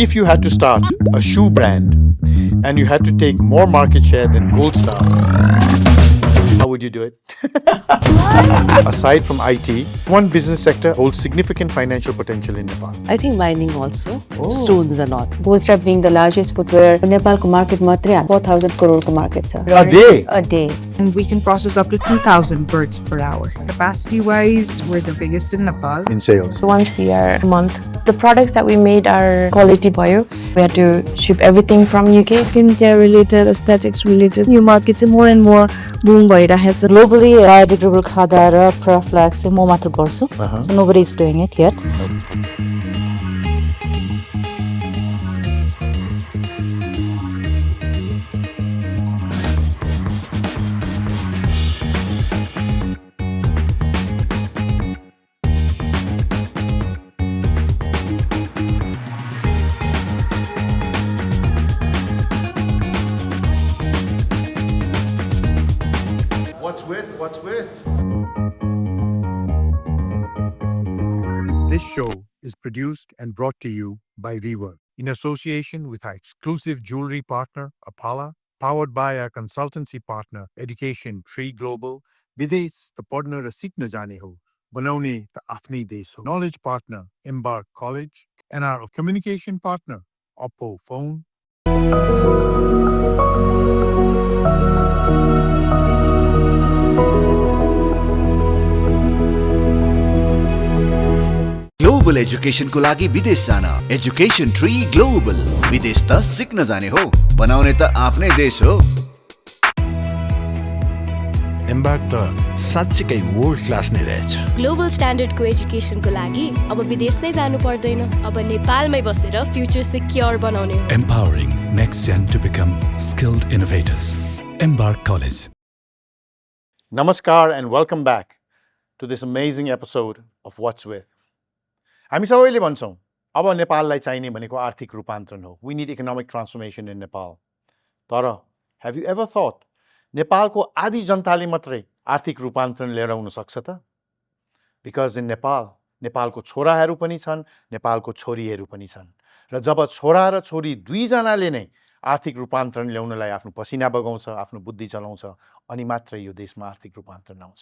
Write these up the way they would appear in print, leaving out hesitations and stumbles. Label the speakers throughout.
Speaker 1: If you had to start a shoe brand and you had to take more market share than GoldStar, how would you do it? Aside from IT, one business sector holds significant financial potential in Nepal.
Speaker 2: I think mining also. Stones a lot.
Speaker 3: GoldStar being the largest footwear, Nepal ko market matre 4,000 crore ko market cha.
Speaker 1: A day?
Speaker 3: A day.
Speaker 4: And we can process up to 2,000 birds per hour. Capacity-wise, we're the biggest in Nepal.
Speaker 1: In sales.
Speaker 3: Once a month. The products that we made are quality bio. We had to ship everything from UK.
Speaker 5: Skincare related, aesthetics related. New markets more and more boom bhayरहेको छ.
Speaker 6: Globally, biodegradable khada ra Paraflex mo matra garchu. So nobody is doing it yet.
Speaker 1: What's with? This show is produced and brought to you by Rework in association with our exclusive jewelry partner, Apala, powered by our consultancy partner, Education Tree Global, Videsh, the partner a Sikh na jane ho, Banaune the Afni Desh ho, knowledge partner, Embark College, and our communication partner, Oppo Phone.
Speaker 7: Global education को लागि विदेश जान education tree global विदेश त सिक्न जाने हो बनाउने त आफ्नै देश हो
Speaker 8: एम्बार्क त साच्चै वर्ल्ड क्लास नै रहेछ
Speaker 9: ग्लोबल स्ट्यान्डर्डको एजुकेसनको लागि अब विदेश नै जानु पर्दैन अब नेपालमै बसेर फ्युचर सिक्योर बनाउने हो
Speaker 8: empowering next gen to become skilled innovators Embark College
Speaker 1: Namaskar and welcome back to this amazing episode of What's With. हामी सबैले भन्छौँ अब नेपाललाई चाहिने भनेको आर्थिक रूपान्तरण हो. We need economic transformation in Nepal. तर have you ever thought नेपालको आधी जनताले मात्रै आर्थिक रूपान्तरण लिएर आउन सक्छ त? Because in Nepal, नेपालको छोराहरू पनि छन्, नेपालको छोरीहरू पनि छन्. र जब छोरा र छोरी दुईजनाले नै आर्थिक रूपान्तरण ल्याउनलाई आफ्नो पसिना बगाउँछ, आफ्नो बुद्धि चलाउँछ, अनि मात्रै यो देशमा आर्थिक रूपान्तरण आउँछ.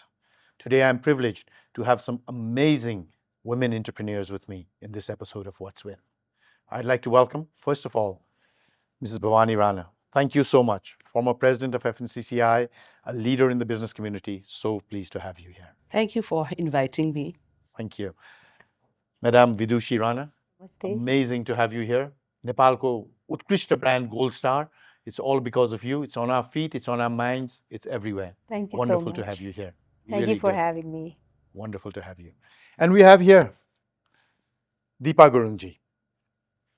Speaker 1: Today I am privileged to have some amazing women entrepreneurs with me in this episode of What's With. I'd like to welcome, first of all, Mrs. Bhavani Rana. Thank you so much. Former president of FNCCI, a leader in the business community. So pleased to have you here.
Speaker 2: Thank you for inviting me.
Speaker 1: Thank you. Madam Vidushi Rana.
Speaker 6: Namaste.
Speaker 1: Amazing to have you here. Nepalko Utkrishta brand GoldStar. It's all because of you. It's on our feet. It's on our minds. It's everywhere.
Speaker 6: Thank you
Speaker 1: Wonderful
Speaker 6: so much.
Speaker 1: to have you here.
Speaker 6: Thank
Speaker 1: Really
Speaker 6: you for
Speaker 1: good.
Speaker 6: having me.
Speaker 1: Wonderful to have you. And we have here Deepa Gurungji,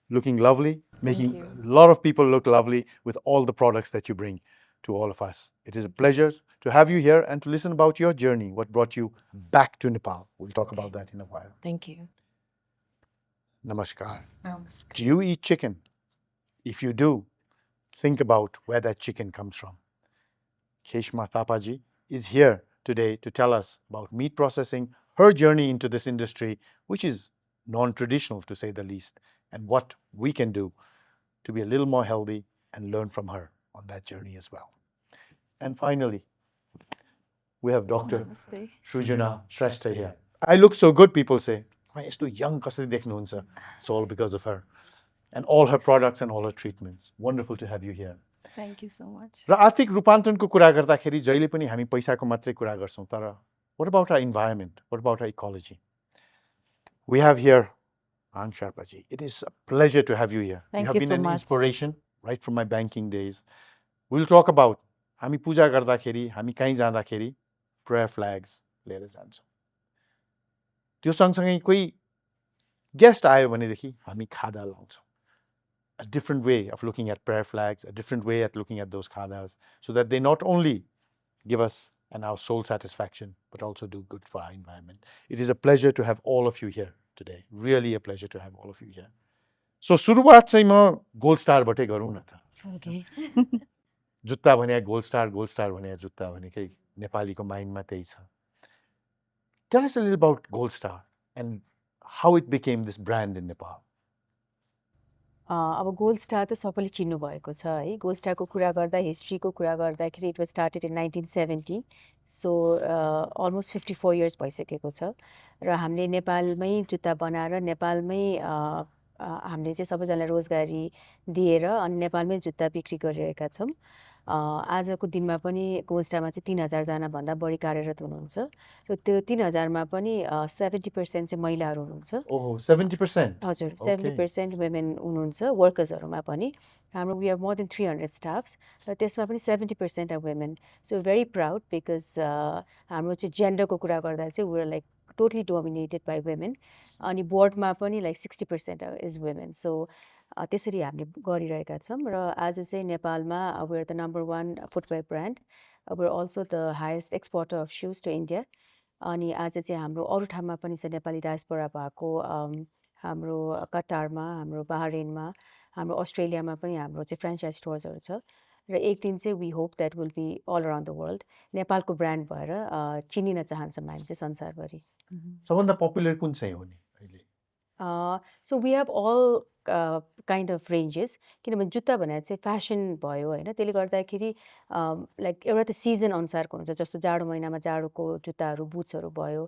Speaker 1: looking lovely, making a lot of people look lovely with all the products that you bring to all of us. It is a pleasure to have you here and to listen about your journey, what brought you back to Nepal. We'll talk about that in a while.
Speaker 3: Thank you.
Speaker 1: Namaskar.
Speaker 4: Namaskar.
Speaker 1: Do you eat chicken? If you do, think about where that chicken comes from. Keshma Thapaji is here today to tell us about meat processing, her journey into this industry, which is non-traditional to say the least, and what we can do to be a little more healthy and learn from her on that journey as well. And finally, we have Dr.
Speaker 5: Namaste.
Speaker 1: Shrujana Shrestha here. I look so good, people say. Why is too young? It's all because of her. And all her products and all her treatments. Wonderful to have you here.
Speaker 5: Thank you so much.
Speaker 1: र आर्थिक रूपान्तरणको कुरा गर्दाखेरि जहिले पनि हामी पैसाको मात्रै कुरा गर्छौँ तर what about our environment? What about our ecology? We have here Ang Sharpaji. It is a pleasure to have you here.
Speaker 6: Thank
Speaker 1: you have
Speaker 6: you
Speaker 1: been
Speaker 6: so
Speaker 1: an
Speaker 6: much.
Speaker 1: inspiration right from my banking days. We'll talk about हामी पूजा गर्दाखेरि हामी कहीँ जाँदाखेरि prayer flags लिएर जान्छौँ. त्यो सँगसँगै कोही गेस्ट आयो भनेदेखि हामी खादा लाउँछौँ. A different way of looking at prayer flags, a different way at looking at those khadas, so that they not only give us and our soul satisfaction, but also do good for our environment. It is a pleasure to have all of you here today. Really a pleasure to have all of you here. So, सुरुवात चाहिँ म GoldStar बाटै गरौँ न त.
Speaker 6: Okay.
Speaker 1: जुत्ता भने GoldStar, GoldStar भने जुत्ता भनेकै नेपालीको माइन्डमा त्यही छ. Tell us a little about GoldStar and how it became this brand in Nepal.
Speaker 10: अब गोल्ड स्टार त सबैले चिन्नुभएको छ है गोल्ड स्टारको कुरा गर्दा हिस्ट्रीको कुरा गर्दाखेरि it was started in 1970 so almost 54 years भइसकेको छ र हामीले नेपालमै जुत्ता बनाएर नेपालमै हामीले चाहिँ सबैजनालाई रोजगारी दिएर अनि नेपालमै जुत्ता बिक्री गरिरहेका छौँ आजको दिनमा पनि गोल्ड स्टारमा चाहिँ 3000जनाभन्दा बढी कार्यरत हुनुहुन्छ र त्यो 3000मा पनि 70% चाहिँ महिलाहरू हुनुहुन्छ
Speaker 1: ओहो 70%
Speaker 10: हजुर 70% वुमेन हुनुहुन्छ वर्कर्सहरूमा पनि हाम्रो we are more than 300 staffs र त्यसमा पनि 70% of women so very proud because हाम्रो चाहिँ जेन्डरको कुरा गर्दा चाहिँ we are like totally dominated by women अनि बोर्डमा पनि लाइक 60% इज वुमेन सो त्यसरी हामीले गरिरहेका छौँ र आज चाहिँ नेपालमा we are the number 1 footwear brand we are also the highest exporter of shoes to India अनि आज चाहिँ हाम्रो अरू ठाउँमा पनि छ नेपाली डायस्पोरा भएको हाम्रो कतारमा हाम्रो बहरेनमा हाम्रो अस्ट्रेलियामा पनि हाम्रो चाहिँ फ्रेन्चाइज स्टोर्सहरू छ र एक दिन चाहिँ we hope that will be all around the world नेपालको ब्रान्ड भएर चिनिन चाहन्छौँ हामी चाहिँ संसारभरि
Speaker 1: सबभन्दा पपुलर कुन चाहिँ हो नि अहिले
Speaker 10: so we have all kind of ranges किनभने जुत्ता भनेर चाहिँ फेसन भयो होइन त्यसले गर्दाखेरि लाइक एउटा त सिजन अनुसारको हुन्छ जस्तो जाडो महिनामा जाडोको जुत्ताहरू बुट्सहरू भयो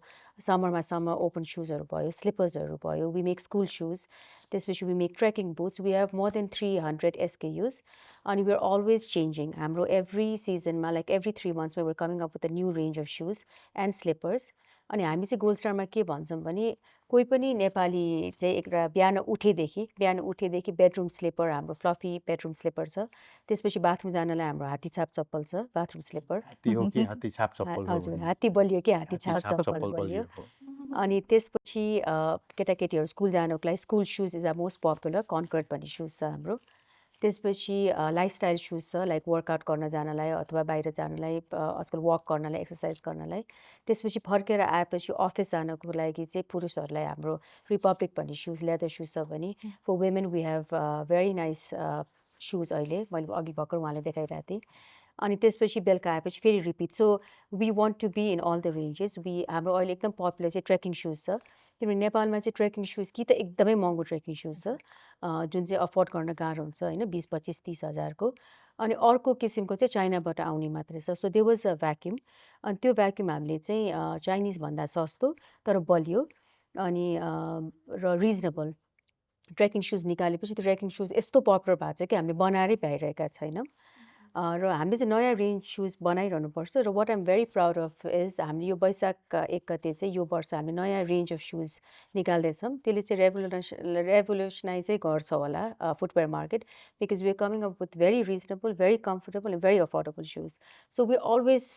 Speaker 10: समरमा समर ओपन सुजहरू भयो स्लिपर्सहरू भयो वी मेक स्कुल सुज त्यसपछि we make trekking boots we have more than 300 SKUs अनि वी आर अलवेज चेन्जिङ हाम्रो एभ्री सिजनमा लाइक एभ्री 3 मन्थ्समा we are coming up with a new range of shoes and slippers अनि हामी चाहिँ gold स्टारमा के भन्छौँ भने कोही पनि नेपाली चाहिँ एउटा बिहान उठेदेखि बेडरुम स्लिपर हाम्रो फ्लफी बेडरुम स्लिपर छ त्यसपछि बाथरुम जानलाई हाम्रो हात्ती छाप चप्पल छ बाथरुम स्लिपर
Speaker 1: हात्ती हो कि हात्ती छाप चप्पल हो
Speaker 10: हजुर हात्ती बलियो कि हात्ती छाप चप्पल बलियो अनि त्यसपछि केटाकेटीहरू स्कुल जानको लागि school shoes is a most popular Concord भन्ने सुज छ हाम्रो त्यसपछि लाइफस्टाइल सुज छ लाइक वर्कआउट गर्न जानलाई अथवा बाहिर जानलाई आजकल वक गर्नलाई एक्सर्साइज गर्नलाई त्यसपछि फर्केर आएपछि अफिस जानको लागि चाहिँ पुरुषहरूलाई हाम्रो रिपब्लिक भन्ने सुज लेदर सुज छ भने for women we have very nice shoes अहिले मैले अघि भर्खर उहाँले देखाइरहेको थिएँ अनि त्यसपछि बेलुका आएपछि फेरि repeat so we want to be in all the ranges हाम्रो अहिले एकदम पपुलर चाहिँ ट्रेकिङ सुज छ किनभने नेपालमा चाहिँ ट्रेकिङ सुज कि त एकदमै महँगो ट्रेकिङ सुज छ जुन चाहिँ अफोर्ड गर्न गाह्रो हुन्छ होइन 20-25-30 हजारको अनि अर्को किसिमको चाहिँ चाइनाबाट आउने मात्रै छ so they was a vacuum अनि त्यो भ्याक्युम हामीले चाहिँ चाइनिजभन्दा सस्तो तर बलियो अनि र रिजनेबल ट्रेकिङ सुज निकालेपछि त्यो ट्रेकिङ सुज यस्तो पपुलर भएको छ कि हामीले बनाएरै भ्याइरहेका छैनौँ र हामीले चाहिँ नयाँ रेन्ज सुज बनाइरहनुपर्छ र what I'm very proud of is हामीले यो वैशाख 1 गते चाहिँ यो वर्ष हामीले नयाँ रेन्ज अफ सुज निकाल्दैछौँ त्यसले चाहिँ रेभोल्युसनाइजै गर्छ होला footwear market because we are coming up with very reasonable very comfortable and very affordable shoes so we always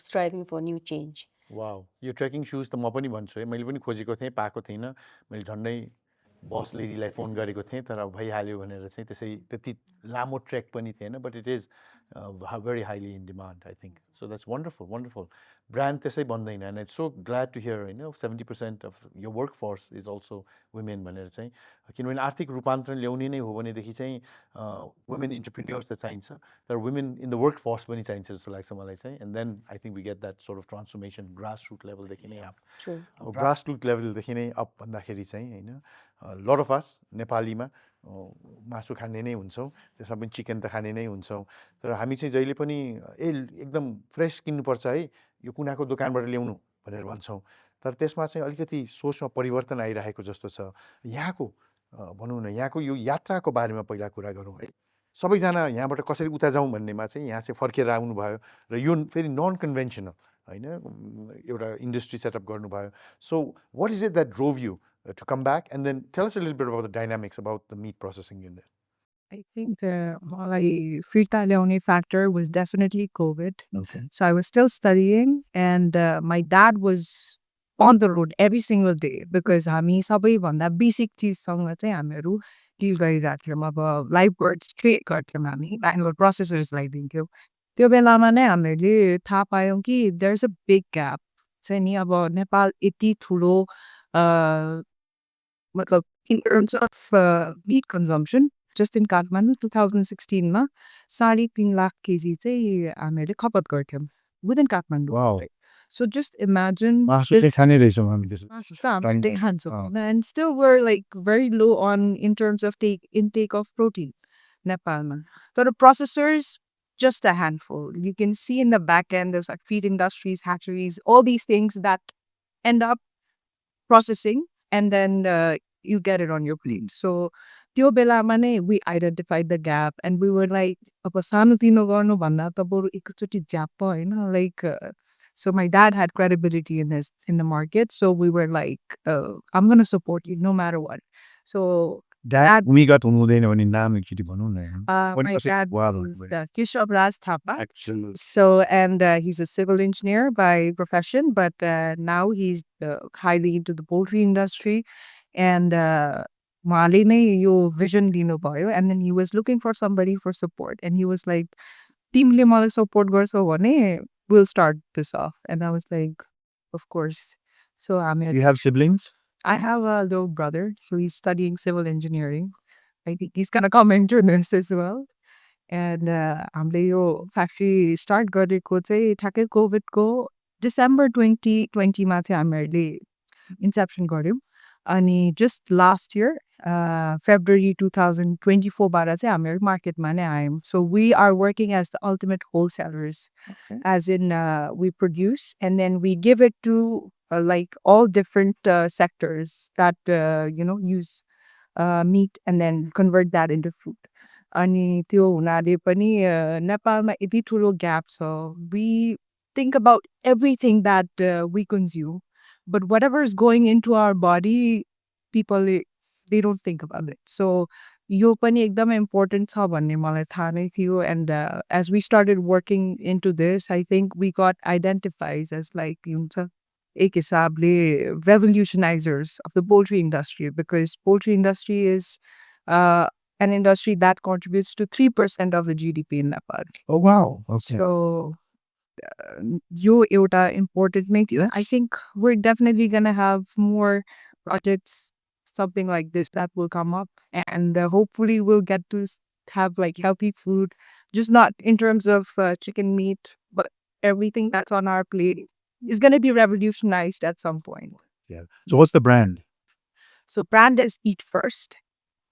Speaker 10: striving for new change
Speaker 1: wow यो ट्रेकिङ सुज त म पनि भन्छु है मैले पनि खोजेको थिएँ पाएको थिइनँ मैले झन्डै बस लेडीलाई फोन गरेको थिएँ तर भइहाल्यो भनेर चाहिँ त्यसै त्यति लामो ट्रेक पनि थिएन but it is very highly in demand I think so that's wonderful wonderful brand त्यसै बन्दैन and it's so glad to hear होइन 70% अफ यो work force is also women भनेर चाहिँ किनभने आर्थिक रूपान्तरण ल्याउने नै हो भनेदेखि चाहिँ वुमेन इन्टरप्रिन्योर्स त चाहिन्छ तर women in the workforce पनि चाहिन्छ जस्तो लाग्छ मलाई चाहिँ and then I think we get that sort of transformation grass root लेभलदेखि नै अब ग्रास रुट लेभलदेखि नै अप भन्दाखेरि चाहिँ होइन लट अफ अस नेपालीमा मासु खाने नै हुन्छौँ त्यसमा पनि चिकन त खाने नै हुन्छौँ तर हामी चाहिँ जहिले पनि एकदम फ्रेस किन्नुपर्छ है यो कुनाको दोकानबाट ल्याउनु भनेर भन्छौँ तर त्यसमा चाहिँ अलिकति सोचमा परिवर्तन आइरहेको जस्तो छ यहाँको भनौँ न यहाँको यो यात्राको बारेमा पहिला कुरा गरौँ है सबैजना यहाँबाट कसरी उता जाउँ भन्नेमा चाहिँ यहाँ चाहिँ फर्केर आउनुभयो र यो फेरि नन कन्भेन्सनल होइन एउटा इन्डस्ट्री सेटअप गर्नुभयो so what is it that drove you to come back and then tell us a little bit about the dynamics about the meat processing unit.
Speaker 4: I think my firta ल्याउने factor was definitely COVID.
Speaker 1: Okay.
Speaker 4: So I was still studying and my dad was on the road every single day because हामी सबैभन्दा basic चिजसँग चाहिँ हामीहरू deal गरिरहेको थियौँ अब live birds trade गर्थ्यौँ हामी ब्याङ्गलोर प्रोसेसर्सलाई दिन्थ्यौँ त्यो बेलामा नै हामीले थाहा पायौँ कि there is a big gap चाहिँ नि अब नेपाल यति ठुलो मतलब in terms of meat consumption, just in Kathmandu 2016 मा 3.5 लाख केजी चाहिँ हामीले खपत गर्थ्यौँ within Kathmandu.
Speaker 1: Wow.
Speaker 4: Right? So just imagine and still we're like very low on in terms of intake of protein. Nepal man. So the processors, just a handful. You can see in the back end, there's like feed industries, hatcheries, all these things that end up processing and then you get it on your plate. So त्यो बेलामा नै we identified the gap and we were like अब सानोतिनो गर्नु भन्दा त बरु एकचोटि ज्याप होइन like so my dad had credibility in the market, so we were like I'm gonna support you no matter what. So
Speaker 1: Dad भूमिगत हुनुहुँदैन भने नाम एकचोटि भनौँ न
Speaker 4: my dad is Kishab Raj Thapa. So and he's a civil engineer by profession, but now he's highly into the poultry industry and उहाँले नै यो vision लिनुभयो and then he was looking for somebody for support and he was like तिमीले मलाई support गर्छौ भने we'll start this off and I was like of course. So
Speaker 1: Do you have siblings?
Speaker 4: I have a little brother, so he's studying civil engineering. I think he's gonna come into this as well. And हामीले यो factory start गरेको चाहिँ ठ्याक्कै कोभिडको December 2020मा चाहिँ हामीहरूले inception गऱ्यौँ अनि जस्ट लास्ट इयर फेब्रुअरी 2024बाट चाहिँ हामीहरू मार्केटमा नै आयौँ so we are working as the ultimate wholesalers as in we produce and then we give it to like all different sectors that use meat and then convert that into food. अनि त्यो हुनाले पनि नेपालमा यति ठुलो gap छ we think about everything that we consume but whatever is going into our body people they don't think about it. So यो पनि एकदमै important छ भन्ने मलाई थाहा नै थियो and as we started working into this I think we got identified as like हुन्छ एक हिसाबले revolutionizers of the poultry industry because poultry industry is an industry that contributes to 3% of the GDP in Nepal.
Speaker 1: Oh wow. Okay.
Speaker 4: So यो एउटा important नै थियो. I think we're definitely gonna have more projects something like this that will come up and hopefully we'll get to have like healthy food just not in terms of chicken meat but everything that's on our plate is going to be revolutionized at some point.
Speaker 1: Yeah. So what's the brand?
Speaker 4: So brand is Eat First.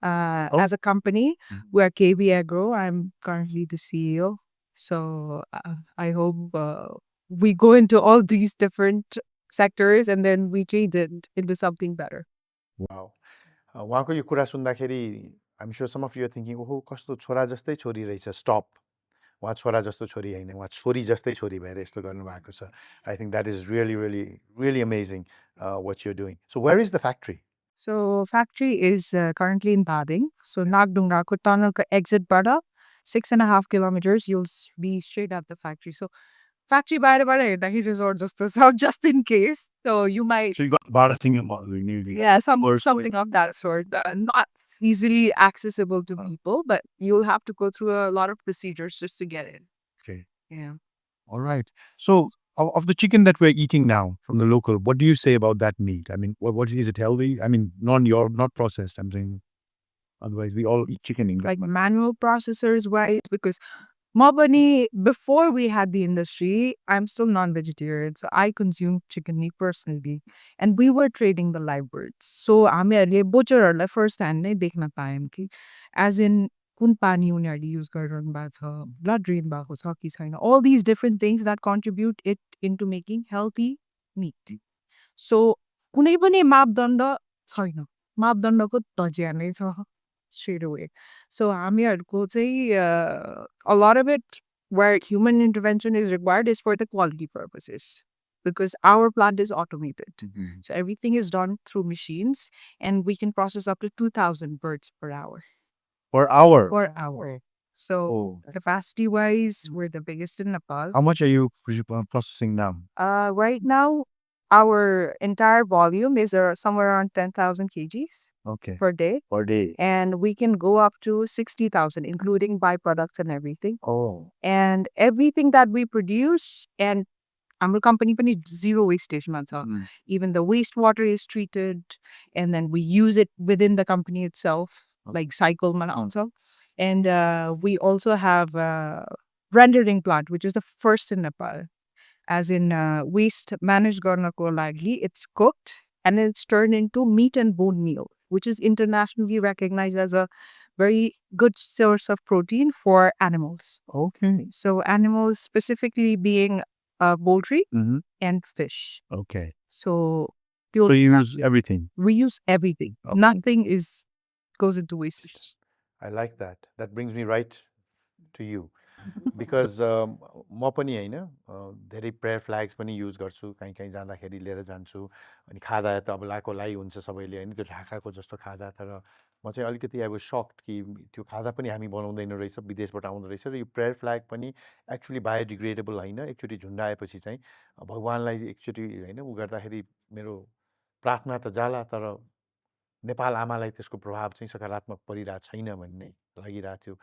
Speaker 4: As a company, we are KB Agro. I'm currently the CEO. So I hope we go into all these different sectors and then we change it into something better.
Speaker 1: Wow. उहाँको यो कुरा सुन्दाखेरि I'm sure some of you are thinking, ओहो कस्तो छोरा जस्तै छोरी रहेछ stop. उहाँ छोरा जस्तो छोरी हैन उहाँ छोरी जस्तै छोरी भएर यस्तो गर्नु भएको छ. I think that is really amazing what you're doing. So where is the factory?
Speaker 4: So factory is currently in Bading. So Nagdungako tunnel ka exit bada 6.5 kilometers you'll be straight at the factory. So factory bada he resort just in case. So you might
Speaker 1: So you got barating about renewing.
Speaker 4: Yeah, something of that sort. Not easily accessible to people, but you'll have to go through a lot of procedures just to get in.
Speaker 1: Okay.
Speaker 4: Yeah.
Speaker 1: All right. So of the chicken that we're eating now from the local, what do you say about that meat? I mean, what is it healthy? I mean, not processed. I'm saying, otherwise we all eat chicken in
Speaker 4: like manual processors, right? Because Mabani, before we had the industry, I'm still non-vegetarian, so I consume chicken meat personally, and we were trading the live birds. So हामीले butcher first hand नै देख्न पायौँ कि as in कुन पानी उनीहरूले use गरिरहनु भएको छ ब्लड ड्रेन भएको छ कि छैन all these different things that contribute it into making healthy meat. So कुनै पनि मापदण्ड छैन मापदण्डको धजिया नै छ straight away. So हामीहरूको चाहिँ a lot of it where human intervention is required is for the quality purposes because our plant is automated. So everything is done through machines and we can process up to 2,000 birds per hour.
Speaker 1: Per hour?
Speaker 4: Per hour. So capacity wise, we're the biggest in Nepal.
Speaker 1: How much are you processing now?
Speaker 4: Right now, our entire volume is somewhere around 10,000 kgs per day.
Speaker 1: Per day.
Speaker 4: And we can go up to 60,000, including byproducts and everything.
Speaker 1: Oh.
Speaker 4: And everything that we produce, and our company zero wastage. Even the wastewater is treated, and then we use it within the company itself, like cycle also. And we also have a rendering plant, which is the first in Nepal. as in waste managed garnako lagi. It's cooked and then it's turned into meat and bone meal, which is internationally recognized as a very good source of protein for animals.
Speaker 1: Okay.
Speaker 4: So animals specifically being poultry
Speaker 1: Mm-hmm.
Speaker 4: and fish.
Speaker 1: Okay.
Speaker 4: So
Speaker 1: So you use everything.
Speaker 4: we use everything.
Speaker 1: Okay.
Speaker 4: Nothing goes into waste.
Speaker 1: I like that. That brings me right to you. Because म पनि होइन धेरै prayer flags पनि use गर्छु कहीँ कहीँ जाँदाखेरि लिएर जान्छु अनि खाँदा त अब लाको लाई हुन्छ सबैले होइन त्यो ढाकाको जस्तो खाँदा तर म चाहिँ अलिकति अब सक्ड कि त्यो खाँदा पनि हामी बनाउँदैन रहेछ विदेशबाट आउँदो रहेछ र यो प्रेयर फ्ल्याग पनि एक्चुली बायोडिग्रेडेबल होइन एकचोटि झुन्डाएपछि चाहिँ भगवान्लाई एकचोटि होइन उ गर्दाखेरि मेरो प्रार्थना त जाला तर नेपाल आमालाई त्यसको प्रभाव चाहिँ सकारात्मक परिरहेको छैन भन्ने लागिरहेको थियो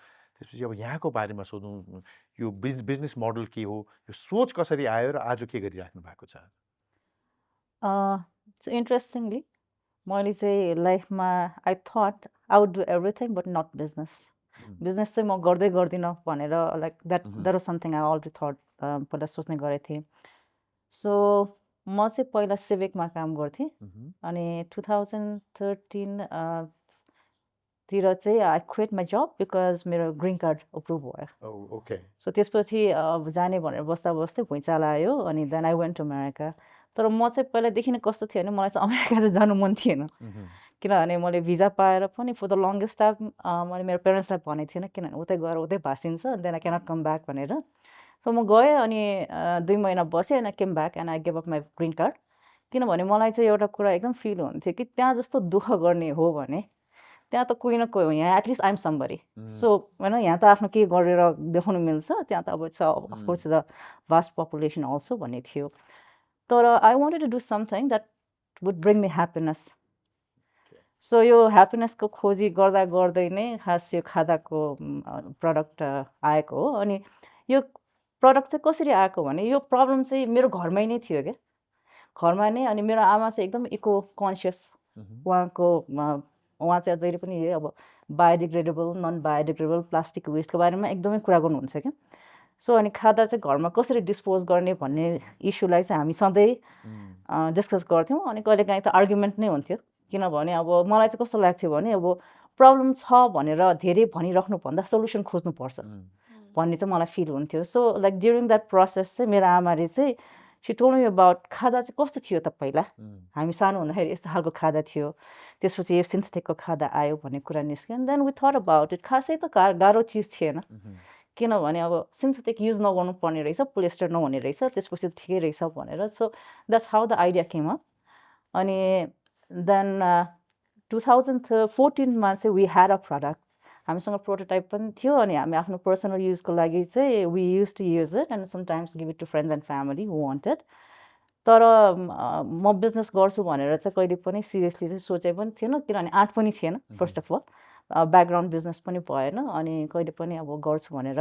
Speaker 1: त्यसपछि अब यहाँको बारेमा सोधौँ यो बिजनेस मोडल के हो यो सोच कसरी आयो र आज के गरिराख्नु भएको छ
Speaker 6: इन्ट्रेस्टिङली मैले चाहिँ लाइफमा I thought I would do everything but not business business चाहिँ म गर्दै गर्दिनँ भनेर like that was something I already thought पहिला सोच्ने गरेको थिएँ सो म चाहिँ पहिला सिभिकमा काम गर्थेँ अनि 2013 तिर चाहिँ I quit my job because मेरो ग्रिन कार्ड अप्रुभ भयो
Speaker 1: ओके
Speaker 6: सो त्यसपछि जाने भनेर बस्दा बस्दै भुइँचालो आयो अनि then I went to America तर म चाहिँ पहिलादेखि नै कस्तो थियो भने मलाई चाहिँ अमेरिका चाहिँ जानु मन थिएन किनभने मैले भिजा पाएर पनि फर द लङ्गेस्ट टाइम मैले मेरो पेरेन्ट्सलाई भनेको थिएन किनभने उतै गएर उतै भाँसिन्छ then I can't come back भनेर सो म गएँ अनि 2 महिना बसेँ and I came back and I give up my green card किनभने मलाई चाहिँ एउटा कुरा एकदम फिल हुन्थ्यो कि त्यहाँ जस्तो दुःख गर्ने हो भने त्यहाँ त कोही न कोही हो यहाँ एटलिस्ट आइएम समबडी सो होइन यहाँ त आफ्नो के गरेर देखाउनु मिल्छ त्यहाँ त अब छ of course the vast population also भन्ने थियो तर I wanted to do something that would bring me happiness so यो ह्याप्पिनेसको खोजी गर्दा गर्दै नै खास यो खादाको प्रडक्ट आएको हो अनि यो प्रडक्ट चाहिँ कसरी आएको भने यो प्रब्लम चाहिँ मेरो घरमै नै थियो क्या घरमा नै अनि मेरो आमा चाहिँ एकदम इको कन्सियस उहाँ चाहिँ जहिले पनि अब बायोडिग्रेडेबल नन बायोडिग्रेडेबल प्लास्टिक वेस्टको बारेमा एकदमै कुरा गर्नुहुन्छ क्या सो अनि खादा चाहिँ घरमा कसरी डिस्पोज गर्ने भन्ने इस्युलाई चाहिँ हामी सधैँ डिस्कस गर्थ्यौँ अनि कहिलेकाहीँ त आर्ग्युमेन्ट नै हुन्थ्यो किनभने अब मलाई चाहिँ कस्तो लाग्थ्यो भने अब प्रब्लम छ भनेर धेरै भनिराख्नुभन्दा सोल्युसन खोज्नुपर्छ भन्ने चाहिँ मलाई फिल हुन्थ्यो so like during that process चाहिँ मेरो आमाले चाहिँ सी टोल्ड मी अबाउट खादा चाहिँ कस्तो थियो त पहिला हामी सानो हुँदाखेरि यस्तो खालको खादा थियो त्यसपछि यो सिन्थेटिकको खादा आयो भन्ने कुरा निस्क्यो and then we thought about it खासै त गाह्रो चिज थिएन किनभने अब सिन्थेटिक युज नगर्नु पर्ने रहेछ पोलिस्टर नहुने रहेछ त्यसपछि ठिकै रहेछ भनेर so that's how the idea came up अनि देन 2014मा चाहिँ वी ह्याड अ प्रडक्ट हामीसँग प्रोटोटाइप पनि थियो अनि हामी आफ्नो पर्सनल युजको लागि चाहिँ we use to use it and sometimes give it to friends and family who wanted तर म बिजनेस गर्छु भनेर चाहिँ कहिले पनि सिरियसली चाहिँ सोचे पनि थिएन किनभने आँट पनि थिएन first of all background business पनि भएन अनि कहिले पनि अब गर्छु भनेर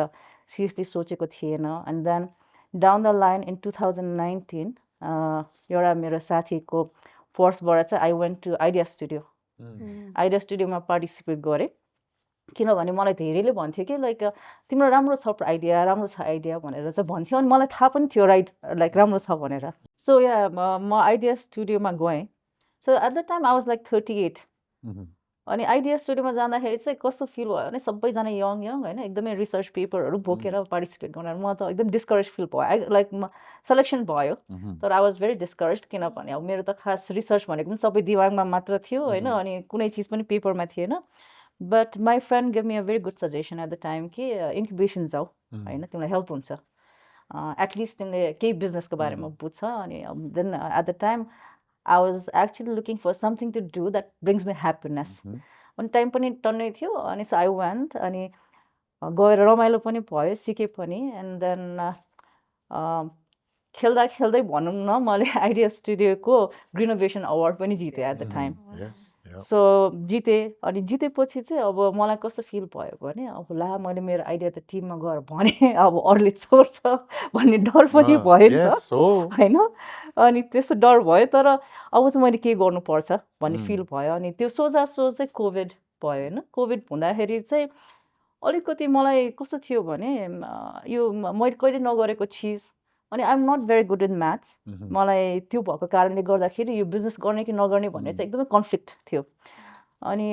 Speaker 6: सिरियसली सोचेको थिएन and then down the line in 2019 एउटा मेरो साथीको फोर्सबाट चाहिँ आई वेन्ट टु आइडिया स्टुडियोमा पार्टिसिपेट गरेँ किनभने मलाई धेरैले भन्थ्यो कि लाइक तिम्रो राम्रो छ आइडिया भनेर चाहिँ भन्थ्यो अनि मलाई थाहा पनि थियो लाइक राम्रो छ भनेर सो या म आइडिया स्टुडियोमा गएँ so at the time I was like 38 अनि आइडिया स्टुडियोमा जाँदाखेरि चाहिँ कस्तो फिल भयो भने सबैजना यङ होइन एकदमै रिसर्च पेपरहरू बोकेर पार्टिसिपेट गरेर म त एकदम डिस्करेज फिल भयो लाइक म सेलेक्सन भयो तर आई वाज भेरी डिस्करेज किनभने अब मेरो त खास रिसर्च भनेको पनि सबै दिमागमा मात्र थियो होइन अनि कुनै चिज पनि पेपरमा थिएन but my friend give me a very good suggestion at the time कि इन्क्युबेसन जाऊ होइन तिमीलाई हेल्प हुन्छ एटलिस्ट तिमीले केही बिजनेसको बारेमा बुझ्छ अनि then at the time I was actually looking for something to do that brings me happiness अनि टाइम पनि टन्नै थियो अनि सो आई वेन्ट अनि गएर रमाइलो पनि भयो सिकेँ पनि एन्ड देन खेल्दा खेल्दै भनौँ न मैले आइडिया स्टुडियोको ग्रिनोभेसन अवार्ड पनि जितेँ एट द टाइम सो जितेँ अनि जितेपछि चाहिँ अब मलाई कस्तो फिल भयो भने अब ला मैले मेरो आइडिया त टिममा गएर भने अब अरूले चोर्छ भन्ने डर पनि भयो नि त होइन अनि त्यस्तो डर भयो तर अब चाहिँ मैले के गर्नुपर्छ भन्ने फिल भयो अनि त्यो सोच्दै कोभिड भयो होइन कोभिड हुँदाखेरि चाहिँ अलिकति मलाई कस्तो थियो भने यो मैले कहिले नगरेको चिज अनि I am not very good in maths मलाई त्यो भएको कारणले गर्दाखेरि यो बिजनेस गर्ने कि नगर्ने भन्ने चाहिँ एकदमै कन्फ्लिक्ट थियो अनि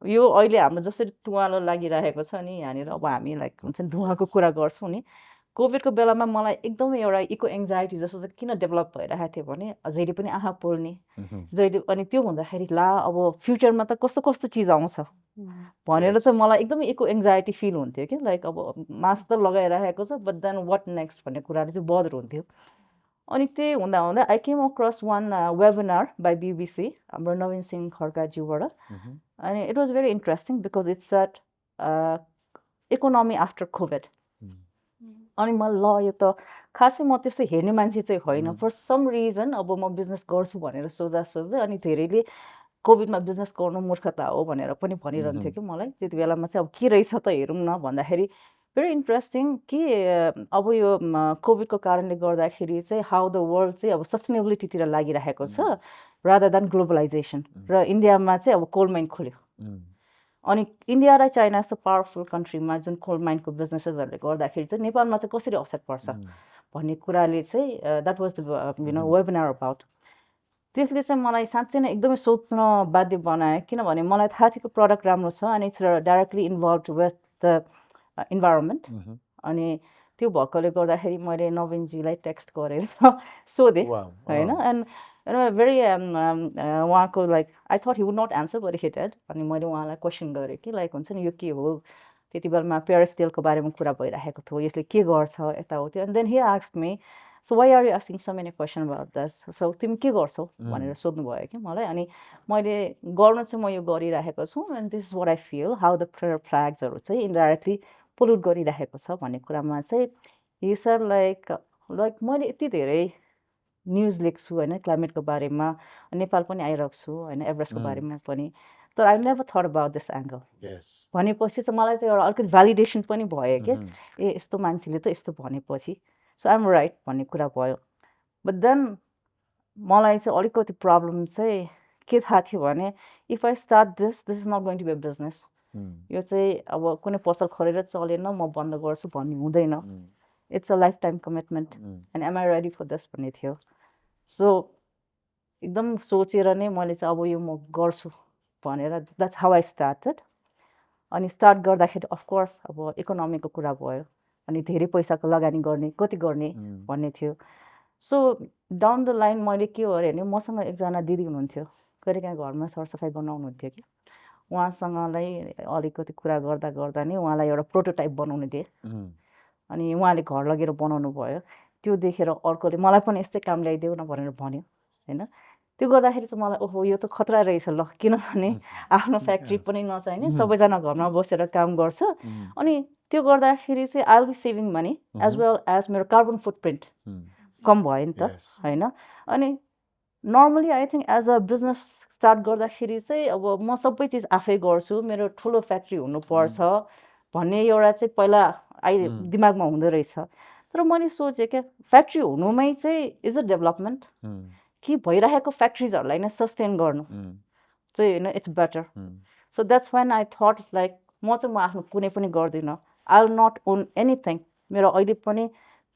Speaker 6: यो अहिले हाम्रो जसरी धुवालो लागिरहेको छ नि यहाँनिर अब हामी लाइक हुन्छ नि धुवाको कुरा गर्छौँ नि कोभिडको बेलामा मलाई एकदमै एउटा इको एङ्जाइटी जस्तो चाहिँ किन डेभलप भइरहेको थियो भने जहिले पनि आँखा पोल्ने जहिले अनि त्यो हुँदाखेरि ला अब फ्युचरमा त कस्तो कस्तो चिज आउँछ भनेर चाहिँ मलाई एकदमै इको एङ्जाइटी फिल हुन्थ्यो कि लाइक अब मास्क त लगाइरहेको छ बट देन वाट नेक्स्ट भन्ने कुराले चाहिँ बदर हुन्थ्यो अनि त्यही हुँदा हुँदा I came across one webinar by BBC हाम्रो नवीन सिंह खड्काज्यूबाट अनि it was very interesting because it's at economy after COVID अनि म ल यो त खासै म त्यस्तो हेर्ने मान्छे चाहिँ होइन फर सम रिजन अब म बिजनेस गर्छु भनेर सोच्दै अनि धेरैले कोभिडमा बिजनेस गर्नु मूर्खता हो भनेर पनि भनिरहन्थ्यो कि मलाई त्यति बेलामा चाहिँ अब के रहेछ त हेरौँ न भन्दाखेरि भेरी इन्ट्रेस्टिङ कि अब यो कोभिडको कारणले गर्दाखेरि चाहिँ हाउ द वर्ल्ड चाहिँ अब सस्टेनेबिलिटीतिर लागिरहेको छ रादर देन ग्लोबलाइजेसन र इन्डियामा चाहिँ अब कोल माइन खोल्यो अनि इन्डिया र चाइना जस्तो पावरफुल कन्ट्रीमा जुन कोल माइनको बिजनेसेसहरूले गर्दाखेरि चाहिँ नेपालमा चाहिँ कसरी असर पर्छ भन्ने कुराले चाहिँ that was the webinar about त्यसले चाहिँ मलाई साँच्चै नै एकदमै सोच्न बाध्य बनायो किनभने मलाई थाहा थियो प्रडक्ट राम्रो छ अनि it's directly involve with the environment अनि त्यो भएकोले गर्दाखेरि मैले नवीनजीलाई टेक्स्ट गरेर सोधेँ होइन एन्ड भेरी उहाँको like I thought he would not answer but he did अनि मैले उहाँलाई क्वेसन गरेँ कि लाइक हुन्छ नि यो के हो त्यति बेलामा पेरिस्टेलको बारेमा कुरा भइरहेको थियो यसले के गर्छ यताउति and then he asked me so why are you asking so many question about this so तिमी के गर्छौ भनेर सोध्नुभयो कि मलाई अनि मैले गर्न चाहिँ म यो गरिरहेको छु and this is what I feel how the फ्ल्याग्सहरू चाहिँ इन्डाइरेक्टली पोल्युट गरिरहेको छ भन्ने कुरामा चाहिँ हि सर लाइक मैले यति धेरै न्युज लेख्छु होइन क्लाइमेटको बारेमा नेपाल पनि आइरहेको छु होइन एभरेस्टको बारेमा पनि तर I never thought about this angle भनेपछि चाहिँ मलाई चाहिँ एउटा अलिकति भ्यालिडेसन पनि भयो कि ए यस्तो मान्छेले त यस्तो भनेपछि सो आइएम राइट भन्ने कुरा भयो बट देन मलाई चाहिँ अलिकति प्रब्लम चाहिँ के थाहा थियो भने if I start this is not going to be a business यो चाहिँ अब कुनै पसल खोलेर चलेन म बन्द गर्छु भन्ने हुँदैन it's a lifetime commitment and am I ready for this भन्ने थियो सो एकदम सोचेर नै मैले चाहिँ अब यो म गर्छु भनेर द्याट्स हाउ आई स्टार्टेड अनि स्टार्ट गर्दाखेरि अफकोर्स अब इकोनोमीको कुरा भयो अनि धेरै पैसाको लगानी गर्ने कति गर्ने भन्ने थियो सो डाउन द लाइन मैले के गरेँ भने मसँग एकजना दिदी हुनुहुन्थ्यो कहिलेकाहीँ घरमा सरसफाइ गर्न आउनुहुन्थ्यो कि उहाँसँगलाई अलिकति कुरा गर्दा गर्दा नै उहाँलाई एउटा प्रोटोटाइप बनाउनु दिएँ अनि उहाँले घर लगेर बनाउनु भयो त्यो देखेर अर्कोले मलाई पनि यस्तै काम ल्याइदेऊ न भनेर भन्यो होइन त्यो गर्दाखेरि चाहिँ मलाई ओहो यो त खतरा रहेछ ल किनभने आफ्नो फ्याक्ट्री पनि नचाहिने सबैजना घरमा बसेर काम गर्छ अनि त्यो गर्दाखेरि चाहिँ I will be saving money as well as मेरो कार्बन फुटप्रिन्ट कम भयो नि त होइन अनि normally I think as a business start गर्दाखेरि चाहिँ अब म सबै चिज आफै गर्छु मेरो ठुलो फ्याक्ट्री हुनुपर्छ भन्ने एउटा चाहिँ पहिला दिमागमा हुँदो रहेछ तर मैले सोचेँ क्या फ्याक्ट्री हुनुमै चाहिँ इज अ डेभलपमेन्ट कि भइरहेको फ्याक्ट्रिजहरूलाई नै सस्टेन गर्नु चाहिँ होइन it's better so that's one I thought like म आफ्नो कुनै पनि गर्दिनँ I will not own anything मेरो अहिले पनि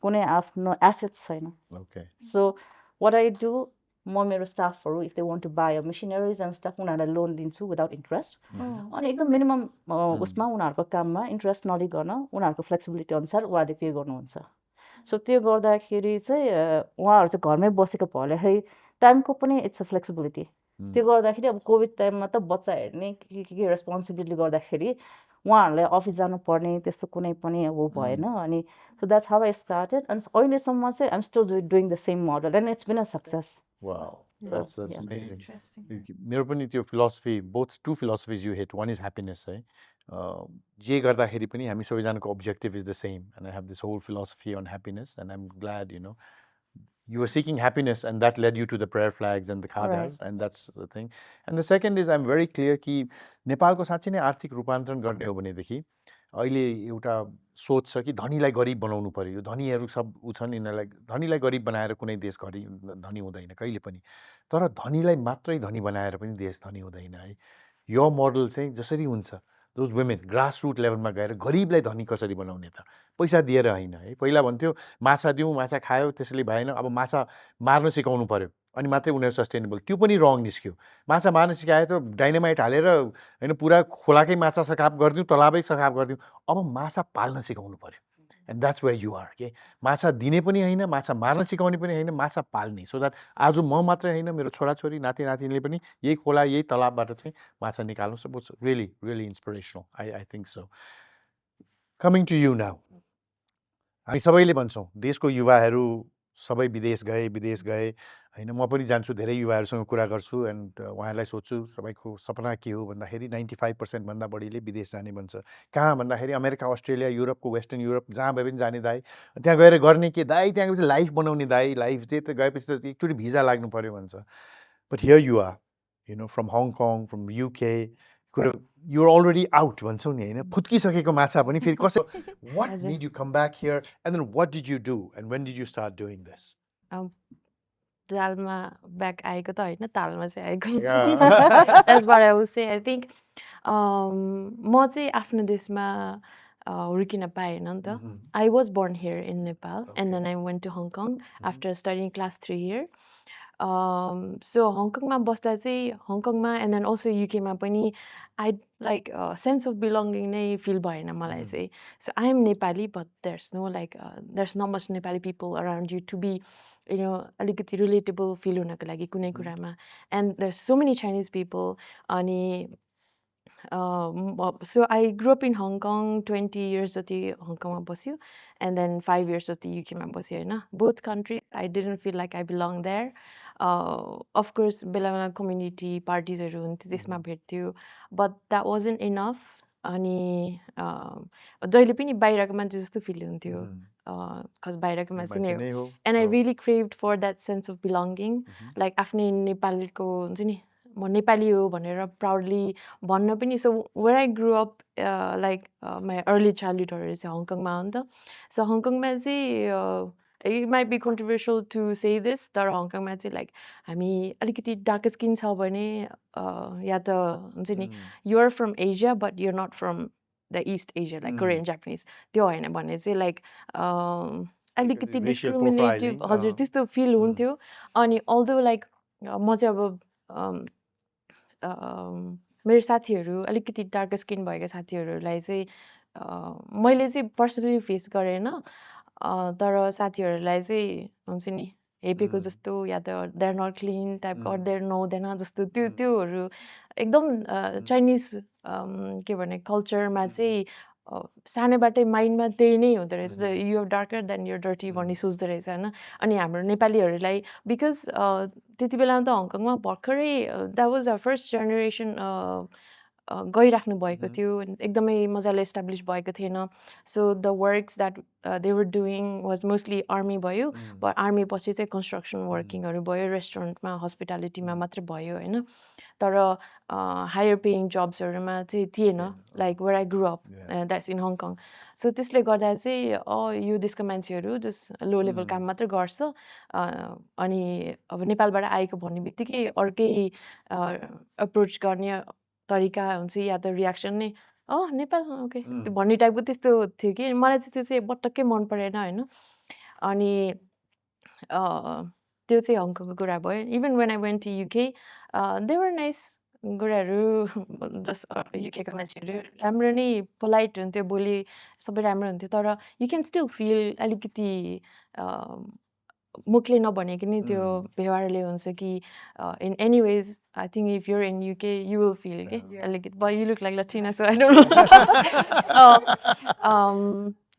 Speaker 6: कुनै आफ्नो एसेट्स छैन सो वाट आई डु म मेरो स्टाफहरू if they want to buy a machineries and staff उनीहरूलाई लोन दिन्छु विदाउट इन्ट्रेस्ट अनि एकदम मिनिमम उसमा उनीहरूको काममा इन्ट्रेस्ट नलिकन उनीहरूको फ्लेक्सिबिलिटी अनुसार उहाँहरूले पे गर्नुहुन्छ सो त्यो गर्दाखेरि चाहिँ उहाँहरू चाहिँ घरमै बसेको भएदेखि टाइमको पनि इट्स अ फ्लेक्सिबिलिटी त्यो गर्दाखेरि अब कोभिड टाइममा त बच्चा हेर्ने के रेस्पोन्सिबिलिटी गर्दाखेरि उहाँहरूलाई अफिस जानुपर्ने त्यस्तो कुनै पनि अब भएन अनि so that's how I started अनि अहिलेसम्म चाहिँ I'm still doing the same model and it's been a success
Speaker 1: Wow, that's amazing. मेरो पनि त्यो philosophy, both two philosophies you hit. One is happiness, है जे गर्दाखेरि पनि हामी सबैजनाको objective is the same, and I have this whole philosophy on happiness, and I'm glad you were seeking happiness, and that led you to the prayer flags and the khadas, and that's the thing. And the second is I'm very clear कि नेपालको साँच्चै नै आर्थिक रूपान्तरण गर्ने हो भनेदेखि अहिले एउटा सोच छ कि धनीलाई गरिब बनाउनु पर्यो धनीहरू सब छन् यिनीहरूलाई धनीलाई गरिब बनाएर कुनै देश धनी हुँदैन कहिले पनि तर धनीलाई मात्रै धनी बनाएर पनि देश धनी हुँदैन है यो मोडल चाहिँ जसरी हुन्छ दोज वुमेन ग्रासरुट लेभलमा गएर गरिबलाई धनी कसरी बनाउने त पैसा दिएर होइन है पहिला भन्थ्यो माछा दिउँ माछा खायो त्यसैले भएन अब माछा मार्न सिकाउनु पर्यो अनि मात्रै उनीहरू सस्टेनेबल त्यो पनि रङ निस्क्यो माछा मार्न सिकायो त डाइनामाइट हालेर होइन पुरा खोलाकै माछा सखाप गरिदिउँ तलाबै सखाप गरिदिउँ अब माछा पाल्न सिकाउनु पर्यो and that's where you are के माछा दिने पनि होइन माछा मार्न सिकाउने पनि होइन माछा पाल्ने सो द्याट आज म मात्रै होइन मेरो छोराछोरी नाति नातिनीले पनि यही खोला यही तलाबबाट चाहिँ माछा निकाल्नु so it's really really inspirational I think so coming to you now हामी सबैले भन्छौँ देशको युवाहरू सबै विदेश गए होइन म पनि जान्छु धेरै युवाहरूसँग कुरा गर्छु एन्ड उहाँहरूलाई सोध्छु सबैको सपना के हो भन्दाखेरि 95% भन्दा बढीले विदेश जाने भन्छ कहाँ भन्दाखेरि अमेरिका अस्ट्रेलिया युरोपको वेस्टर्न युरोप जहाँ भए पनि जाने दाइ त्यहाँ गएर गर्ने के दाइ त्यहाँ गएपछि लाइफ बनाउने दाइ लाइफ चाहिँ त गएपछि त एकचोटि भिजा लाग्नु पर्यो भन्छ but here you are you know from Hong Kong from UK you're already out भन्छौ नि हैन फुत्किसकेको माछा पनि फेरि कसै what made you come back here and then what did you do and when did you start doing this
Speaker 3: जालमा back आएको त होइन तालमा चाहिँ आएको that's what I would say I think म चाहिँ आफ्नो देशमा हुर्किन पाएन नि त I was born here in Nepal and then I went to Hong Kong after studying class 3 here so हङकङमा बस्दा चाहिँ हङकङमा and then also युकेमा पनि I like sense of belonging नै feel भएन मलाई चाहिँ so I am Nepali but there's no like there's not much Nepali people around you to be you know अलिकति relatable feel हुनको लागि कुनै कुरामा and there's so many Chinese people अनि so I grew up in Hong Kong 20 years जति हङकङमा बस्यो and then 5 years जति युकेमा बस्यो होइन both countries I didn't feel like I belong there of course बेला बेला community partiesहरू हुन्थ्यो त्यसमा भेट्थ्यो but that wasn't enough अनि जहिले पनि बाहिरको मान्छे जस्तो फिल हुन्थ्यो cause बाहिरको मान्छे नै हो and I really craved for that sense of belonging like आफ्नै नेपालीको हुन्छ नि म नेपाली हो भनेर proudly भन्न पनि so where I grew up like my early childhoodहरू चाहिँ हङकङमा हो नि त so हङकङमा चाहिँ it might be controversial to say this तर हङकङमा चाहिँ like हामी अलिकति डार्क स्किन छ भने या त हुन्छ नि you are from Asia but you're not from the East Asia like Korean Japanese त्यो होइन भने चाहिँ like अलिकति discriminative हजुर त्यस्तो feel हुन्थ्यो अनि although like म चाहिँ अब मेरो साथीहरू अलिकति डार्क स्किन भएका साथीहरूलाई चाहिँ मैले चाहिँ पर्सनली फेस गरेन तर साथीहरूलाई चाहिँ हुन्छ नि हेपेको जस्तो या त they're not clean type or there नहुँदैन जस्तो त्योहरू एकदम चाइनिज के भने कल्चरमा चाहिँ सानैबाटै माइन्डमा त्यही नै हुँदो रहेछ you are darker than you dirty भन्ने सोच्दो रहेछ होइन अनि हाम्रो नेपालीहरूलाई बिकज त्यति बेलामा त हङकङमा भर्खरै that was a first generation गइराख्नु भएको थियो एकदमै मजाले इस्टाब्लिस भएको थिएन so the works that they were doing was mostly army भयो बट आर्मी पछि चाहिँ कन्स्ट्रक्सन वर्किङहरू भयो रेस्टुरेन्टमा हस्पिटालिटीमा मात्रै भयो होइन तर हायर पेइङ जब्सहरूमा चाहिँ थिएन like where I grow up that's in Hong Kong so त्यसले गर्दा चाहिँ यो देशको मान्छेहरू जस लो लेभल काम मात्रै गर्छ अनि अब नेपालबाट आएको भन्ने बित्तिकै अर्कै अप्रोच गर्ने तरिका हुन्छ या त रियाक्सन नै नेपाल ओके भन्ने टाइपको त्यस्तो थियो कि मलाई चाहिँ त्यो चाहिँ पटक्कै मन परेन होइन अनि त्यो चाहिँ हङकङको कुरा भयो even when I went to UK they were nice कुराहरू जस युकेको मान्छेहरू राम्रो नै पोलाइट हुन्थ्यो बोली सबै राम्रो हुन्थ्यो तर यु क्यान स्टिल फिल अलिकति मुखले नभनेको नि त्यो व्यवहारले हुन्छ कि in any ways I think if you're in UK you will feel के अलिकति बट यु लुक लाइक लचिना सो आई डोन्ट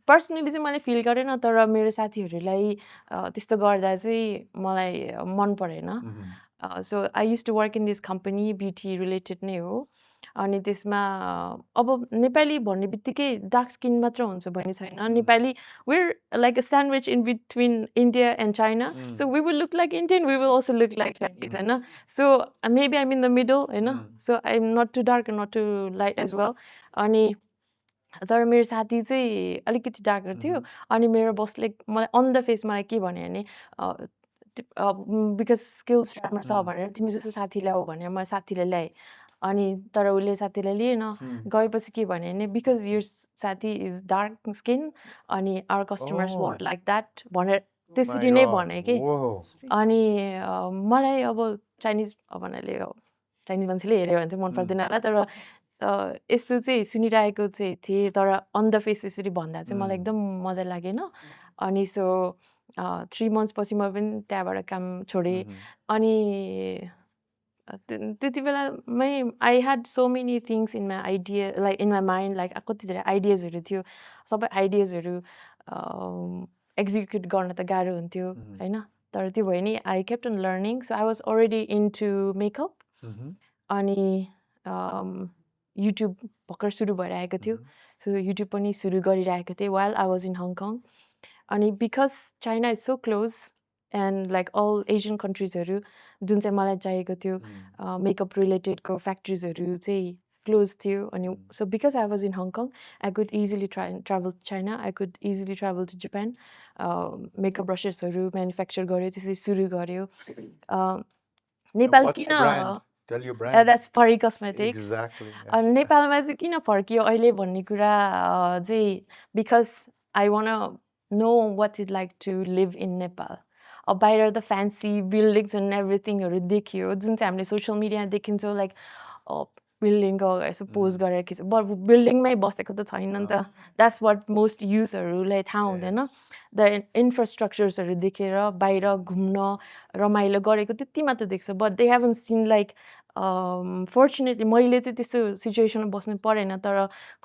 Speaker 3: पर्सनली चाहिँ मैले फिल गरेन तर मेरो साथीहरूलाई त्यस्तो गर्दा चाहिँ मलाई मन परेन so I use to work in this company beauty related नै हो अनि त्यसमा अब नेपाली भन्ने बित्तिकै डार्क स्किन मात्र हुन्छ भन्ने छैन Nepali we're like a sandwich in between India and China so we will look like Indian we will also look like Chinese होइन so maybe I'm in the middle होइन so I am not too dark not too light as well अनि तर मेरो साथी चाहिँ अलिकति darker थियो अनि मेरो बसले मलाई अन द फेस मलाई के भन्यो भने बिकज स्किल्स राम्रो छ भनेर तिमी जस्तो साथी ल्याऊ भनेर मैले साथीलाई ल्याएँ अनि तर उसले साथीलाई लिएन गएपछि के भन्यो भने बिकज your साथी इज डार्क स्किन अनि our customers want like that भनेर त्यसरी नै भन्यो कि अनि मलाई अब चाइनिज भन्नाले चाइनिज मान्छेले हेऱ्यो भने चाहिँ मन पर्दैन होला तर यस्तो चाहिँ सुनिरहेको चाहिँ थिएँ तर अन द फेस यसरी भन्दा चाहिँ मलाई एकदम मजा लागेन अनि सो 3 months पछि म पनि त्यहाँबाट काम छोडेँ अनि त्यति बेलामै I had so many things in my idea like in my mind like कति धेरै आइडियाजहरू थियो सबै आइडियाजहरू एक्जिक्युट गर्न त गाह्रो हुन्थ्यो होइन तर त्यो भयो नि I kept on learning so I was already into makeup अनि युट्युब भर्खर सुरु भएर आएको थियो सो युट्युब पनि सुरु गरिरहेको थिएँ while I was in Hong Kong अनि because China is so close and like all Asian कन्ट्रिजहरू जुन चाहिँ मलाई चाहिएको थियो मेकअप रिलेटेडको फ्याक्ट्रिजहरू चाहिँ क्लोज थियो अनि so because I was in Hong Kong I could easily travel to China I could easily travel to Japan makeup ब्रसेसहरू म्यानुफ्याक्चर गऱ्यो त्यसरी सुरु गऱ्यो नेपाल किन द्याट्स परी कस्मेटिक्स नेपालमा चाहिँ किन फर्कियो अहिले भन्ने कुरा चाहिँ because I want know what is like to live in Nepal अब बाहिर द फ्यान्सी बिल्डिङ्स एन्ड एभ्रिथिङहरू देखियो जुन चाहिँ हामीले सोसियल मिडियामा देखिन्छौँ लाइक बिल्डिङको यसो पोस्ट गरेर खिच बिल्डिङमै बसेको त छैन नि त द्याट्स वाट मोस्ट युथहरूलाई थाहा हुँदैन द इन्फ्रास्ट्रक्चर्सहरू देखेर बाहिर घुम्न रमाइलो गरेको त्यति मात्र देख्छ but they haven't seen like fortunately मैले चाहिँ त्यस्तो सिचुएसनमा बस्नु परेन तर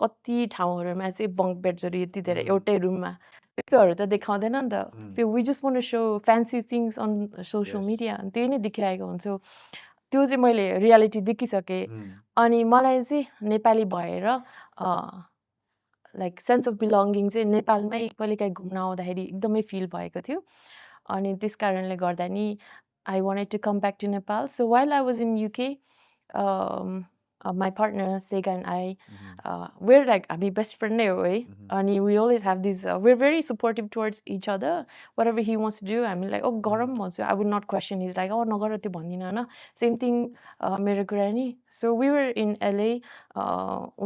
Speaker 3: कति ठाउँहरूमा चाहिँ बङ्क बेड्सहरू यति धेरै एउटै रुममा त्यस्तोहरू त देखाउँदैन नि त त्यो we just want to show fancy things on social media त्यही नै देखिरहेको हुन्छु त्यो चाहिँ मैले रियालिटी देखिसकेँ अनि मलाई चाहिँ नेपाली भएर लाइक सेन्स अफ बिलोङ्गिङ चाहिँ नेपालमै कहिलेकाहीँ घुम्न आउँदाखेरि एकदमै फिल भएको थियो अनि त्यस कारणले गर्दा नि I wanted to come back to Nepal so while I was in UK my partner Sega and I we're like हामी best friend नै हो है अनि we always have these we're very supportive towards each other whatever he wants to do हामी like गरम भन्छु I would not question he's like नगर त्यो भन्दिनँ होइन same thing मेरो कुरा नि so we were in LA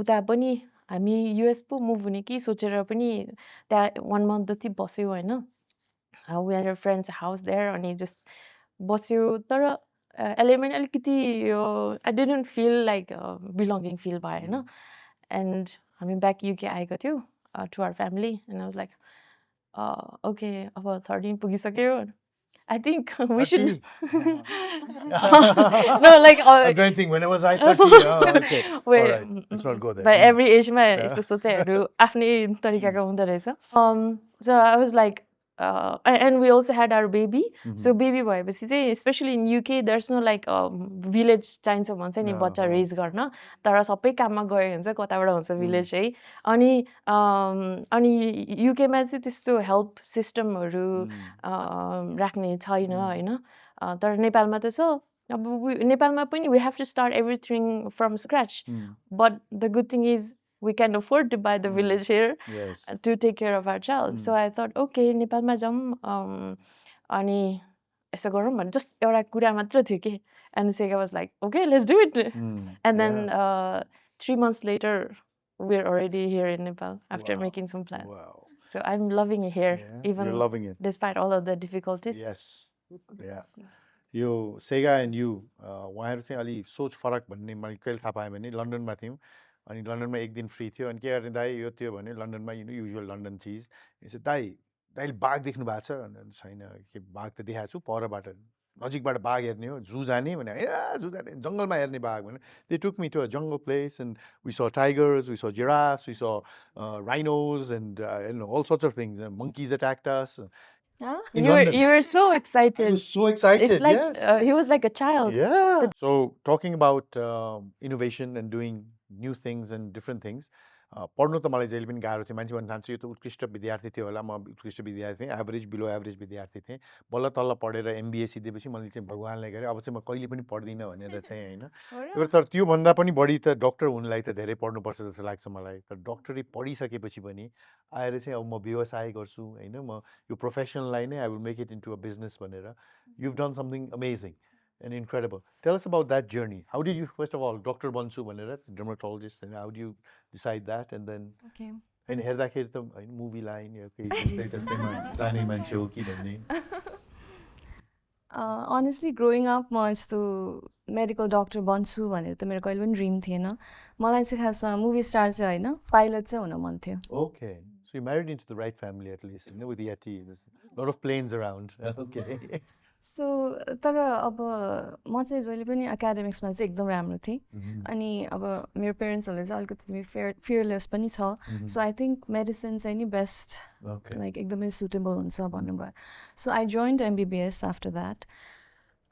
Speaker 3: उता पनि हामी US पो मुभ हुने कि सोचेर पनि त्यहाँ 1 month जति बस्यो होइन we had a friend's house there अनि just बस्यो तर LA पनि अलिकति I didn't feel like belonging feel भएन and हामी back UK आएको थियो to our family and I was like okay अब 13 पुगिसक्यो I think we should no like
Speaker 1: I'm trying to think when was I 30 okay
Speaker 3: wait,
Speaker 1: all right let's not go there
Speaker 3: but every age मा यस्तो सोचाइहरू आफ्नै तरिकाको हुँदो रहेछ so I was like and we also had our baby so baby भएपछि चाहिँ especially in UK there's no like village चाहिन्छ भन्छ नि बच्चा रेज गर्न तर सबै काममा गयो हुन्छ कताबाट हुन्छ भिलेज है अनि युकेमा चाहिँ त्यस्तो हेल्प सिस्टमहरू राख्ने छैन होइन तर नेपालमा त छ अब नेपालमा पनि we have to start everything from scratch but the good thing is we can afford to buy the village here to take care of our child so I thought okay नेपालमा जाऊँ अनि यसो गरौँ भने जस्ट एउटा कुरा मात्र थियो कि and Sega was like okay let's do it and then 3 months later we're already here in Nepal after making some plans so I'm loving it here even
Speaker 1: you're loving it
Speaker 3: despite all of the difficulties
Speaker 1: yes यो सेगा and you उहाँहरू चाहिँ अलि सोच फरक भन्ने मैले कहिले थाहा पाएँ भने लन्डनमा थियौँ अनि लन्डनमा एक दिन फ्री थियो अनि के गर्ने दाइ यो त्यो भने लन्डनमा युजुअल लन्डन चिज यसो दाइले बाघ देख्नु भएको छ छैन के बाघ त देखाएको छु परबाट नजिकबाट बाघ हेर्ने हो जू जाने भने जू जाने जङ्गलमा हेर्ने बाघ भने they took me to a jungle place and we saw tigers we saw giraffes we saw rhinos and all sorts of things monkeys attacked us
Speaker 3: you were so excited.
Speaker 1: I was so excited.
Speaker 3: It's like,
Speaker 1: yes.
Speaker 3: He was like a child.
Speaker 1: Yeah. So talking about innovation and doing new things and different things. पढ्नु त मलाई जहिले पनि गाह्रो थियो मान्छे भन्न चाहन्छु यो त उत्कृष्ट विद्यार्थी थियो होला म उत्कृष्ट विद्यार्थी थिएँ एभरेज बिलो एभरेज विद्यार्थी थिएँ बल्ल तल्ल पढेर एमबिए सिधेपछि मैले चाहिँ भगवान्लाई गरेँ अब चाहिँ म कहिले पनि पढ्दिनँ भनेर चाहिँ होइन तर त्योभन्दा पनि बढी त डक्टर हुनुलाई त धेरै पढ्नुपर्छ जस्तो लाग्छ मलाई तर डक्टरी पढिसकेपछि पनि आएर चाहिँ अब म व्यवसाय गर्छु होइन म यो प्रोफेसनलाई नै I will make it into a business भनेर you've done something amazing And incredible. Tell us about that journey. How did you, first of all, Dr. Bansu भनेर dermatologist, and how do you decide that? And then,
Speaker 5: Okay.
Speaker 1: and हेर्दाखेरि त होइन movie line या केही त्यस्तै त्यस्तैमा जाने मान्छे हो कि भन्ने.
Speaker 5: Honestly, growing up, म यस्तो मेडिकल डक्टर बन्छु भनेर त मेरो कहिले पनि ड्रिम थिएन. मलाई चाहिँ खासमा मुभी स्टार चाहिँ होइन, पाइलट चाहिँ हुन मन थियो.
Speaker 1: Okay. So you married into the right family at least, you know, with Yeti. There's a lot of planes around. Okay.
Speaker 5: So तर अब म चाहिँ जहिले पनि एकाडेमिक्समा चाहिँ एकदम राम्रो थिएँ. अनि अब मेरो पेरेन्ट्सहरूले चाहिँ अलिकति तिमी फियरलेस पनि छ. सो आई थिङ्क मेडिसिन चाहिँ नि बेस्ट लाइक एकदमै सुटेबल हुन्छ भन्नुभयो. So I joined MBBS after that.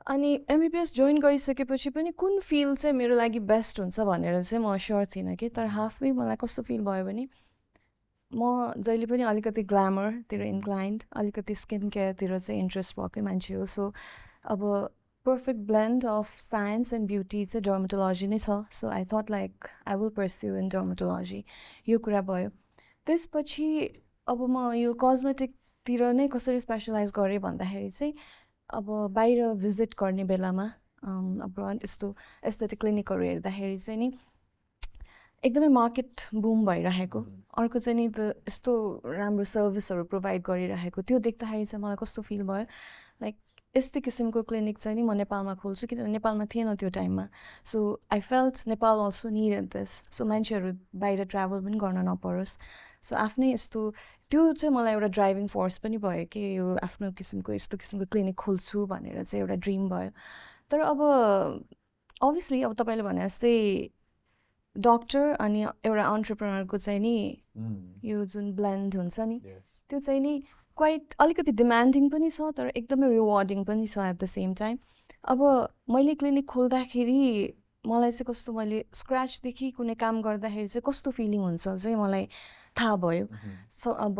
Speaker 5: अनि एमबिबिएस जोइन गरिसकेपछि पनि कुन फिल्ड चाहिँ मेरो लागि बेस्ट हुन्छ भनेर चाहिँ म स्योर थिइनँ कि. तर हाफवे मलाई कस्तो फिल भयो भने म जहिले पनि अलिकति ग्ल्यामरतिर इन्क्लाइन्ड, अलिकति स्किन केयरतिर चाहिँ इन्ट्रेस्ट भएकै मान्छे हो. सो अब perfect blend of science and beauty चाहिँ डर्माटोलोजी नै छ. So I thought like I will pursue in dermatology. यो कुरा भयो. त्यसपछि अब म यो कस्मेटिकतिर नै कसरी स्पेसलाइज गरेँ भन्दाखेरि चाहिँ अब बाहिर भिजिट गर्ने बेलामा अब्रड यस्तो एस्थेटिक क्लिनिकहरू हेर्दाखेरि चाहिँ नि एकदमै मार्केट बुम भइरहेको, अर्को चाहिँ नि त यस्तो राम्रो सर्भिसहरू प्रोभाइड गरिरहेको त्यो देख्दाखेरि चाहिँ मलाई कस्तो फिल भयो लाइक यस्तै किसिमको क्लिनिक चाहिँ नि म नेपालमा खोल्छु, किनभने नेपालमा थिएन त्यो टाइममा. So I felt Nepal also needed this. So मान्छेहरू बाहिर ट्राभल पनि गर्न नपरोस्. सो आफ्नै यस्तो त्यो चाहिँ मलाई एउटा ड्राइभिङ फोर्स पनि भयो कि यो आफ्नो किसिमको यस्तो किसिमको क्लिनिक खोल्छु भनेर चाहिँ एउटा ड्रिम भयो. तर अब अभियसली अब तपाईँले भने जस्तै डक्टर अनि एउटा अन्टरप्रेनरको चाहिँ नि यो जुन ब्लेन्ड हुन्छ नि त्यो चाहिँ नि क्वाइट अलिकति डिमान्डिङ पनि छ तर एकदमै रिवार्डिङ पनि छ एट द सेम टाइम. अब मैले क्लिनिक खोल्दाखेरि मलाई चाहिँ कस्तो मैले स्क्रचदेखि कुनै काम गर्दाखेरि चाहिँ कस्तो फिलिङ हुन्छ चाहिँ मलाई थाहा भयो. सो अब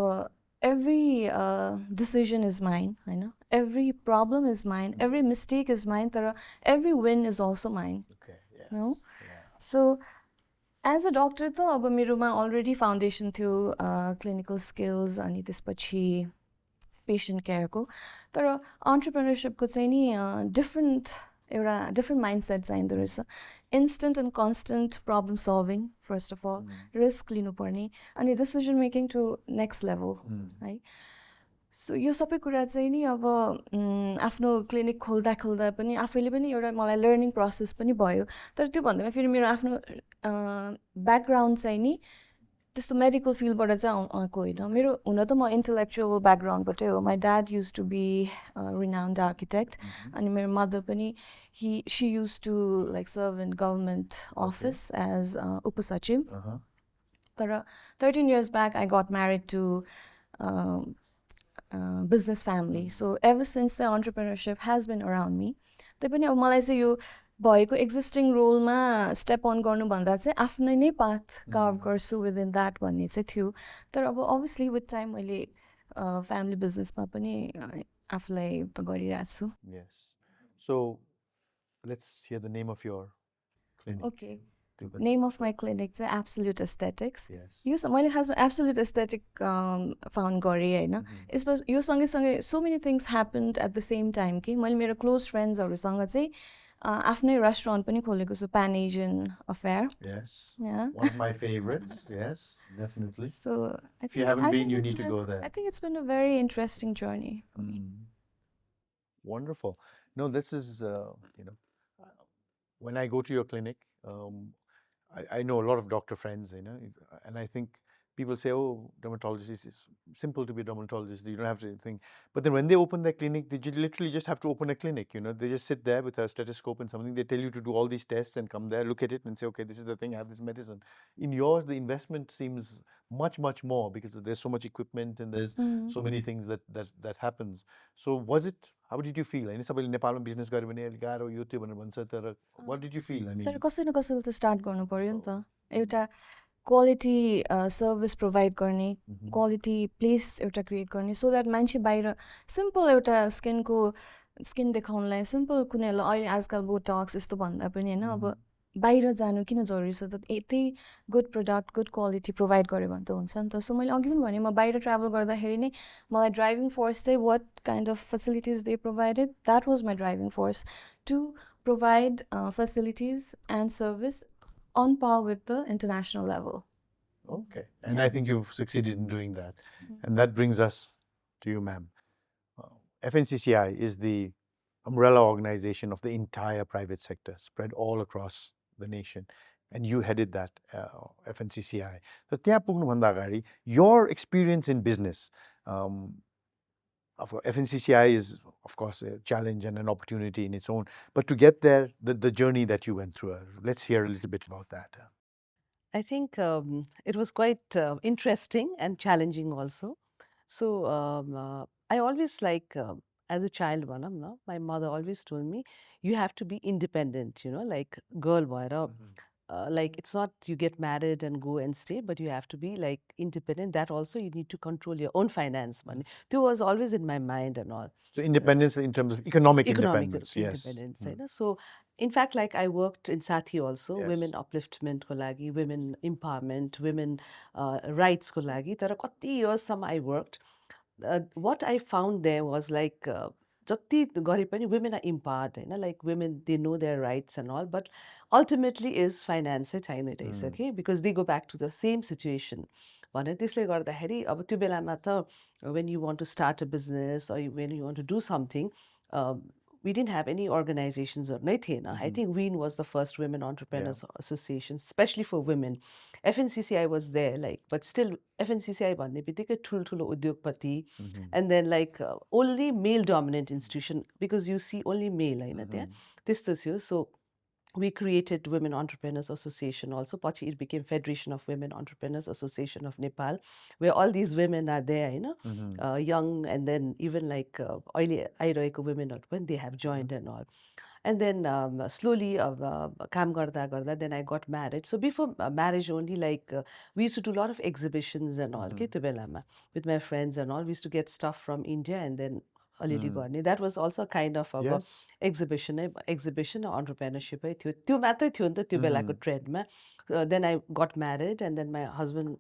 Speaker 5: एभ्री डिसिजन इज माइन होइन, every problem is mine, every mistake is mine, तर every win is also mine. No so as a doctor त अब मेरोमा अलरेडी फाउन्डेसन थियो क्लिनिकल स्किल्स अनि त्यसपछि पेसेन्ट केयरको. तर अन्टरप्रेन्योरसिपको चाहिँ नि डिफ्रेन्ट माइन्डसेट चाहिँदो रहेछ. Instant and constant problem solving first of all, risk लिनुपर्ने अनि decision making to next level है. सो यो सबै कुरा चाहिँ नि अब आफ्नो क्लिनिक खोल्दा पनि आफैले पनि एउटा मलाई लर्निङ प्रोसेस पनि भयो. तर त्यो भन्दैमा फेरि मेरो आफ्नो ब्याकग्राउन्ड चाहिँ नि त्यस्तो मेडिकल फिल्डबाट चाहिँ आएको होइन. मेरो हुन त म इन्टेलेक्चुअल ब्याकग्राउन्डबाटै हो. My dad use to be renowned architect अनि मेरो मदर पनि she use to like serve in government office as उपसचिव. तर 13 years back I got married to business family. So ever since the entrepreneurship has been around me. त्यही पनि अब मलाई चाहिँ यो भएको एक्जिस्टिङ रोलमा स्टेप अन गर्नुभन्दा चाहिँ आफ्नै नै पाथ कार्भ गर्छु विदिन द्याट भन्ने चाहिँ थियो. तर अब अभियसली विथ टाइम मैले फ्यामिली बिजनेसमा पनि आफूलाई त गरिरहेको छु.
Speaker 1: So let's hear the name of your clinic.
Speaker 5: Okay. Name of my clinic चाहिँ एब्सोल्युट एस्थेटिक्स. यो मैले खासमा एब्सोल्युट एस्थेटिक फाउन्ड गरेँ होइन. यसमा यो सँगै so many things happened at the same time कि मैले मेरो क्लोज फ्रेन्ड्सहरूसँग चाहिँ आफ्नै रेस्टुरेन्ट पनि खोलेको छु, PAN Asian affair.
Speaker 1: Yes. Yeah. One of my favorites. Yes, definitely.
Speaker 5: So
Speaker 1: if you haven't been, you need to go there.
Speaker 5: I think it's been a very interesting journey for me.
Speaker 1: Wonderful. No, this is when I go to your clinic, I know a lot of doctor friends, and I think people say, oh, dermatologist is simple to be a dermatologist, you don't have to think. But then when they open their clinic, they literally just have to open a clinic, they just sit there with a stethoscope and something, they tell you to do all these tests and come there, look at it and say, okay, this is the thing, have this medicine. In yours, the investment seems much, much more because there's so much equipment and there's so many things that happens. So was it, how did you feel? Sabaiले नेपालमा business गर्यो भने अलि गाह्रो यो त्यो भनेर भन्छ, तर what did you feel? I mean,
Speaker 5: तर कसै न कसैले त स्टार्ट गर्नु पर्यो नि त. एउटा क्वालिटी सर्भिस प्रोभाइड गर्ने, क्वालिटी प्लेस एउटा क्रिएट गर्ने, सो द्याट मान्छे बाहिर सिम्पल एउटा स्किन देखाउनलाई सिम्पल कुनैलाई अहिले आजकल बोटक्स यस्तो भन्दा पनि होइन, अब बाहिर जानु किन जरुरी छ त यतै good product good quality provide गर्यो भने त हुन्छ नि त सो मैले अघि पनि भने म बाहिर ट्राभल गर्दाखेरि नै मलाई ड्राइभिङ फोर्स चाहिँ what kind of facilities they provided that was my driving force to provide facilities and service on par with the international level.
Speaker 1: Okay. And I think you've succeeded in doing that. And that brings us to you, ma'am. FNCCI is the umbrella organization of the entire private sector, spread all across the nation. And you headed that FNCCI. So, त्यहाँ पुग्नुभन्दा अगाडि, your experience in business, FNCCI is, of course, a challenge and an opportunity in its own. But to get there, the journey that you went through, let's hear a little bit about that.
Speaker 2: I think it was quite interesting and challenging also. So I always as a child, my mother always told me, you have to be independent, like girl boy. Like it's not you get married and go and stay, but you have to be like independent. That also you need to control your own finance money. That was always in my mind and all.
Speaker 1: So independence in terms of economic independence.
Speaker 2: Independence. So in fact, like I worked in Sathi also,
Speaker 1: Yes.
Speaker 2: women upliftment ko lagi, women empowerment, women rights ko lagi. Tara kati years some I worked. What I found there was like जति गरे पनि women are empowered, like women, they know their rights and all, but ultimately is finance चाहिँ छैन रहेछ कि, because they go back to the same situation. भने त्यसले गर्दाखेरि अब त्यो बेलामा त when you want to start a business or when you want to do something, we didn't have any organizations नै थिएन. I think WEEN was the first Women Entrepreneurs Association, especially for women. FNCCI was there, like, but still FNCCI भन्ने बित्तिकै ठुल्ठुलो उद्योगपति, and then like only male dominant institution, because you see only male होइन त्यहाँ त्यस्तो थियो. So we created Women Entrepreneurs Association also. Pachi it became Federation of Women Entrepreneurs Association of Nepal, where all these women are there, young, and then even like अहिले आइरहेको women when they have joined and all. And then slowly काम गर्दा गर्दा then I got married. So before marriage only, like we used to do a lot of exhibitions and all के त्यो बेलामा with my friends and all. We used to get stuff from India and then अलिअलि गर्ने. That was also kind of a exhibition entrepreneurship थियो. त्यो मात्रै थियो नि त त्यो बेलाको ट्रेन्डमा. Then I got married and then my husband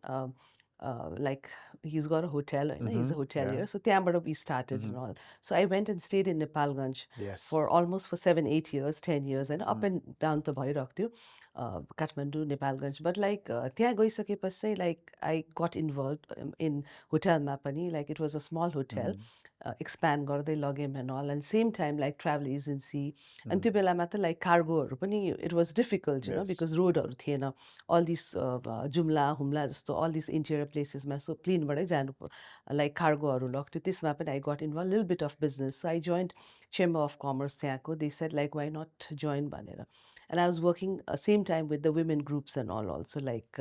Speaker 2: like he's got a hotel, he's a hotelier. So त्यहाँबाट we started and all. So I went and stayed in Nepalganj for almost for 7-8 years, 10 years, and up and down त भइरहेको थियो Kathmandu, Nepalganj. But like त्यहाँ गइसकेपछि चाहिँ like I got involved in hotelमा पनि, like it was a small hotel. Expand गर्दै लग्यौँ and all, and same time like travel agency. And त्यो बेलामा त like cargoहरू पनि it was difficult, because रोडहरू थिएन. All these जुम्ला हुम्ला जस्तो all these interior places-मा, so प्लेनबाटै जानु like cargoहरू लग्थ्यो. त्यसमा पनि I got involved a little bit of business. So I joined Chamber of Commerce त्यहाँको. They said like why not join भनेर. And I was working same time with the women groups and all also, like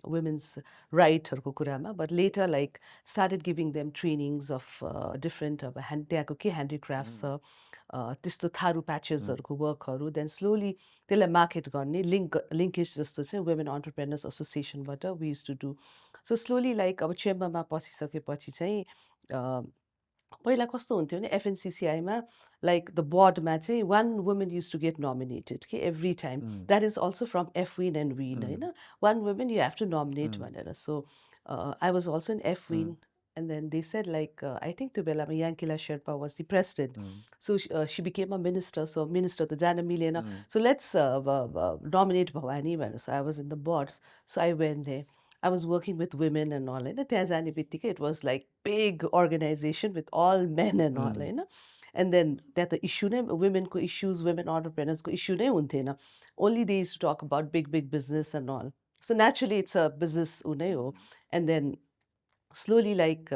Speaker 2: women's rightहरूको कुरामा. But later like started giving them trainings of different त्यहाँको के handicrafts छ, त्यस्तो थारू प्याचेसहरूको वर्कहरू. Then slowly त्यसलाई market गर्ने linkage जस्तो चाहिँ women entrepreneurs associationबाट we used to do. So slowly like अब चेम्बरमा पसिसकेपछि चाहिँ पहिला कस्तो हुन्थ्यो भने FNCCI-मा like the boardमा चाहिँ one woman used to get nominated every time. That is also from FWEEN and WEEN, होइन. One woman you have to nominate भनेर. So I was also in FWEEN. And then they said like I think त्यो बेलामा Yankila Sherpa was the president. So she became a minister. So minister त जान मिलेन. So let's nominate Bhavani भनेर. So I was in the board. So I went there. I was working with women and all, होइन. त्यहाँ जाने बित्तिकै it was like big organization with all men and all, होइन. And then त्यहाँ त issue नै womenको issues, women entrepreneursको issue नै हुन्थेन. Only they used to talk about big business and all. So naturally it's a business नै हो. And then slowly like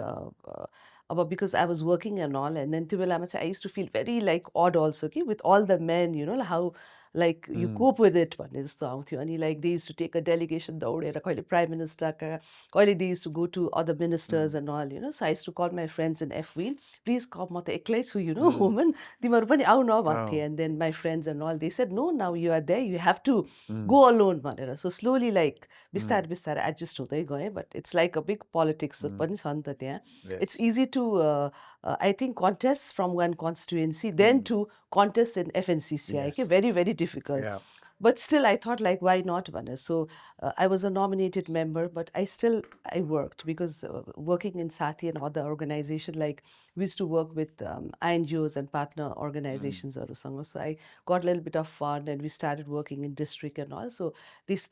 Speaker 2: because I was working and all, and then त्यो बेलामा चाहिँ I used to feel very like odd also with all the men, how like you cope with it भन्ने जस्तो आउँथ्यो. अनि like they used to take a delegation दौडेर कहिले prime मिनिस्टरका, कहिले they used to go to other ministers and all, so I used to call my friends in FWEEN, please come, म त एक्लै छु, woman, तिमीहरू पनि आउ न भन्थे. And then my friends and all, they said no, now you are there, you have to go alone भनेर. So slowly like बिस्तारै बिस्तारै adjust हुँदै गएँ. But it's like a big politics पनि छ नि त त्यहाँ. It's easy to I think contest from one constituency then to contest in FNCCI. Very difficult. But still, I thought like, why not, Vanna? So I was a nominated member, but I worked because working in Sati and other organization, like we used to work with INGOs and partner organizations. So I got a little bit of fun, and we started working in district and all. So this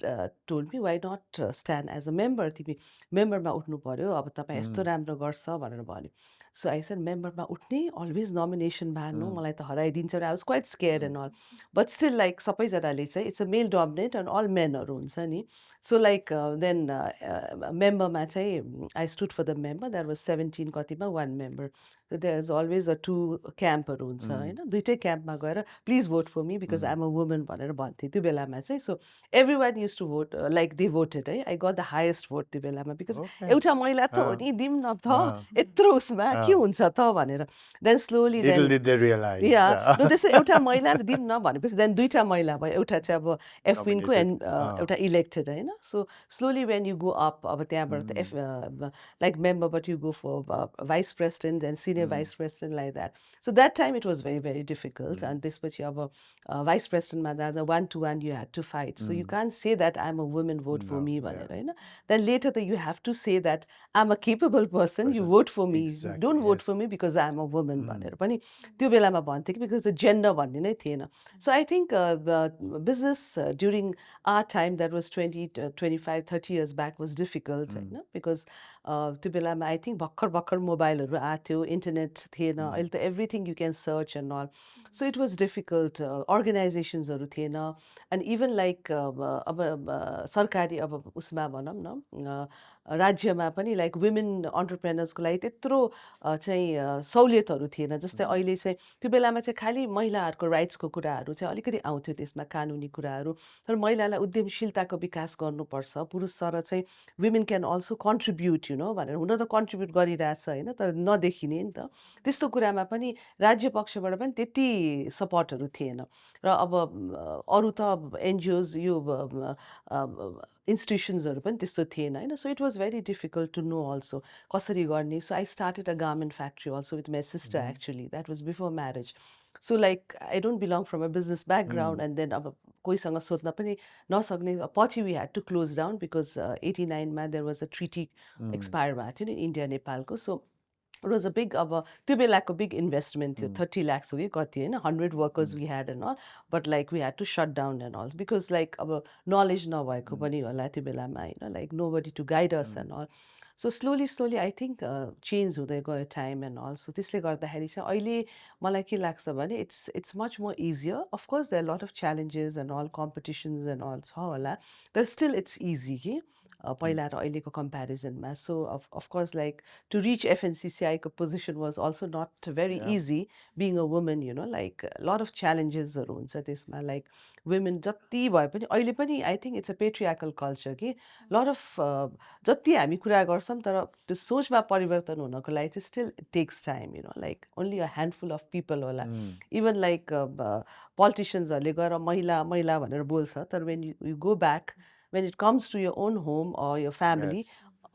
Speaker 2: told me, why not stand as a member? तिमी मेम्बरमा उठ्नु पर्यो, अब तपाईँ यस्तो राम्रो गर्छ भनेर भन्यो. So I said, मेम्बरमा उठ्ने, always nomination भानु, मलाई त हराइदिन्छ. I was quite scared and all. But still, like, सबैजनाले चाहिँ, it's a male dominant and all menहरू हुन्छ नि. So like then membeरमा चाहिँ I stood for the member. There was 17 कतिमा, one member. So there's always a two campहरू हुन्छ हैन, दुईटै क्याम्पमा गएर please vote for me because I'm a woman भनेर भन्थे त्यो बेलामा चाहिँ. So everyone used to vote, like they voted है. I got the highest vote त्यो बेलामा because एउटा महिला त हो नि, दिउँ न त यत्रो उसमा के हुन्छ त भनेर. Then slowly
Speaker 1: Little
Speaker 2: then
Speaker 1: did they realize.
Speaker 2: yeah, no, त्यसै एउटा महिला दिउँ न भनेपछि then दुईटा महिला भयो. एउटा चाहिँ अब एफविनको and एउटा elected हैन. So slowly when you go up, अब त्यहाँबाट त like member, but you go for vice president and senior vice president, like that. So that time it was very, very difficult. And त्यसपछि अब vice president मा जाँदा 1-to-1 you had to fight. So you can't say that I'm a woman, vote for me भनेर हैन. Then later you have to say that I'm a capable person, you vote for me.
Speaker 1: Exactly,
Speaker 2: Don't vote
Speaker 1: yes.
Speaker 2: for me because I'm a woman भनेर पनि त्यो बेलामा भन्थे कि, because the gender भन्ने नै थिएन. So I think business during our time, that was 20, 25, 30 years back, was difficult हैन, because त्यो बेलामा I think भर्खर मोबाइलहरू आएको थियो, इन्टरनेट थिएन. अहिले त everything you can search and all. So it was difficult. Organizationsहरू थिएन. And even like अब सरकारी अब उसमा भनौँ न, राज्यमा पनि like women entrepreneursको लागि त्यत्रो चाहिँ सहुलियतहरू थिएन. जस्तै अहिले चाहिँ त्यो बेलामा चाहिँ खालि महिलाहरूको राइट्सको कुराहरू चाहिँ अलिकति आउँथ्यो त्यसमा, कानुनी कुराहरू. तर महिलालाई उद्यमशीलताको विकास गर्नुपर्छ, पुरुष सर चाहिँ women can also contribute, you know, भनेर. हुन त कन्ट्रिब्युट गरिरहेछ होइन, तर नदेखिने नि त. त्यस्तो कुरामा पनि राज्य पक्षबाट पनि त्यति सपोर्टहरू थिएन. र अब अरू त एनजिओज यो इन्स्टिट्युसन्सहरू पनि त्यस्तो थिएन होइन. So it was very difficult to know also कसरी गर्ने. So I started a garment factory also with my sister actually. That was before marriage. So like I don't belong from a business background. And then अब कोहीसँग सोध्न पनि नसक्ने, पछि we had to close down because 89मा there was a treaty expire भएको थियो नि इन्डिया नेपालको. सो it was a big अब त्यो बेलाको big investment थियो. 30 lakhs हो कि कति होइन, 100 workers we had and all, but like we had to shut down and all because like अब knowledge नभएको पनि होला त्यो बेलामा होइन, like nobody to guide us and all. So slowly I think change हुँदै गयो time and all. So त्यसले गर्दाखेरि चाहिँ अहिले मलाई के लाग्छ भने it's much more easier. Of course there are a lot of challenges and all, competitions and all छ होला, but still it's easy कि पहिला र अहिलेको कम्पेरिजनमा. So of course like to reach FNCCI को position was also not very easy being a woman, you know, like a lot of challengesहरू हुन्छ त्यसमा. Like women जति भए पनि अहिले पनि I think it's a patriarchal culture कि lot of जति हामी कुरा गर्छौँ तर त्यो सोचमा परिवर्तन हुनको लागि चाहिँ still it takes time, you know, like only a handful of people होला. Even like politiciansहरूले गएर महिला महिला भनेर बोल्छ, तर when you go back, when it comes to your own home or your family,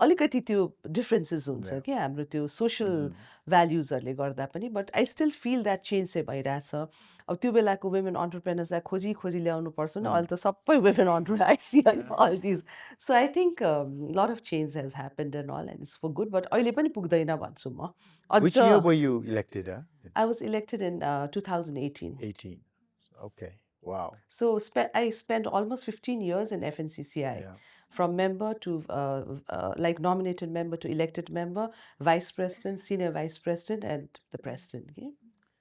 Speaker 2: अलिकति त्यो डिफ्रेन्सेस हुन्छ कि हाम्रो त्यो सोसल भ्याल्युजहरूले गर्दा पनि. But I still feel that change चाहिँ भइरहेछ. अब त्यो बेलाको वुमेन अन्टरप्रेनर्सलाई खोजी ल्याउनु पर्छ नि, अहिले त सबै women entrepreneur I see all these. So I think lot of change has happened and all and it's for good. But अहिले पनि पुग्दैन भन्छु म.
Speaker 1: Which year were you elected?
Speaker 2: I was elected in 2018.
Speaker 1: 18. Okay. Wow.
Speaker 2: So I spent almost 15 years in FNCCI. From member to like nominated member to elected member, vice president, senior vice president, and the president. Okay?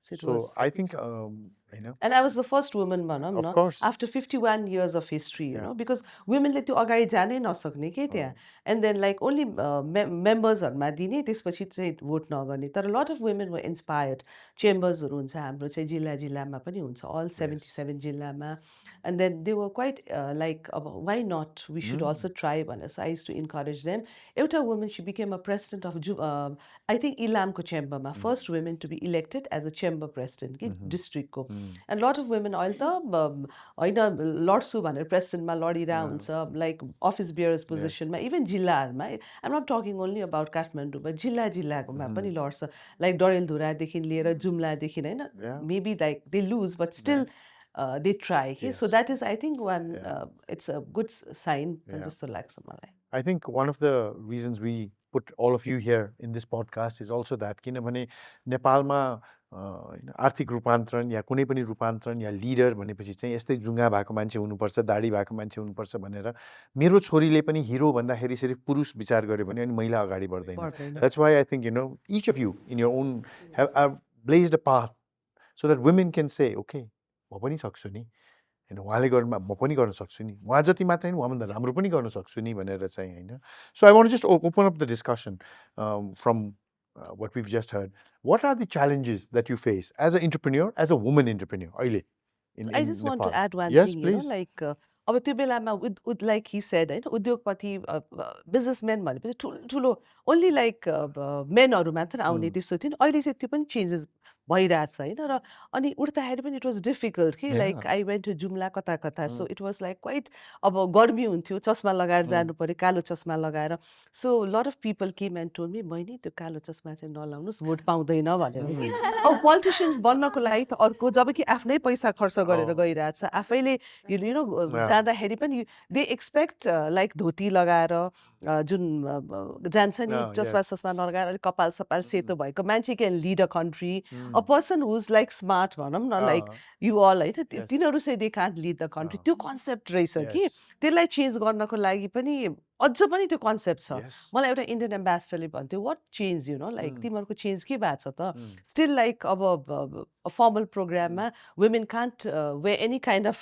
Speaker 1: So I think, you know.
Speaker 2: And I was the first woman, Manam,
Speaker 1: Of course.
Speaker 2: after 51 years of history, you know, because women ले त्यो अगाडि जानै नसक्ने के त्यहाँ. And then like only members-हरुमा दिने, त्यसपछि चाहिँ vote नगर्ने. तर a lot of women were inspired. Chambers-हरु हुन्छ हाम्रो चाहिँ जिल्लामा पनि हुन्छ, all 77 जिल्लामा. And then they were quite like, why not? We should also try. So I used to encourage them. एउटा woman, she became a president of I think इलामको chamber-मा, first women to be elected as a chamber president कि district को. And lot of women अहिले त होइन लड्छु भनेर प्रेसिडेन्टमा लडिरहेको हुन्छ, like office bearers positionमा, even जिल्लाहरूमा. I'm not talking only about Kathmandu, but जिल्लाकोमा पनि लड्छ, like डडेलधुरादेखि लिएर जुम्लादेखि होइन. Maybe like they lose, but still they try. Okay? So
Speaker 1: Yes.
Speaker 2: that is, I think, one,
Speaker 1: Yeah.
Speaker 2: it's a good sign.
Speaker 1: Yeah.
Speaker 2: Just लाग्छ मलाई.
Speaker 1: I think one of the reasons we put all of you here in this podcast is also that किनभने नेपालमा होइन आर्थिक रूपान्तरण या कुनै पनि रूपान्तरण या लिडर भनेपछि चाहिँ यस्तै जुङ्गा भएको मान्छे हुनुपर्छ, दाढी भएको मान्छे हुनुपर्छ भनेर मेरो छोरीले पनि हिरो भन्दाखेरि सिर्फ पुरुष विचार गर्यो भने अनि महिला अगाडि बढ्दैन. That's why I think, each of you in your own have blazed a path so that women can say, okay, म पनि सक्छु नि. उहाँले गर्नुमा म पनि गर्न सक्छु नि, उहाँ जति मात्रै होइन उहाँभन्दा राम्रो पनि गर्न सक्छु नि भनेर चाहिँ होइन. So I want to just open up the discussion from what we've just heard. What are the challenges that you face as an entrepreneur, as a woman entrepreneur अहिले in
Speaker 2: I just want to
Speaker 1: Nepal?
Speaker 2: add one
Speaker 1: Yes,
Speaker 2: thing,
Speaker 1: please.
Speaker 2: like अब त्यो बेलामा with like he said, होइन उद्योगपति businessman भनेपछि ठुलो only like मेनहरू मात्र आउने त्यस्तो थियो नि. अहिले चाहिँ त्यो पनि चेन्जेस भइरहेछ होइन. र अनि उठ्दाखेरि पनि इट वाज डिफिकल्ट कि like I went to Jumla कता कता. So it was like quite, अब गर्मी हुन्थ्यो, चस्मा लगाएर जानु पऱ्यो, कालो चस्मा लगाएर. So lot of people came and told me, बहिनी त्यो कालो चस्मा चाहिँ नलाउनुहोस्, भोट पाउँदैन भनेर कि. अब पोलिटिसियन्स बन्नको लागि त अर्को, जब कि आफ्नै पैसा खर्च गरेर गइरहेछ, आफैले जाँदाखेरि पनि दे एक्सपेक्ट लाइक धोती लगाएर जुन जान्छ नि, चस्मा सस्मा नलगाएर अलिक कपाल सपाल सेतो भएको मान्छे can lead a country. A person whose like smart भनौँ न, लाइक यु अल होइन, तिनीहरू चाहिँ they can't lead the country. त्यो कन्सेप्ट रहेछ कि त्यसलाई चेन्ज गर्नको लागि पनि अझ पनि त्यो कन्सेप्ट छ. मलाई एउटा इन्डियन एम्बेसडरले भन्थ्यो, वाट चेन्ज लाइक तिमीहरूको चेन्ज के भएको छ त. स्टिल लाइक अब फर्मल प्रोग्राममा women can't wear any kind of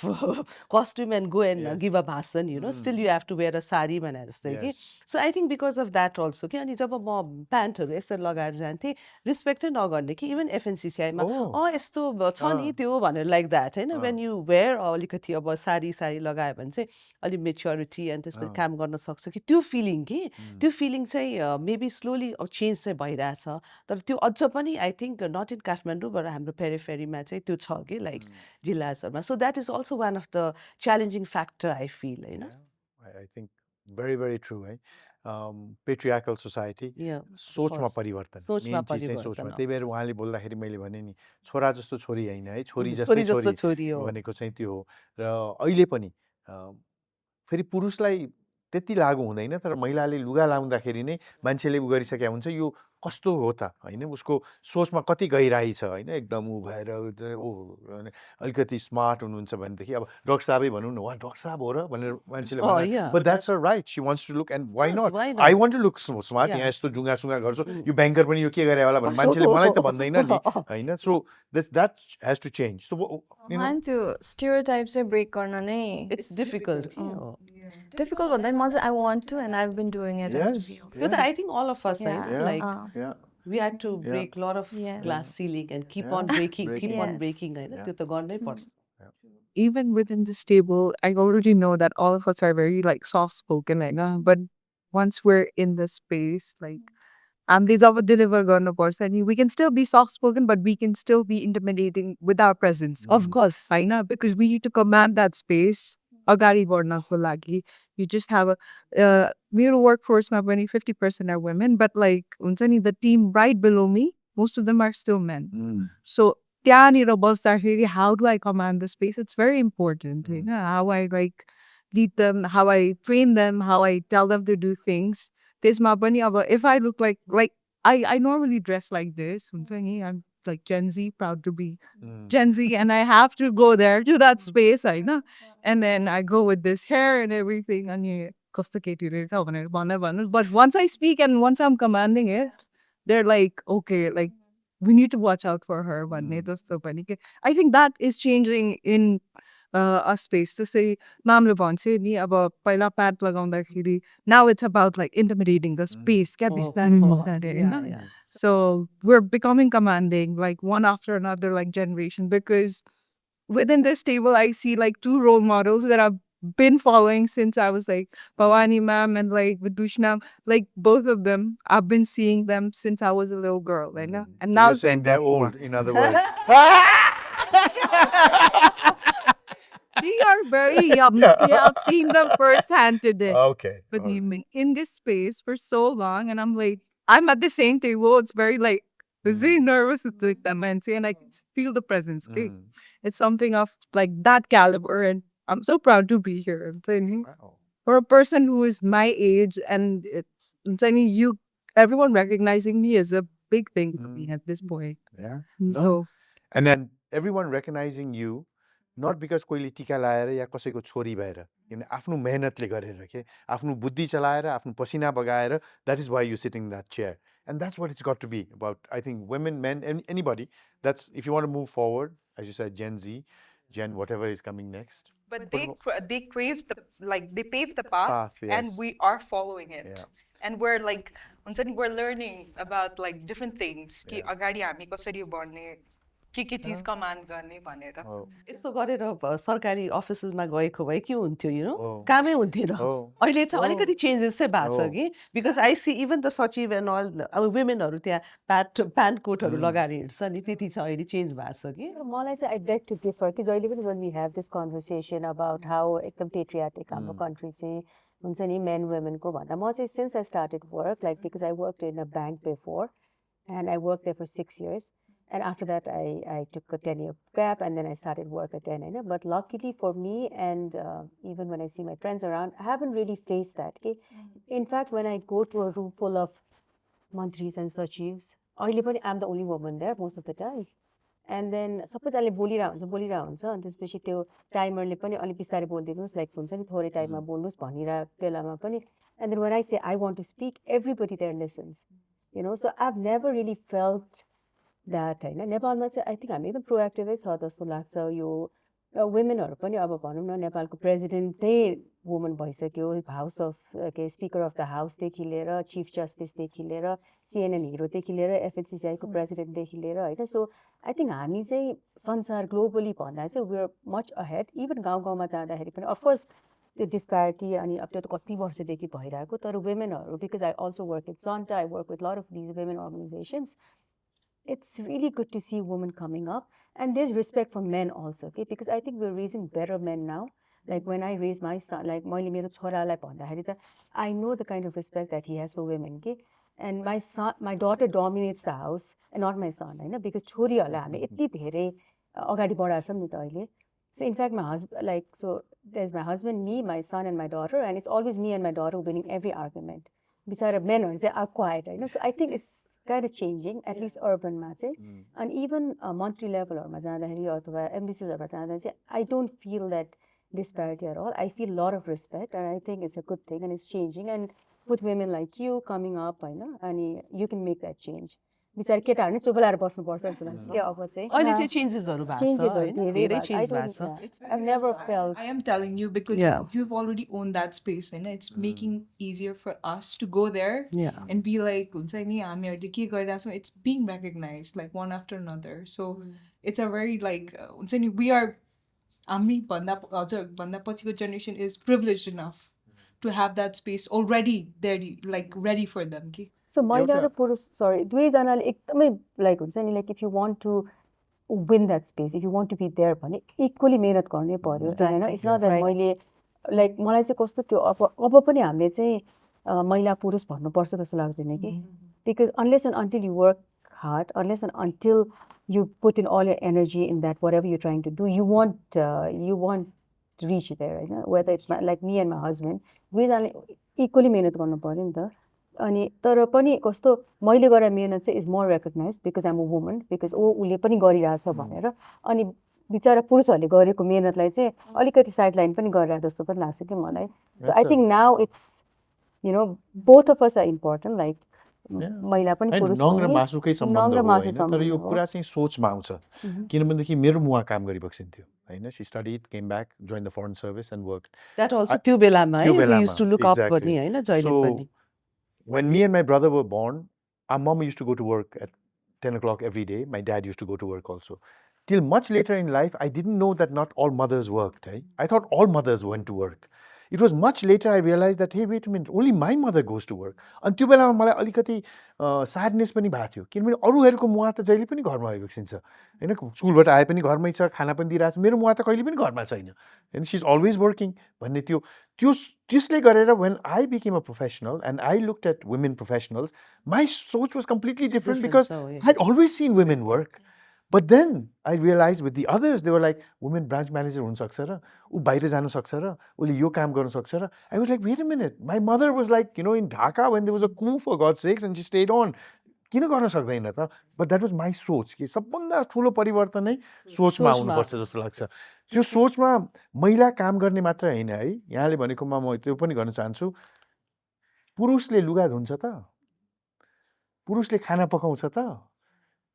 Speaker 2: costume and go and give a भाषण, still you have to wear a sari भने जस्तै कि. So I think because of that also कि. अनि जब म प्यान्टहरू यसरी लगाएर जान्थेँ, रिस्पेक्टै नगर्ने कि. इभन एफएनसिसिआईमा यस्तो छ नि त्यो भनेर लाइक द्याट होइन. वेन यु वेयर अलिकति अब साडी लगायो भने चाहिँ अलिक मेच्योरिटी अनि त्यसपछि काम गर्न सक्छ कि, त्यो फिलिङ कि. त्यो फिलिङ चाहिँ मेबी स्लोली चेन्ज चाहिँ भइरहेछ. तर त्यो अझ पनि I think not in Kathmandu but हाम्रो पेरिफेरीमा चाहिँ त्यो छ कि, लाइक जिल्लाहरूमा. So that is also one of the challenging factor I feel होइन.
Speaker 1: I think very, very true है. पेट्रियार्कल सोसाइटी, सोचमा परिवर्तन, मेन चिज चाहिँ सोचमा. त्यही भएर उहाँले बोल्दाखेरि मैले भने नि, छोरा जस्तो छोरी होइन है, छोरी जस्तै छोरी भनेको चाहिँ त्यो हो. र अहिले पनि फेरि पुरुषलाई त्यति लागु हुँदैन, तर महिलाले लुगा लाउँदाखेरि नै मान्छेले उ गरिसकेका हुन्छ, यो कस्तो हो त होइन, उसको सोचमा कति गहिराई छ होइन. एकदम उ भएर अलिकति स्मार्ट हुनुहुन्छ भनेदेखि अब डक्टर साहबै भनौँ न, उहाँ डक्टर साहब हो र भनेर मान्छेले भन्छ. But that's her right, she wants to look and why not, I want to look smart. यहाँ यस्तो जुङ्गा गर्छु, यो ब्याङ्कर पनि यो के गरे होला भन्ने मान्छेले मलाई त भन्दैन नि होइन. So that has to change. So
Speaker 5: त्यो स्टेरियोटाइप्स चाहिँ ब्रेक गर्न नै
Speaker 2: it's difficult.
Speaker 5: Difficult, but then I want to, and I've been doing it.
Speaker 2: So I think all of us, we had to break a lot of glass ceiling and keep on breaking, on breaking.
Speaker 4: Even within this table, I already know that all of us are very like soft spoken, but once we're in the space, like these are deliver garna person, we can still be soft spoken, but we can still be intimidating with our presence. Of course, because we need to command that space. Agari garnako lagi, you just have a मेरो workforce-मा पनि 50% are women, but like हुन्छ नि, the team right below me, most of them are still men. So त्यहाँनिर बस्दाखेरि, how do I command the space? It's very important. How I like lead them, how I train them, how I tell them to do things. त्यसमा पनि अब if I look like I normally dress like this, हुन्छ नि, I'm like Gen Z, proud to be Gen Z, and I have to go there to that space, होइन. And then I go with this hair and everything, and but once I speak and once I'm commanding it, they're like, okay, like we need to watch out for her. I think that is changing in a space to say, now it's about like intimidating the space. So we're becoming commanding, like one after another, like generation, because within this table, I see like two role models that I've been following since I was like Bhavani ma'am and like Vidushi ma'am, like both of them, I've been seeing them since I was a little girl, and now
Speaker 1: you're saying they're old, in other words.
Speaker 4: They are very young. Yeah, I've seen them firsthand today.
Speaker 1: Okay.
Speaker 4: But in this space for so long, and I'm like, I'm at the same table. It's very like was very nervous to take that man and I could feel the presence too. It's something of like that caliber, and I'm so proud to be here. I'm telling you.
Speaker 1: Wow.
Speaker 4: For a person who is my age, and I'm telling you, everyone recognizing me is a big thing for me at this point.
Speaker 1: Yeah.
Speaker 4: So,
Speaker 1: And then everyone recognizing you, not because कोहीले टिका लाएर या कसैको छोरी भएर, किन आफ्नो मेहनतले गरेर के, आफ्नो बुद्धि चलाएर, आफ्नो पसिना बगाएर, that is why you're sitting in that chair. And that's what it's got to be about. I think women, men, anybody, that's, if you want to move forward, as you said, Gen Z, Gen whatever is coming next.
Speaker 11: But they crave they pave the path, and
Speaker 1: yes.
Speaker 11: we are following it.
Speaker 1: Yeah.
Speaker 11: And we're like, we're learning about like different things. कि अगाडि हामी कसरी बढ्ने, के चिज command गर्ने भनेर.
Speaker 2: यस्तो गरेर सरकारी अफिसमा गएको भए के हुन्थ्यो यु नो, कामै हुन्थेन. अहिले चाहिँ अलिकति चेन्जेस चाहिँ भएको छ कि, because I see even the सचिव एन्ड अल अब वुमेनहरू त्यहाँ प्यान्ट कोटहरू लगाएर हिँड्छ नि, त्यति चाहिँ अहिले चेन्ज भएको छ कि.
Speaker 10: मलाई चाहिँ आई बेग टु डिफर कि जहिले पनि when we have this conversation about how एकदम patriotic हाम्रो country चाहिँ हुन्छ नि men womenको भन्दा, म चाहिँ since I started work, like because I worked in a bank before and I worked there for 6 years. And after that, I took a 10-year gap, and then I started work again. You know? But luckily for me, and even when I see my friends around, I haven't really faced that. Okay? In fact, when I go to a room full of mantris and sachivs, I'm the only woman there most of the time. And then सबैजनाले बोलिरहेको हुन्छ अनि त्यसपछि त्यो टाइमरले पनि अलि बिस्तारै बोलिदिनुहोस्, like हुन्छ नि थोरै टाइममा बोल्नुहोस् भनिरहेको बेलामा पनि. And then when I say I want to speak, everybody there listens. You know, so I've never really felt that होइन. नेपालमा चाहिँ आई थिङ्क हामी एकदम प्रोएक्टिभै छ जस्तो लाग्छ. यो वुमेनहरू पनि अब भनौँ न, नेपालको प्रेसिडेन्टै वुमन भइसक्यो, हाउस अफ के स्पिकर अफ द हाउसदेखि लिएर चिफ जस्टिसदेखि लिएर सिएनएन हिरोदेखि लिएर एफएनसिसिआईको प्रेसिडेन्टदेखि लिएर होइन. सो आई थिङ्क हामी चाहिँ संसार ग्लोबली भन्दा चाहिँ we are much ahead. Even गाउँ गाउँमा जाँदाखेरि पनि अफकोर्स त्यो डिस्प्यारिटी अनि अब त्यो त कति वर्षदेखि भइरहेको, तर वुमेनहरू, because I also work with सन्टा, I work with lot of these women organisations, it's really good to see women coming up, and there's respect for men also, okay? Because I think we're raising better men now. Like when I raise my son, like मैले मेरो छोरालाई भन्दाखेरि त I know the kind of respect that he has for women, okay? And my daughter dominates the house, and not my son, होइन? Because छोरीहरूलाई हामीले यति धेरै अगाडि बढाएको छौँ नि त अहिले. So in fact, my husband, like, so there's my husband, me, my son, and my daughter, and it's always me and my daughter winning every argument. बिचारा मेनहरू चाहिँ are quiet, होइन? So I think it's kind of changing, at least urban मा चाहिँ. And even monthly levelहरूमा जाँदाखेरि अथवा एम्बेसीजहरूमा जाँदाखेरि चाहिँ I don't feel that disparity at all. I feel a lot of respect, and I think it's a good thing, and it's changing. And with women like you coming up, होइन, अनि you can make that change. बिचारा केटाहरू नै चुप लाएर बस्नुपर्छ जस्तो लाग्छ के अब चाहिँ.
Speaker 2: अहिले चाहिँ चेन्जेसहरू भएको छ, धेरै चेन्ज भएको छ.
Speaker 10: I've never felt.
Speaker 12: I am telling you because you've already owned that space, and it's making easier for us to go there and be like, हुन्छ नि हामीहरूले के गरिरहेको छौँ, it's being recognized like one after another. So it's a very like हुन्छ नि we are हामी भन्दा हजुर भन्दा पछिको generation is privileged enough to have that space already there, like ready for them. Okay?
Speaker 10: So महिला र पुरुष दुवैजनाले एकदमै लाइक हुन्छ नि, like if you want to win that space, if you want to be there भने equally मेहनत गर्नै पर्यो होइन. इट्स नट द्याट मैले लाइक मलाई चाहिँ कस्तो त्यो अब पनि हामीले चाहिँ महिला पुरुष भन्नुपर्छ जस्तो लाग्दैन कि. Because unless and until you work hard, unless and until you put in all your energy in that whatever you trying to do, you want reach there होइन. Whether it's like me and my husband, दुवैजनाले equally मेहनत गर्नु पऱ्यो नि त. अनि तर पनि कस्तो मैले गरेर मेहनत चाहिँ is more recognize because I'm a woman, because उसले पनि गरिरहेछ भनेर. अनि बिचरा पुरुषहरूले गरेको मेहनतलाई चाहिँ अलिकति साइडलाइन पनि गरिरहेको जस्तो पनि लाग्छ कि मलाई. So I think now it's you know both of us are important, like महिला पनि पुरुष
Speaker 1: नङ र मासुकै सम्बन्ध हो, तर यो कुरा चाहिँ सोचमा आउँछ. किनभनेदेखि मेरो मुवा काम गरिबक्सिन्थ्यो होइन. She studied, came back, join the foreign service and work.
Speaker 2: That also त्यो बेलामा है, we used to look up पनि होइन जहिले पनि.
Speaker 1: When me and my brother were born, our mom used to go to work at 10 o'clock every day. My dad used to go to work also. Till much later in life, I didn't know that not all mothers worked. I thought all mothers went to work. It was much later I realized that, hey, wait a minute, only my mother goes to work. अनि त्यो बेलामा मलाई अलिकति sadness पनि भएको थियो किनभने अरूहरूको मुहा त जहिले पनि घरमा आइबक्सिन्छ हैन स्कुलबाट आए पनि घरमै छ खाना पनि दिइरहेछ मेरो मुहा त कहिले पनि घरमा छैन and she's always working भन्ने त्यो त्यसले गरेर when I became a professional and I looked at women professionals my soch was completely different because I'd always seen women work. But then I realized with the others, they were like, women branch manager हुन सक्छ र ऊ बाहिर जान सक्छ र उसले यो काम गर्न सक्छ र I was like, wait a minute. My mother was like, in Dhaka when there was a coup for God's sakes and she stayed on. किन गर्न सक्दैन त? But that was my सोच कि सबभन्दा ठुलो परिवर्तन नै सोचमा आउनुपर्छ जस्तो लाग्छ. त्यो सोचमा महिला काम गर्ने मात्र हैन है. यहाँले भनेकोमा म त्यो पनि गर्न चाहन्छु. पुरुषले लुगा धुन्छ त? पुरुषले खाना पकाउँछ त?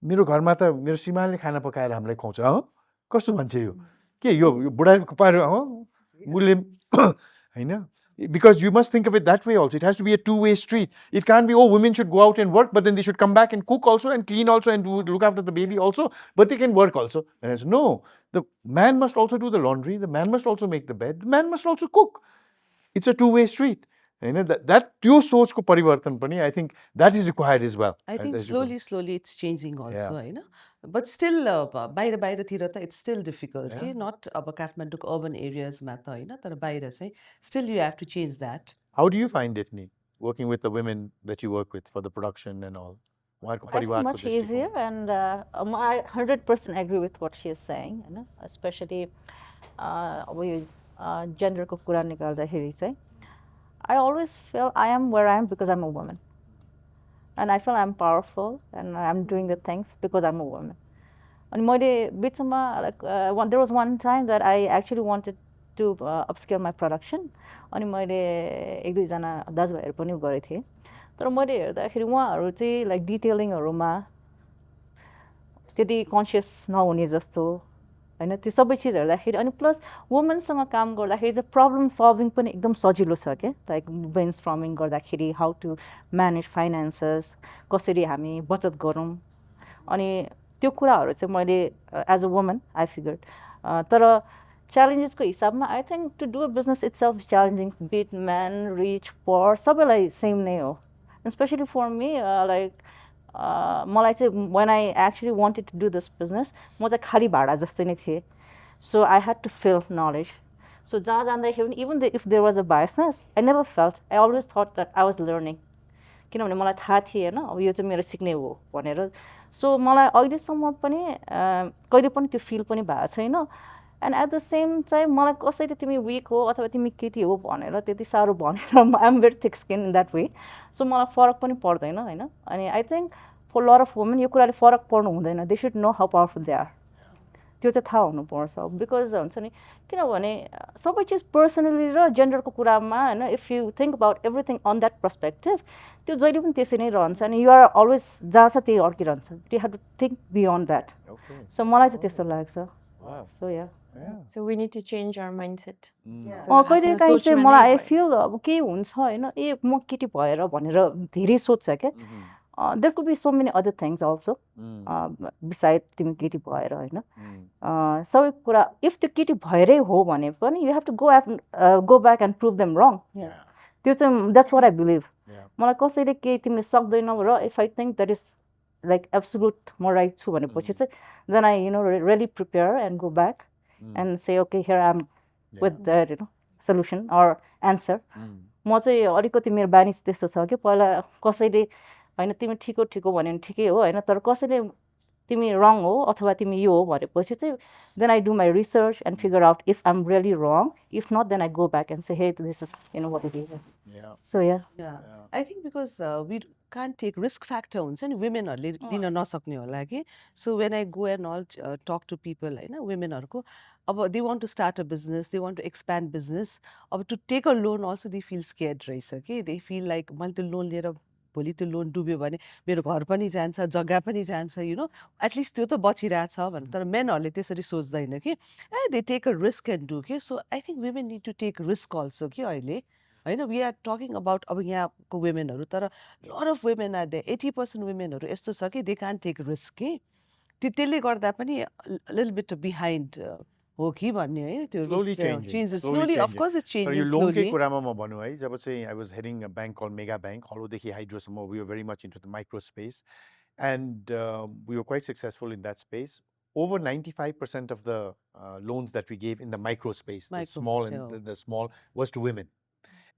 Speaker 1: मेरो घरमा त मेरो श्रीमानले खाना पकाएर हामीलाई खुवाउँछ कस्तो मान्छे यो के यो बुढाको पारो मुले हैन because you must think of it that way also. It has to be a two-way street. It can't be, oh, women should go out and work, but then they should come back and cook also and clean also and look after the baby also, but they can work also. And it's no, the man must also do the laundry, the man must also make the bed, the man must also cook. It's a two-way street. That त्यो सोचको परिवर्तन पनि I think that is required as well.
Speaker 2: I think slowly it's changing also, हैन? But still बाहिरतिर त it's still difficult के not अब काठमाडौँको urban areas मा त हैन तर बाहिर चाहिँ still you have to change that.
Speaker 1: How do you find it, Ni, working with the women that you work with for the production and all?
Speaker 6: I think much easier and I 100% agree with what she is saying, हैन? Especially gender को कुरा निकाल्दाखेरि चाहिँ I always feel I am where I am because I'm a woman. And I feel I'm powerful and I'm doing the things because I'm a woman. And there was one time that I actually wanted to upscale my production. अनि मैले एक दुईजना दाजुभाइहरू पनि गरेको थिएँ तर मैले हेर्दाखेरि उहाँहरू चाहिँ लाइक डिटेलिङहरूमा त्यति कन्सियस नहुने जस्तो हैन त्यो सबै चिज हेर्दाखेरि अनि प्लस वुमेनसँग काम गर्दाखेरि चाहिँ प्रब्लम सल्भिङ पनि एकदम सजिलो छ के लाइक ब्रेनस्टर्मिङ गर्दाखेरि हाउ टु म्यानेज फाइनान्सेस कसरी हामी बचत गरौँ अनि त्यो कुराहरू चाहिँ मैले as a woman I figured तर च्यालेन्जेसको हिसाबमा I think to do a business itself challenging bit man reach पर सबैलाई सेम नै हो स्पेसली फर मी लाइक मलाई चाहिँ when I actually wanted to do this business म चाहिँ खाली भाडा जस्तै नै थिएँ so I had to fill knowledge so जहाँ जाँदाखेरि पनि even if there was a biasness I never felt I always thought that I was learning किनभने मलाई थाहा थिएन अब यो चाहिँ मेरो सिक्ने हो भनेर so मलाई अहिलेसम्म पनि कहिले पनि त्यो फिल पनि भएको छैन and at the same time मलाई कसैले तिमी weak हो अथवा तिमी केटी हो भनेर त्यति साह्रो भनेर I am very thick skin in that way so मलाई फरक पनि पर्दैन हैन अनि I think for a lot of women यो कुराले फरक पर्नु हुँदैन they should know how powerful they are त्यो चाहिँ थाहा हुनुपर्छ because हुन्छ नि किनभने सबै चिज पर्सनली र जेन्डरको कुरामा हैन if you think about everything on that perspective त्यो जहिले पनि त्यसै नै रहन्छ अनि you are always जहाँ छ त्यही अड्किरहन्छ you have to think beyond that so मलाई चाहिँ त्यस्तो लाग्छ so yeah
Speaker 3: So we need to change our mindset.
Speaker 6: कहिले काहीँ चाहिँ मलाई आई फिल अब के हुन्छ हैन ए म केटी भएर भनेर धेरै सोच्छ के there could be so many other things also beside तिमी केटी भएर हैन सबै कुरा if त्यो केटी भएरै हो भने पनि you have to go back and prove them wrong त्यो चाहिँ that's what I believe मलाई कसैले के तिमीले सक्दैनौ र if I think that is like absolute म राइट छु भनेपछि चाहिँ then I really prepare and go back and say okay here I am with the solution or answer म चाहिँ अलिकति मेरो बानी त्यस्तो छ कि पहिला कसैले हैन तिमी ठिक हो भने ठिकै हो हैन तर कसैले तिमी रङ हो अथवा तिमी यो हो भनेपछि चाहिँ then I do my research and figure out if I'm really wrong if not then I go back and say hey this is what it is so yeah
Speaker 2: I think because we can't take risk factor हुन्छ नि वुमेनहरुले लिन नसक्ने होला कि so when I go and all talk to people हैन वुमेनहरुको अब they want to start a business they want to expand business अब to take a loan also they feel scared रहेछ कि they feel like मैले त्यो loan लिएर भोलि त्यो लोन डुब्यो भने मेरो घर पनि जान्छ जग्गा पनि जान्छ एटलिस्ट त्यो त बचिरहेछ भने तर मेनहरुले त्यसरी सोच्दैन कि they take a risk and do के so I think women need to take risk also कि अहिले हैन we are talking about अब यहाँको वुमेनहरु तर lot of women are there 80% वुमेनहरु यस्तो छ कि they can't take risk के त्यसले गर्दा पनि a little bit behind हो कि भन्ने है त्यो
Speaker 1: Slowly changing.
Speaker 2: Change
Speaker 1: Slowly
Speaker 2: slowly of
Speaker 1: changing.
Speaker 2: Course it's
Speaker 1: तर यो
Speaker 2: चेन्जिङ
Speaker 1: लोनकै
Speaker 2: स्लोली
Speaker 1: कुरामा म भनौँ है, जब चाहिँ I was heading a bank called Mega Bank, हलोदेखि हाइड्रोसम्म, we were very much into the micro space, and we were quite successful in that space. Over 95% of the loans that we gave in the micro space, the small and the small, was to women.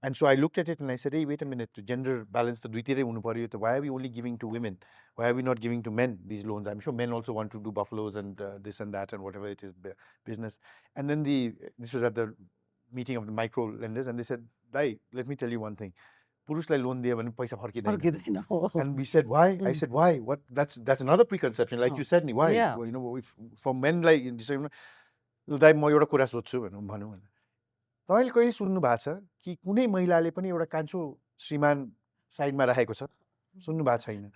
Speaker 1: And so I looked at it and I said, hey, wait a minute, to gender balance, why are we only giving to women? Why are we not giving to men these loans? I'm sure men also want to do buffaloes and this and that and whatever it is, business. And then this was at the meeting of the micro lenders, and they said, Dai, let me tell you one thing. पुरुषलाई loan दियो भने पैसा फर्किँदैन. And we said, why? I said, why? What? That's another preconception, like you said, ni why?
Speaker 2: Yeah.
Speaker 1: Well, you know, if, for men, like, दाइ म एउटा कुरा सोध्छु भनौँ भने तपाईँले कहिले सुन्नु भएको छ कि कुनै महिलाले पनि एउटा कान्छो श्रीमान साइडमा राखेको छ? सुन्नु भएको छैन.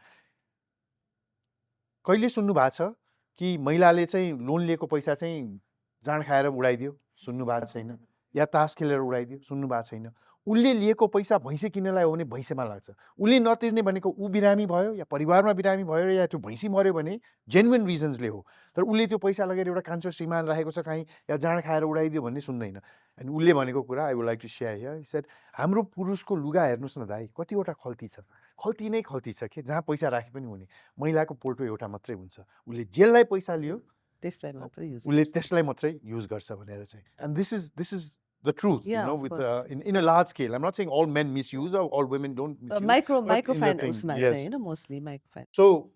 Speaker 1: कहिले सुन्नु भएको छ कि महिलाले चाहिँ लोन लिएको पैसा चाहिँ जाँड खाएर उडाइदियो? सुन्नु भएको छैन. या तास खेलेर उडाइदियो? सुन्नु भएको छैन. उसले लिएको पैसा भैँसी किन्नलाई हो भने भैँसीमा लाग्छ. उसले नतिर्ने भनेको ऊ बिरामी भयो या परिवारमा बिरामी भयो या त्यो भैँसी मऱ्यो भने जेन्युन रिजन्सले हो. तर उसले त्यो पैसा लगेर एउटा कान्छो श्रीमान राखेको छ कहीँ या जाँड खाएर उडाइदियो भन्ने सुन्दैन. अनि उसले भनेको कुरा I would like to share here. He said हाम्रो पुरुषको लुगा हेर्नुहोस् न दाइ, कतिवटा खल्ती छ. खल्ती नै खल्ती छ के, जहाँ पैसा राखे पनि हुने. महिलाको पोल्ट्रो एउटा मात्रै हुन्छ. उसले जेललाई पैसा लियो उसले त्यसलाई मात्रै युज गर्छ भनेर चाहिँ. And this is the truth,
Speaker 2: Yeah,
Speaker 1: you know,
Speaker 2: of
Speaker 1: with
Speaker 2: course.
Speaker 1: in a large scale. I'm not saying all men misuse or all women don't misuse.
Speaker 2: Micro
Speaker 1: but in the thing,
Speaker 2: फाइनेन्समा
Speaker 1: yes.
Speaker 2: चाहिँ होइन mostly micro finance.
Speaker 1: So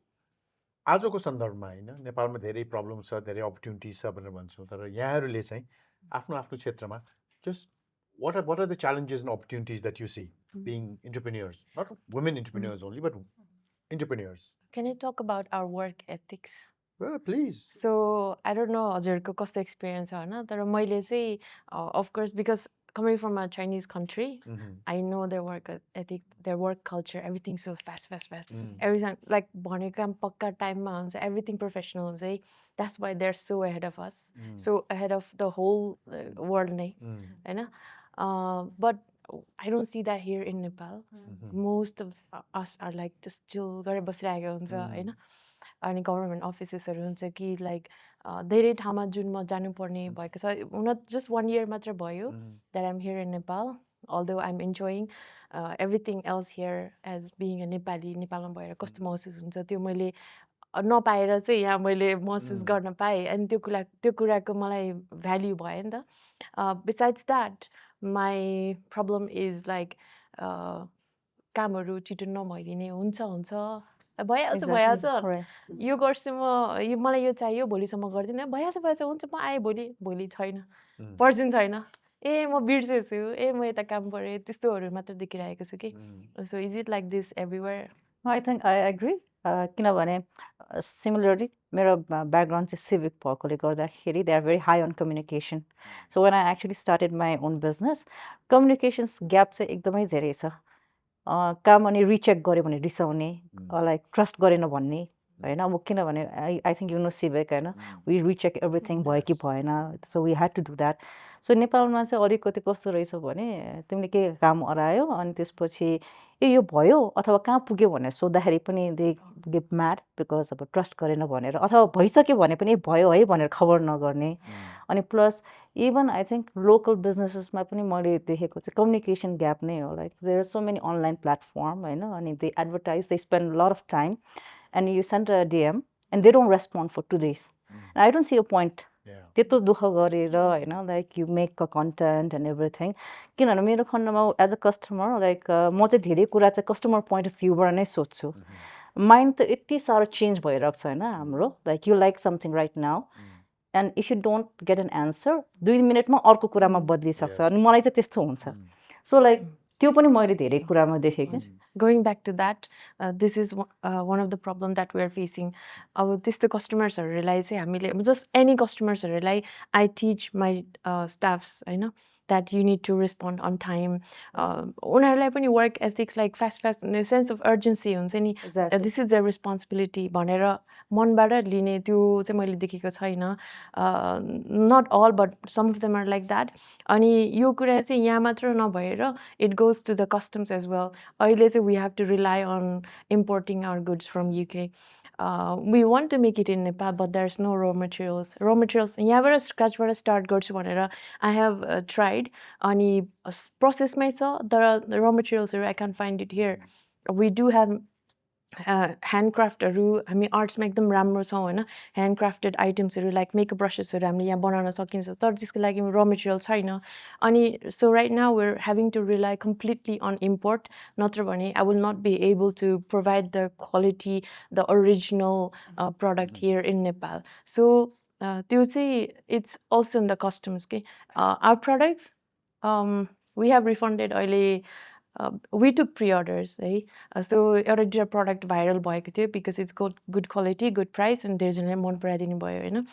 Speaker 1: आजको सन्दर्भमा होइन, नेपालमा धेरै problem छ, धेरै opportunities छ भनेर भन्छौँ. तर यहाँहरूले चाहिँ आफ्नो आफ्नो क्षेत्रमा just what are the challenges and opportunities that you see being entrepreneurs, not women entrepreneurs only, but entrepreneurs?
Speaker 3: Can I talk about our work ethics?
Speaker 1: Well, please.
Speaker 3: So I don't know हजुरको कस्तो experience छ होइन, तर मैले चाहिँ of course because coming from a Chinese country, I know their work ethic, their work culture, everything so fast. Everything like भनेको काम पक्का टाइममा हुन्छ, everything professional हुन्छ है. That's why they're so ahead of us, so ahead of the whole world नै होइन. But I don't see that here in Nepal. Most of us are like just chill गरेर बसिरहेको हुन्छ होइन. अनि गभर्मेन्ट अफिसेसहरू हुन्छ कि लाइक धेरै ठाउँमा जुन म जानुपर्ने भएको छ. हुन जस्ट 1 year मात्र भयो that I'm here in Nepal, although I'm enjoying everything else here as being a Nepali. नेपालमा भएर कस्तो महसुस हुन्छ त्यो मैले नपाएर चाहिँ यहाँ मैले महसुस गर्न पाएँ. अनि त्यो कुराको मलाई भ्याल्यु भयो नि त. Besides that my problem is like कामहरू छिटो नभइदिने. हुन्छ भइहाल्छ यो गर्छु म, यो मलाई यो चाहियो भोलिसम्म गर्दिनँ, भइहाल्छ हुन्छ म आएँ भोलि छैन, पर्सिन छैन, ए म बिर्सेछु, ए म यता काम पऱ्यो, त्यस्तोहरू मात्र देखिरहेको छु कि. So is it like this everywhere?
Speaker 6: I think I agree. किनभने सिमिलरली मेरो ब्याकग्राउन्ड चाहिँ सिभिक भएकोले गर्दाखेरि they are very high on communication. So when I actually started my own business, communications gap चाहिँ एकदमै धेरै छ. काम अनि रिचेक गऱ्यो भने रिसाउने, लाइक ट्रस्ट गरेन भन्ने होइन. अब किनभने I think you know civic होइन, वी रिचेक एभ्रिथिङ भयो कि भएन. So we had to do that. सो नेपालमा चाहिँ अलिकति कस्तो रहेछ भने तिमीले के काम अरायो अनि त्यसपछि ए यो भयो अथवा कहाँ पुग्यो भनेर सोद्धाखेरि पनि दे गेट म्याड बिकज अब ट्रस्ट गरेन भनेर, अथवा भइसक्यो भने पनि भयो है भनेर खबर नगर्ने. अनि plus even I think local बिजनेसेसमा पनि मैले देखेको चाहिँ कम्युनिकेसन ग्याप नै हो. Like there are so many online platform होइन, अनि they advertise, they spend lot of time and you send a DM and they don't respond for 2 days. I don't see a point त्यत्रो दुःख गरेर होइन, like you make a content and everything. किनभने मेरो खण्डमा as a customer like म चाहिँ धेरै कुरा चाहिँ कस्टमर पोइन्ट अफ भ्यूबाट नै सोध्छु. माइन्ड त यति साह्रो चेन्ज भइरहेको छ होइन हाम्रो. Like you like something right now and if you don't get an answer 2 मिनटमा अर्को कुरामा बदलिसक्छ. अनि मलाई चाहिँ त्यस्तो हुन्छ. सो लाइक त्यो पनि मैले धेरै कुरामा देखेँ कि.
Speaker 3: Going back to that, this is one of the problem that we are facing. अब त्यस्तो कस्टमर्सहरूलाई चाहिँ हामीले जस्ट एनी कस्टमर्सहरूलाई आई टिच माई स्टाफ्स होइन, that you need to respond on time. उनीहरूलाई पनि work ethics like fast in a sense of urgency हुन्छ नि. This is their responsibility भनेर मनबाट लिने त्यो चाहिँ मैले देखेको छैन. Not all, but some of them are like that. अनि यो कुरा चाहिँ यहाँ मात्र नभएर it goes to the customs as well. अहिले चाहिँ we have to rely on importing our goods from UK. We want to make it in Nepal, but there's no raw materials. Raw materials, यहाँबाट scratchबाट start गर्छु भनेर I have tried. अनि processमै छ तर raw materialsहरू I can't find it here. We do have handcraftहरू हामी आर्ट्समा एकदम राम्रो छौँ होइन. ह्यान्डक्राफ्टेड आइटम्सहरू लाइक मेकअप ब्रसेसहरू हामीले यहाँ बनाउन सकिन्छ तर त्यसको लागि र मेटेरियल छैन. अनि so right now we're having to rely completely on import. नत्र भने I will not be able to provide the quality the original product here in Nepal. So त्यो चाहिँ it's also in the customs के. Our products we have refunded अहिले. We took pre-orders, है. So एउटा दुईवटा product viral भएको थियो because it's good quality good price and धेरैजनाले मन पराइदिनु भयो होइन.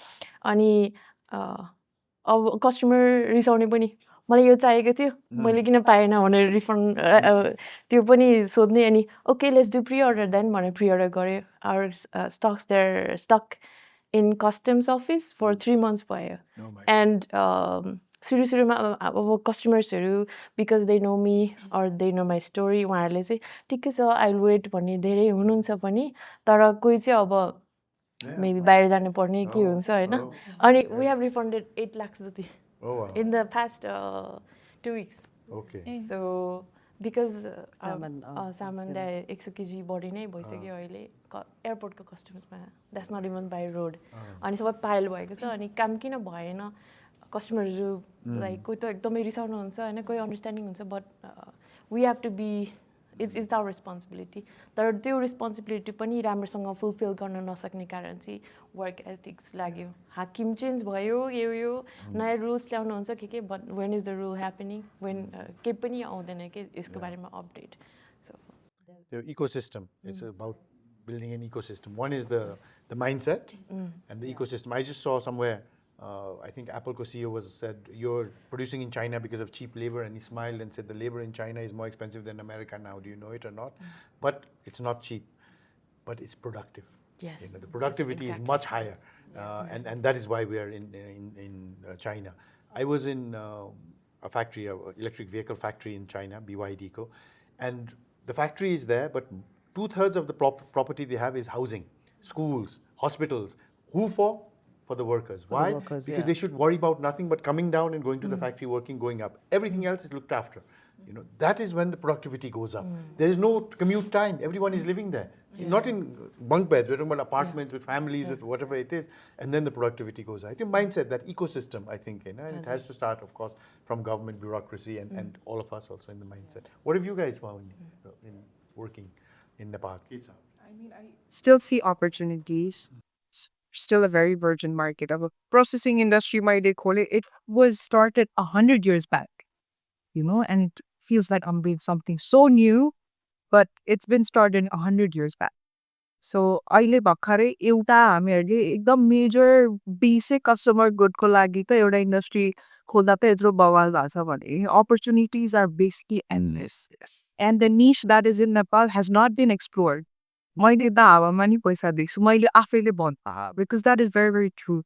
Speaker 3: अनि अब कस्टमर रिसाउने पनि मलाई यो चाहिएको थियो मैले किन पाएन भनेर रिफन्ड त्यो पनि सोध्ने. अनि okay let's do preorder then भनेर प्रिअर्डर गऱ्यो. Our stocks there stock in customs office for 3 months भयो. एन्ड सुरुमा अब कस्टमर्सहरू because they know me or they know my story उहाँहरूले चाहिँ ठिकै छ आई विल वेट भन्ने धेरै हुनुहुन्छ पनि. तर कोही चाहिँ अब मेबी बाहिर जानुपर्ने के हुन्छ होइन. अनि वी हेभ रिफन्डेड 8 lakhs जति in the past 2 weeks. So because सामान 100 kg बढी नै भइसक्यो अहिले एयरपोर्टको कस्टमर्समा. That's not even by road. अनि सबै पाइल भएको छ. अनि काम किन भएन कस्टमरहरू लाइक कोही त एकदमै रिसाउनुहुन्छ होइन कोही अन्डरस्ट्यान्डिङ हुन्छ. But we have to be it's our responsibility. तर त्यो रेस्पोन्सिबिलिटी पनि राम्रोसँग फुलफिल गर्न नसक्ने कारण चाहिँ वर्क एथिक्स लाग्यो. हाकिम चेन्ज भयो यो नयाँ रुल्स ल्याउनुहुन्छ के but when is the rule happening when केही पनि आउँदैन कि यसको बारेमा update.
Speaker 1: The ecosystem. It's about building an ecosystem. One is the mindset and the ecosystem. I just saw somewhere, I think Apple CEO said, you're producing in China because of cheap labor, and he smiled and said the labor in China is more expensive than America now. Do you know it or not? But it's not cheap, but it's productive.
Speaker 3: Yes.
Speaker 1: The productivity is much higher, and that is why we are in China. I was in a factory, a electric vehicle factory in China, BYD Co, and the factory is there, but 2/3 of the property they have is housing, schools, hospitals. Who for? For the workers. Why? Because they should worry about nothing but coming down and going to the factory, working, going up. Everything else is looked after. That is when the productivity goes up. There is no commute time. Everyone is living there. Not in bunk beds. We're talking about apartments with families, with whatever it is. And then the productivity goes up. Your mindset, that ecosystem, I think, and it has to start, of course, from government bureaucracy and all of us also in the mindset. What have you guys found in working in Nepal?
Speaker 4: I mean, I still see opportunities. Still a very virgin market. Of a processing industry, it was started 100 years back, and it feels like I'm doing something so new, but it's been started 100 years back. So, अहिले भर्खरै एउटा हामीहरूले एकदम major basic customer गुडको लागि त एउटा industry खोल्दा त यत्रो बवाल भएको छ भने opportunities are basically endless. And the niche that is in Nepal has not been explored. मैले त हावामा नि पैसा देख्छु मैले आफैले भन्नु because that is very very true.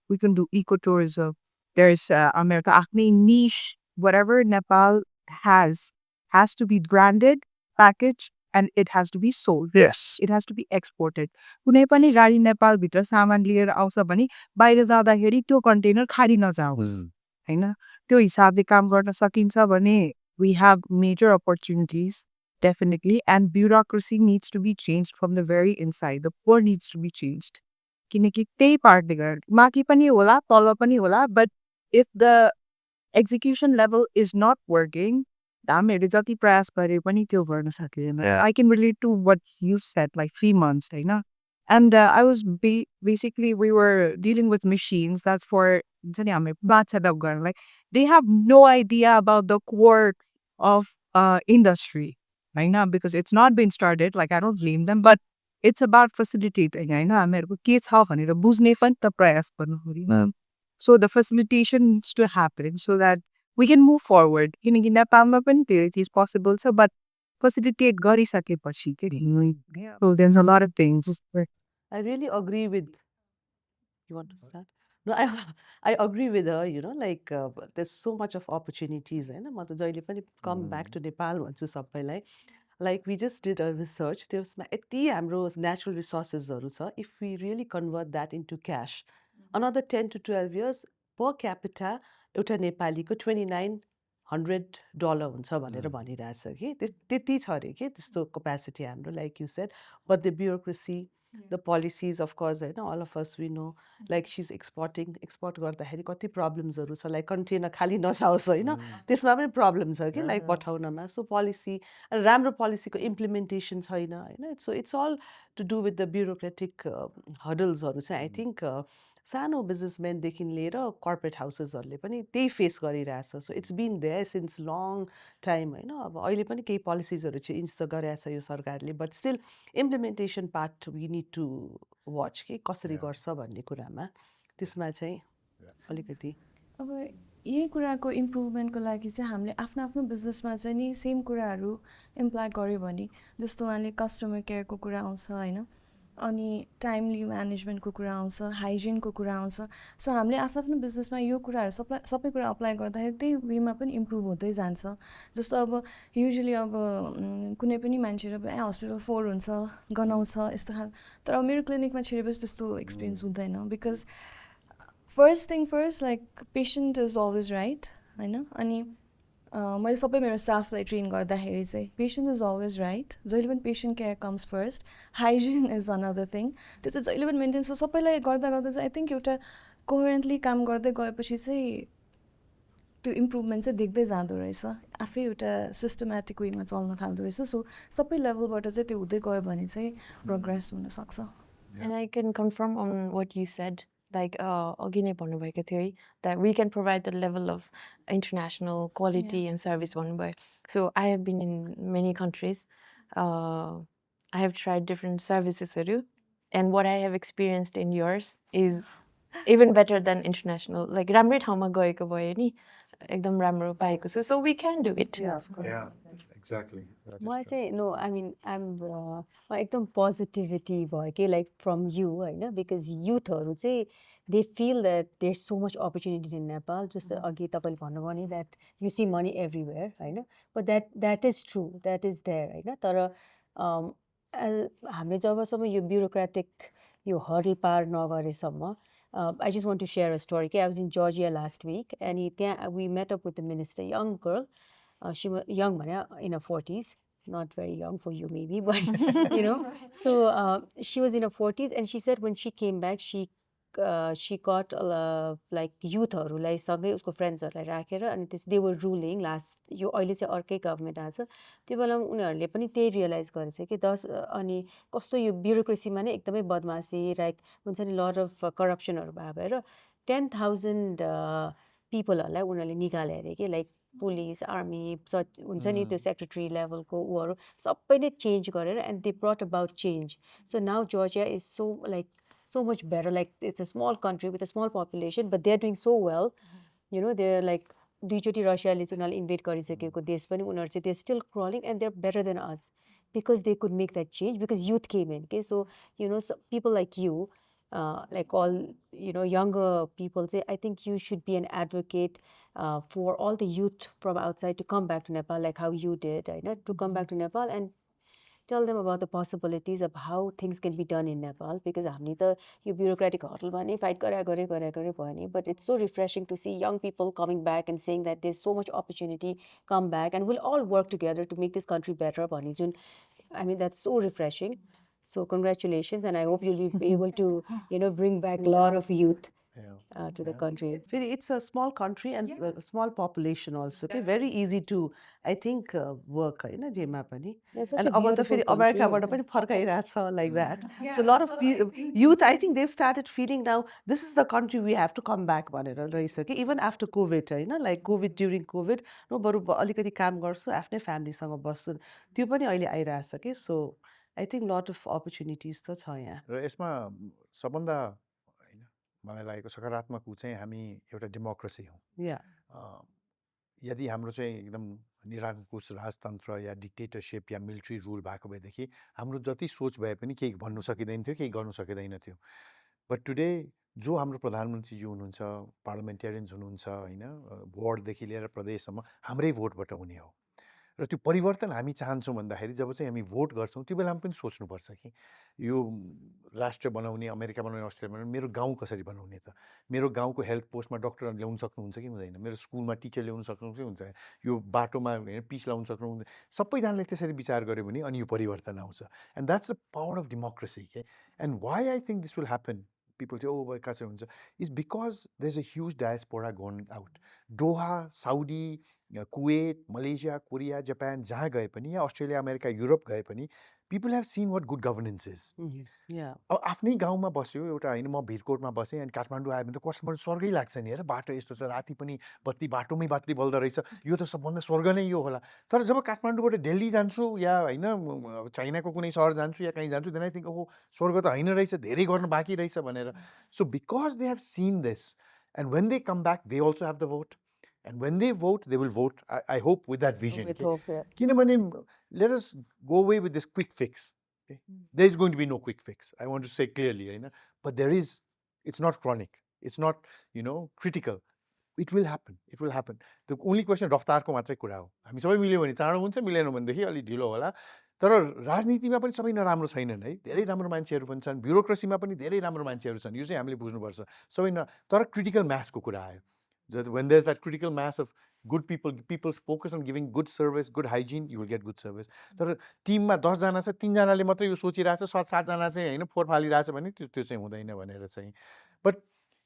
Speaker 4: We can do ecotourism. There's America आफ्नै niche, whatever Nepal has to be branded, packaged, and it has to be sold.
Speaker 1: Yes.
Speaker 4: It has to be exported. कुनै पनि गाडी नेपालभित्र सामान लिएर आउँछ भने बाहिर जाँदाखेरि त्यो कन्टेनर खाली नजाओस् हैन. त्यो हिसाबले काम गर्न सकिन्छ भने we have major opportunities. Definitely. And bureaucracy needs to be changed from the very inside. The core needs to be changed. किनकि त्यही पार्टले गर्दा माथि पनि होला तल पनि होला, but if the execution level is not working, हामीहरूले जति प्रयास गरे पनि त्यो गर्न सकिदैन. I can relate to what you said, like 3 months, हैन. And I was basically, we were dealing with machines. That's for setup गर्न. Like they have no idea about the core of industry. Because it's not been started, like I don't blame them, but it's about facilitating. हामीहरूको के छ भनेर बुझ्ने पनि त प्रयास गर्नु पर्यो. So the facilitation needs to happen so that we can move forward. किनकि नेपालमा पनि धेरै चिज possible छ, but facilitate गरिसकेपछि के so there's a lot of things.
Speaker 2: I really agree with. You want to start? No, I agree with her. Like there's so much of opportunities. म त जहिले पनि come back to Nepal भन्छु सबैलाई. Like we just did a research. त्यसमा यति हाम्रो natural resourcesहरू छ. If we really convert that into cash, another 10 to 12 years per capita एउटा नेपालीको $2,900 हुन्छ भनेर भनिरहेछ कि त्यति छ अरे कि त्यस्तो capacity हाम्रो, like you said. But the bureaucracy, the policies, of course, all of us, we know, like she's export गर्दाखेरि कति प्रब्लम्सहरू छ, लाइक कन्टेनर खाली नजाओस् होइन, त्यसमा पनि प्रब्लम छ कि लाइक पठाउनमा. सो पोलिसी राम्रो पोलिसीको इम्प्लिमेन्टेसन छैन होइन. So it's all to do with the bureaucratic हडल्सहरू चाहिँ आई थिङ्क सानो बिजनेसम्यानदेखि लिएर कर्पोरेट हाउसेसहरूले पनि त्यही फेस गरिरहेछ. So it's been there since long time होइन. अब अहिले पनि केही पोलिसिजहरू चाहिँ इन्स त गरिरहेछ यो सरकारले, but still implementation part we need to watch कि कसरी गर्छ भन्ने कुरामा. त्यसमा चाहिँ अलिकति
Speaker 5: अब यही कुराको इम्प्रुभमेन्टको लागि चाहिँ हामीले आफ्नो आफ्नो बिजनेसमा चाहिँ नि सेम कुराहरू इम्प्लाइ गऱ्यो भने, जस्तो उहाँले कस्टमर केयरको कुरा आउँछ होइन, अनि टाइमली म्यानेजमेन्टको कुरा आउँछ, हाइजिनको कुरा आउँछ. सो हामीले आफ्नो आफ्नो बिजनेसमा यो कुराहरू सबै कुरा अप्लाई गर्दाखेरि त्यही वेमा पनि इम्प्रुभ हुँदै जान्छ. जस्तो अब युजली अब कुनै पनि मान्छेहरू हस्पिटल 4 हुन्छ गनाउँछ यस्तो खाल, तर अब मेरो क्लिनिकमा छिरेपछि त्यस्तो एक्सपिरियन्स हुँदैन. Because first thing first, like patient is always right होइन. अनि मैले सबै मेरो स्टाफलाई ट्रेन गर्दाखेरि चाहिँ पेसेन्ट इज अलवेज राइट. जहिले पनि patient care comes first. Hygiene is another thing. त्यो चाहिँ जहिले पनि मेन्टेन. सो सबैलाई गर्दा गर्दा चाहिँ आई थिङ्क एउटा कोहेरेन्टली काम गर्दै गएपछि चाहिँ त्यो इम्प्रुभमेन्ट चाहिँ देख्दै जाँदो रहेछ. आफै एउटा सिस्टमेटिक वेमा चल्न थाल्दो रहेछ. सो सबै लेभलबाट चाहिँ त्यो हुँदै गयो भने चाहिँ प्रोग्रेस हुनसक्छ.
Speaker 3: And I can confirm on what you said. Like अघि नै भन्नुभएको थियो है, that we can provide the level of international quality and service भन्नुभयो. So I have been in many countries. I have tried different servicesहरू, and what I have experienced in yours is even better than international. Like राम्रै ठाउँमा गएको भयो नि, एकदम राम्रो पाएको छु. So we can do it.
Speaker 1: Exactly.
Speaker 10: मलाई चाहिँ नो आई मिन एकदम पोजिटिभिटी भयो कि लाइक फ्रम यु होइन. बिकज युथहरू चाहिँ they feel that there so much opportunity in Nepal. जस्तो अघि तपाईँले भन्नुभयो नि that you see money everywhere होइन. But that is true, that is there होइन. तर हामीले जबसम्म यो ब्युरोक्रेटिक यो हर्डल पार नगरेसम्म, I just want to share a story. I was in Georgia last week, and we met up with the minister, young girl. She was young, in her 40s, not very young for you maybe, but you know. So she was in her 40s, and she said when she came back, she got like youthहरूलाई सँगै उसको फ्रेन्ड्सहरूलाई राखेर अनि they were ruling last. यो अहिले चाहिँ अर्कै government आएको छ. त्यो बेलामा उनीहरूले पनि त्यही रियलाइज गरेछ कि अनि कस्तो यो ब्युरोक्रेसीमा नै एकदमै बदमासी, लाइक हुन्छ नि लट अफ करप्सनहरू भएर 10,000 पिपलहरूलाई उनीहरूले निकाले अरे कि, लाइक पुलिस आर्मी हुन्छ नि त्यो सेक्रेटरी लेभलको ऊहरू सबै नै चेन्ज गरेर, and they brought about change. So now Georgia is so much better. Like it's a small country with a small population, but they're doing so well. You know, they're like दुईचोटि रसियाले चाहिँ उनीहरूले invade गरिसकेको देश पनि उनीहरू चाहिँ they're still crawling and they're better than us because they could make that change because youth came in. Okay, so you know, people like you, like all younger people say, I think you should be an advocate for all the youth from outside to come back to Nepal, like how you did, to come back to Nepal and tell them about the possibilities of how things can be done in Nepal, because हामी त यो bureaucratic हडलमा नै fight गरे भयो नि. But it's so refreshing to see young people coming back and saying that there's so much opportunity, come back and we'll all work together to make this country better भन्ने जुन, I mean that's so refreshing. So congratulations, and I hope you'll be able to bring back a lot of youth to the country.
Speaker 2: It's a small country and a small population also. Okay, very easy to, I think, work होइन जेमा पनि. And अब त फेरि अमेरिकाबाट पनि फर्काइरहेछ like that. So a lot of youth, I think they've started feeling now this is the country we have to come back भनेर रहेछ कि, even after COVID होइन, like COVID, during COVID no बरु अलिकति काम गर्छु आफ्नै फ्यामिलीसँग बस्छु, त्यो पनि अहिले आइरहेछ कि. So I think lot of opportunities त छ यहाँ.
Speaker 1: र यसमा सबभन्दा मलाई लागेको सकारात्मक ऊ चाहिँ हामी एउटा डेमोक्रेसी हौँ. यदि हाम्रो चाहिँ एकदम निरङ्कुश राजतन्त्र या डिक्टेटरसिप या मिलिट्री रुल भएको भएदेखि हाम्रो जति सोच भए पनि केही भन्नु सकिँदैन थियो, केही गर्नु सकिँदैन थियो। बट टुडे जो हाम्रो प्रधानमन्त्रीजी हुनुहुन्छ, पार्लिमेन्टेरियन्स हुनुहुन्छ होइन, वार्डदेखि लिएर प्रदेशसम्म हाम्रै भोटबाट हुने हो। र त्यो परिवर्तन हामी चाहन्छौँ भन्दाखेरि जब चाहिँ हामी भोट गर्छौँ त्यो बेलामा पनि सोच्नुपर्छ कि यो राष्ट्र बनाउने, अमेरिका बनाउने, अस्ट्रेलिया बनाउने, मेरो गाउँ कसरी बनाउने त? मेरो गाउँको हेल्थ पोस्टमा डक्टर ल्याउन सक्नुहुन्छ कि हुँदैन? मेरो स्कुलमा टिचर ल्याउन सक्नुहुन्छ कि हुन्छ? यो बाटोमा पिच लाउन सक्नुहुन्छ? सबैजनाले त्यसरी विचार गर्यो भने अनि यो परिवर्तन आउँछ। And that's the power of democracy के। And why I think this will happen, people say, oh, kasari huncha, is because there's a huge diaspora going out. Doha, Saudi, Kuwait, Malaysia, Korea, Japan, jahan gaye pani, ya Australia, America, Europe gaye pani, people have seen what good governance is.
Speaker 2: Yes. Yeah.
Speaker 1: अब आफ्नै गाउँमा बस्यो एउटा होइन, म भिरकोटमा बसेँ अनि काठमाडौँ आयो भने त काठमाडौँ स्वर्गै लाग्छ नि। हेर बाटो यस्तो छ, राति पनि बत्ती बाटोमै बत्ती बल्दो रहेछ, यो त सबभन्दा स्वर्ग नै यो होला। तर जब काठमाडौँबाट दिल्ली जान्छु या होइन चाइनाको कुनै सहर जान्छु या कहीँ जान्छु, देन आई थिङ्क ओहो स्वर्ग त होइन रहेछ, धेरै गर्नु बाँकी रहेछ भनेर। So because they have seen this and when they come back they also have the vote, and when they vote they will vote, I hope with that vision.
Speaker 6: With hope, yeah.
Speaker 1: Kinamane, let us go away with this quick fix. Okay? There is going to be no quick fix, I want to say clearly, you know? But there is, it's not chronic, it's not, you know, critical. It will happen, it will happen. The only question रफ्तारको मात्रै कुरा हो। हामी सबै मिल्यो भने चाँडो हुन्छ, मिलेन भनेदेखि अलि ढिलो होला। तर राजनीतिमा पनि सबै नराम्रो छैनन् है, धेरै राम्रो मान्छेहरू पनि छन्, ब्युरोक्रेसीमा पनि धेरै राम्रो मान्छेहरू छन्, यो चाहिँ हामीले बुझ्नुपर्छ। सबै तर क्रिटिकल मासको कुरा आयो। When there's that critical mass of good people, people focus on giving good service, good hygiene, you will get good service. तर टिममा 10 जना छ, 3 जनाले मात्रै यो सोचिरहेछ, 7 जना चाहिँ हैन फोर फालिरहेछ भने त्यो चाहिँ हुँदैन भनेर चाहिँ। But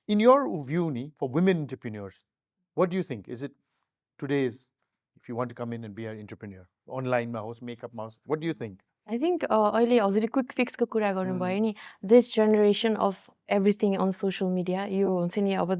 Speaker 1: in your view नि, for women entrepreneurs, what do you think? Is it today's, if you want to come in and be an entrepreneur, online मा होस्, makeup मा होस्, what do you think?
Speaker 3: I think अहिले हजुरले quick फिक्सको कुरा गर्नुभयो नि, this generation of everything on social media, यो हुन्छ नि अब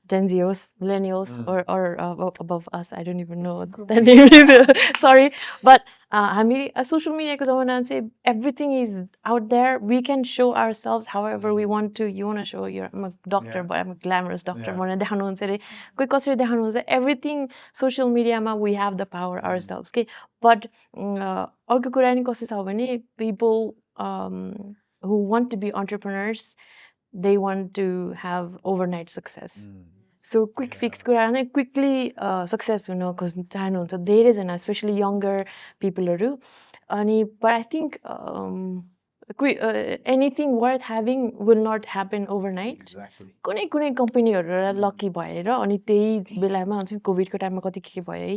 Speaker 3: जेनजी होस्, millennials or above us, I don't even know what the name is, sorry, but हामी सोसियल मिडियाको जमाना चाहिँ everything is out there, we can show ourselves however we want to. You want to show I'm a doctor, but I'm a glamorous doctor भनेर देखाउनुहुन्छ अरे, कोही कसरी देखाउनुहुन्छ, everything social mediaमा we have the power ourselves के। But अर्को कुरा नि कस्तो छ भने, people who want to be entrepreneurs, they want to have overnight success. So quick fix कुरा नै quickly success हुन चाहनुहुन्छ धेरैजना, especially younger peopleहरू। अनि but I think anything worth having will not happen overnight.
Speaker 1: Exactly.
Speaker 3: कुनै कुनै कम्पनीहरू लकी भएर अनि त्यही बेलामा हुन्छ कोभिडको टाइममा कति के भयो है।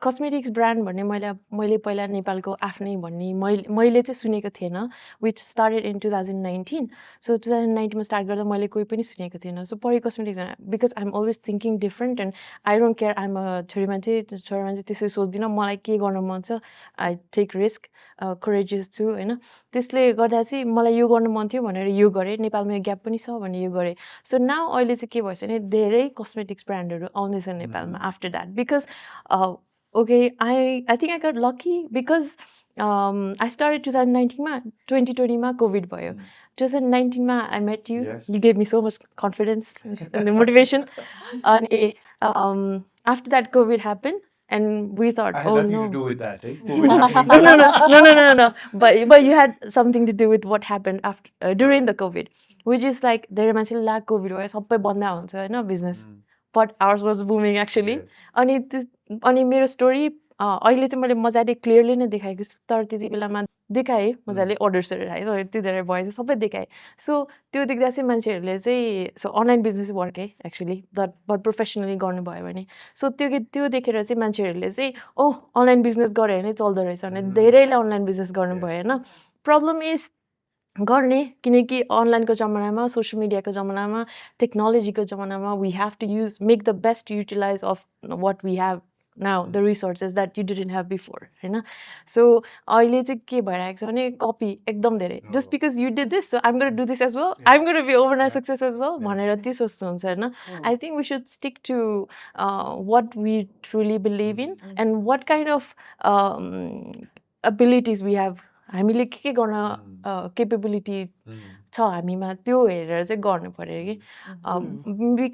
Speaker 3: कस्मेटिक्स ब्रान्ड भन्ने मैले पहिला नेपालको आफ्नै भन्ने मैले चाहिँ सुनेको थिएन, विच स्टार्टेड इन 2019। सो 2019मा स्टार्ट गर्दा मैले कोही पनि सुनेको थिएन। सो परि cosmetics because I'm always thinking different and I don't care, I'm a छोरी मान्छे त्यसरी सोच्दिनँ, मलाई के गर्न मन छ, आई टेक रिस्क, करेजियस छु होइन। त्यसले गर्दा चाहिँ मलाई यो गर्न मन थियो भनेर यो गरेँ, नेपालमा यो ग्याप पनि छ भने यो गरेँ। सो नाउ अहिले चाहिँ के भएछ भने धेरै कस्मेटिक्स ब्रान्डहरू आउँदैछ नेपालमा after that, because okay, I think I got lucky because I started 2019 2020 ma COVID भयो. 2019 ma I met you. Yes. You gave me so much confidence and the motivation. And after that COVID happened and we thought,
Speaker 1: I had nothing to do with that, eh?
Speaker 3: No. But you had something to do with what happened after during the COVID, which is like धेरै मान्छेले ला COVID भयो सबै बन्द हुन्छ हैन business. But ours was booming actually. Yes. अनि मेरो स्टोरी अहिले चाहिँ मैले मजाले क्लियरली नै देखाएको छु, तर त्यति बेलामा देखाएँ मजाले अर्डर्सहरू आयो, यति धेरै भयो सबै देखाएँ। सो त्यो देख्दा चाहिँ मान्छेहरूले चाहिँ सो अनलाइन बिजनेस वर्क है एक्चुली, बट प्रोफेसनली गर्नुभयो भने। सो त्यो देखेर चाहिँ मान्छेहरूले चाहिँ ओह अनलाइन बिजनेस गऱ्यो भने चल्दो रहेछ भने धेरैले अनलाइन बिजनेस गर्नुभयो होइन। प्रब्लम इज गर्ने, किनकि अनलाइनको जमानामा, सोसियल मिडियाको जमानामा, टेक्नोलोजीको जमानामा we have to make the best utilize of what we have now, the resources that you didn't have before, होइन। सो अहिले चाहिँ के भइरहेको छ भने कपी एकदम धेरै, just because you did this, so I'm going to do this as well, I'm going to be overnight success as well भनेर त्यो सोच्नु हुन्छ होइन। I think we should stick to what we truly believe in and what kind of abilities we have हामीले के गर्न capability छ हामीमा त्यो हेरेर चाहिँ गर्नु पर्यो कि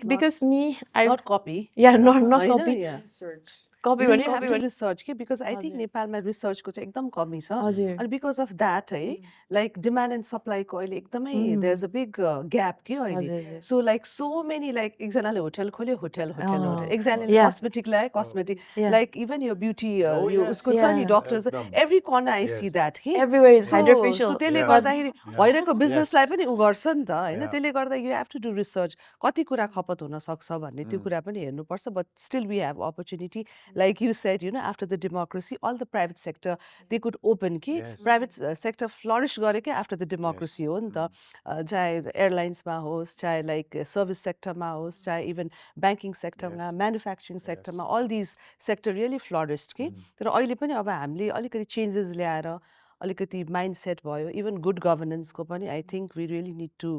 Speaker 3: because me I
Speaker 2: Not copy.
Speaker 3: या नट
Speaker 2: होइन,
Speaker 3: कपी
Speaker 2: yeah.
Speaker 3: कपी
Speaker 2: You
Speaker 3: भने
Speaker 2: have to research के because I think नेपालमा रिसर्चको चाहिँ एकदम कमी छ
Speaker 3: हजुर
Speaker 2: अनि because of that है like demand and supply को अहिले एकदमै there's a big gap के अहिले
Speaker 3: हजुर
Speaker 2: so like so many like एकजनाले होटल खोल्यो होटल एकजनाले
Speaker 3: Yeah.
Speaker 2: कस्मेटिक ल्यायो cosmetic
Speaker 3: Yeah.
Speaker 2: like even your beauty यो उसको छ नि
Speaker 3: Yeah.
Speaker 2: Doctors every corner I see that के
Speaker 3: Everywhere is
Speaker 2: so
Speaker 3: hydrofacial.
Speaker 2: त्यसले
Speaker 3: Yeah.
Speaker 2: गर्दाखेरि भइरहेको बिजनेसलाई पनि उ गर्छ नि त होइन त्यसले गर्दा you have to do research कति कुरा खपत हुन सक्छ भन्ने त्यो कुरा पनि हेर्नुपर्छ but still we have opportunity like you said you know after the democracy all the private sector they could open के private sector flourish गरेकै after the democracy हो नि त चाहे एयरलाइन्समा होस् चाहे like service sectorमा होस् चाहे even banking sectorमा manufacturing sectorमा all these sector really flourished के तर अहिले पनि अब हामीले अलिकति changes ल्याएर अलिकति mindset भयो even good governance को पनि I think we really need to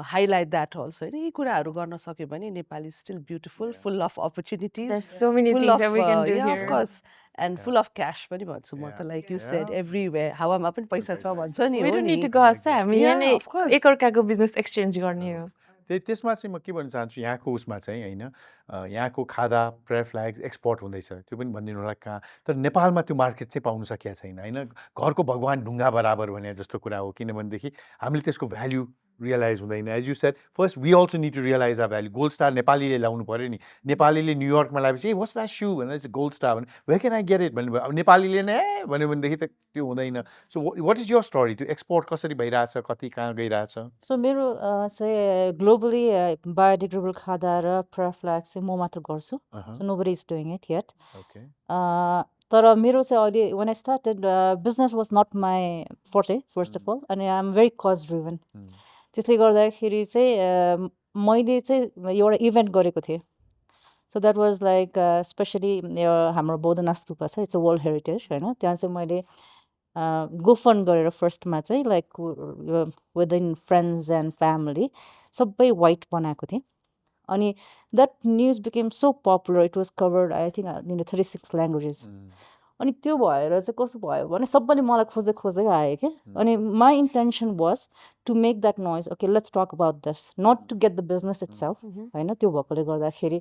Speaker 2: highlight that also होइन यी कुराहरू गर्न सक्यो भने Nepal is still beautiful full of opportunities
Speaker 3: There's so many
Speaker 2: full
Speaker 3: things
Speaker 2: of
Speaker 3: that we can do
Speaker 2: yeah
Speaker 3: here.
Speaker 2: of course and full of cash पनि भन्छु म त like you said everywhere हावामा पनि पैसा छ भन्छ नि
Speaker 3: We
Speaker 2: हो
Speaker 3: don't
Speaker 2: नि
Speaker 3: need to go outside. हामी यहाँ नै
Speaker 2: of course
Speaker 3: एकअर्काको बिजनेस एक्सचेन्ज गर्ने हो
Speaker 1: त्यसमा चाहिँ म के भन्न चाहन्छु यहाँको उसमा चाहिँ होइन यहाँको खादा प्रेयर फ्ल्याग्स एक्सपोर्ट हुँदैछ त्यो पनि भनिदिनु होला कहाँ तर नेपालमा त्यो मार्केट चाहिँ पाउनु सकेका छैन होइन घरको भगवान् ढुङ्गा बराबर भने जस्तो कुरा हो किनभनेदेखि हामीले त्यसको भ्याल्यु रियलाइज हुँदैन as you said first we also need to realize a value gold star नेपालीले लाउनु पऱ्यो नि नेपालीले न्युयोर्कमा लगाएपछि ए वाट्स द्याट सू भन्दा चाहिँ गोल्ड स्टार भने way can I get it भन्नुभयो अब नेपालीले नै भन्यो भनेदेखि त त्यो हुँदैन so what is your story त्यो एक्सपोर्ट कसरी भइरहेछ कति कहाँ गइरहेछ
Speaker 6: सो मेरो चाहिँ ग्लोबली बायोडिग्रेडेबल खादा र प्रेफ्ल्याक्स चाहिँ म मात्र गर्छु so nobody is doing it yet तर मेरो चाहिँ अहिले when I started business was not my forte first of all अनि I am very cause driven त्यसले गर्दाखेरि चाहिँ मैले चाहिँ एउटा इभेन्ट गरेको थिएँ so that was like especially हाम्रो बौद्धनाथ स्तूपा छ इट्स अ वर्ल्ड हेरिटेज होइन त्यहाँ चाहिँ मैले गोफन गरेर फर्स्टमा चाहिँ like within friends and family सबै वाइट बनाएको थिएँ अनि that news became so popular it was covered I think in 36 languages अनि त्यो भएर चाहिँ कस्तो भयो भने सबैले मलाई खोज्दै खोज्दै आयो कि अनि my intention was to make that noise okay let's talk about this not to get the business itself होइन त्यो भएकोले गर्दाखेरि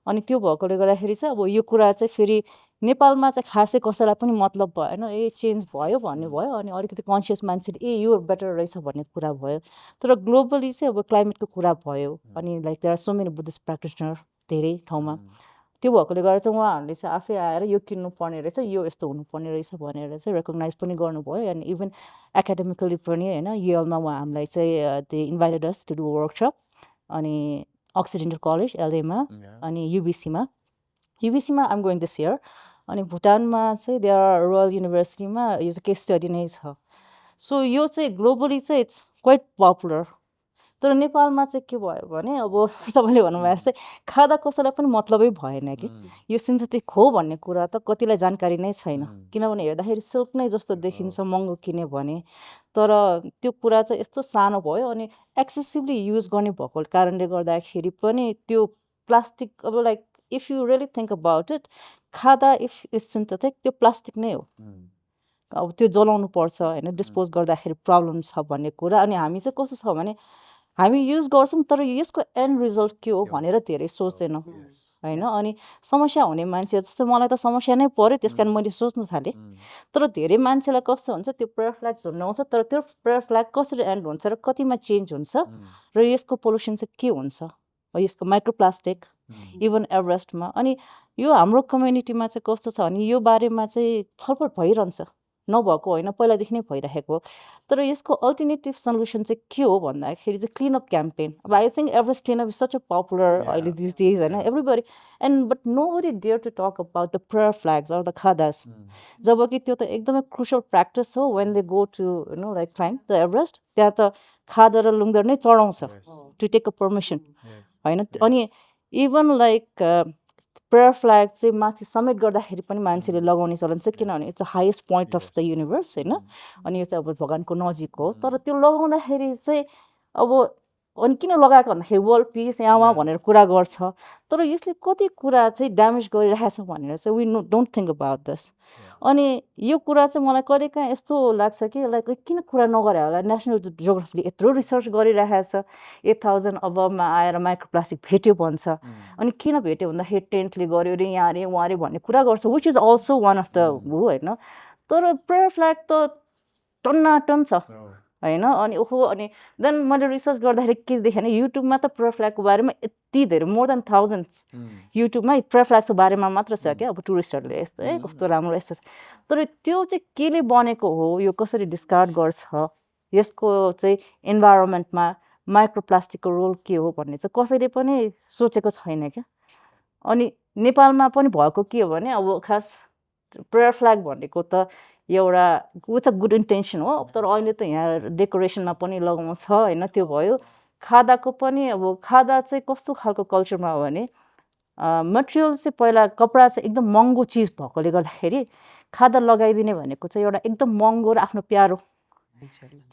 Speaker 6: अनि त्यो भएकोले गर्दाखेरि चाहिँ अब यो कुरा चाहिँ फेरि नेपालमा चाहिँ खासै कसैलाई पनि मतलब भएन ए चेन्ज भयो भन्ने भयो अनि अलिकति कन्सियस मान्छेले ए यो बेटर रहेछ भन्ने कुरा भयो तर ग्लोबली चाहिँ अब क्लाइमेटको कुरा भयो अनि like there are so many Buddhist practitioner धेरै ठाउँमा त्यो भएकोले गर्दा चाहिँ उहाँहरूले चाहिँ आफै आएर यो किन्नुपर्ने रहेछ यो यस्तो हुनुपर्ने रहेछ भनेर चाहिँ रेकगनाइज पनि गर्नुभयो एन्ड इभन एकाडेमिकली पनि होइन युएलमा उहाँ हामीलाई चाहिँ they invited us to do workshop अनि अक्सिडेन्टल कलेज एलएमा अनि युबिसीमा आइम गोइङ दिस इयर अनि भुटानमा चाहिँ देयर रोयल युनिभर्सिटीमा यो चाहिँ केस स्टडी नै छ सो यो चाहिँ ग्लोबली चाहिँ इट्स क्वाइट पपुलर तर नेपालमा चाहिँ के भयो भने अब तपाईँले भन्नुभयो जस्तै खाँदा कसैलाई पनि मतलबै भएन कि यो सिन्थेटिक हो भन्ने कुरा त कतिलाई जानकारी नै छैन किनभने हेर्दाखेरि सिल्क नै जस्तो देखिन्छ महँगो किन्यो भने तर त्यो कुरा चाहिँ यस्तो सानो भयो अनि एक्सेसिभली युज गर्ने भएको कारणले गर्दाखेरि पनि त्यो प्लास्टिक अब like if you really think about it खाँदा इफ इट्स सिन्थेटिक त्यो प्लास्टिक नै हो अब त्यो जलाउनु पर्छ होइन डिस्पोज गर्दाखेरि प्रब्लम छ भन्ने कुरा अनि हामी चाहिँ कस्तो छ भने हामी युज गर्छौँ तर यसको एन्ड रिजल्ट के हो भनेर धेरै सोच्दैनौँ होइन अनि समस्या हुने मान्छे जस्तो मलाई त समस्या नै पऱ्यो त्यस कारण मैले सोच्नु थालेँ तर धेरै मान्छेलाई कस्तो हुन्छ त्यो प्रेयर फ्ल्याग झुन्डाउँछ तर त्यो प्रेयर फ्ल्याग कसरी एन्ड हुन्छ र कतिमा चेन्ज हुन्छ र यसको पोल्युसन चाहिँ के हुन्छ यसको माइक्रोप्लास्टिक इभन एभरेस्टमा अनि यो हाम्रो कम्युनिटीमा चाहिँ कस्तो छ भने यो बारेमा चाहिँ छलफल भइरहन्छ नभएको होइन पहिलादेखि नै भइरहेको तर यसको अल्टरनेटिभ सल्युसन चाहिँ के हो भन्दाखेरि चाहिँ क्लिनअप क्याम्पेन अब I think Everest cleanup is such a popular अहिले दिस डेज होइन everybody and but nobody dare to talk about the prayer flags or the khadas जबकि त्यो त एकदमै क्रुसल प्र्याक्टिस हो when they go to you know like climb the Everest त्यहाँ त खादा र लुङ्दर नै चढाउँछ टु टेक अ पर्मिसन होइन अनि इभन लाइक प्रेयर फ्ल्याग चाहिँ माथि समेत गर्दाखेरि पनि मान्छेले लगाउने चलन छ किनभने it's a highest point of the universe होइन अनि यो चाहिँ अब भगवान्को नजिक हो तर त्यो लगाउँदाखेरि चाहिँ अब अनि किन लगाएको भन्दाखेरि वर्ल्ड पिस यहाँ भनेर कुरा गर्छ तर यसले कति कुरा चाहिँ ड्यामेज गरिरहेछ भनेर चाहिँ we don't think about this अनि यो कुरा चाहिँ मलाई कहिलेकाहीँ यस्तो लाग्छ कि लाइक किन कुरा नगरे होला नेसनल जियोग्राफीले यत्रो रिसर्च गरिरहेछ 8000 अबमा आएर माइक्रोप्लास्टिक भेट्यो भन्छ अनि किन भेट्यो भन्दाखेरि टेन्टले गर्यो अरे यहाँ अरे उहाँ अरे भन्ने कुरा गर्छ which is also one of the हो होइन तर प्रेयर फ्ल्याग त टन्नाटन छ होइन अनि ओहो अनि देन मैले रिसर्च गर्दाखेरि के देखेँ भने युट्युबमा त प्रेयर फ्ल्यागको बारेमा यति धेरै मोर देन 1000 युट्युबमा प्रेयर फ्ल्यागको बारेमा मात्र छ क्या अब टुरिस्टहरूले यस्तो कस्तो राम्रो यस्तो तर त्यो चाहिँ केले बनेको हो यो कसरी डिस्कार्ड गर्छ यसको चाहिँ इन्भाइरोमेन्टमा माइक्रोप्लास्टिकको रोल के हो भन्ने चाहिँ कसैले पनि सोचेको छैन क्या अनि नेपालमा पनि भएको के हो भने अब खास प्रेयर फ्ल्याग भनेको त एउटा विथ अ गुड इन्टेन्सन हो तर अहिले त यहाँ डेकोरेसनमा पनि लगाउँछ होइन त्यो भयो खादाको पनि अब खादा चाहिँ कस्तो खालको कल्चरमा हो भने मटेरियल चाहिँ पहिला कपडा चाहिँ एकदम महँगो चिज भएकोले गर्दाखेरि खादा लगाइदिने भनेको चाहिँ एउटा एकदम महँगो र आफ्नो प्यारो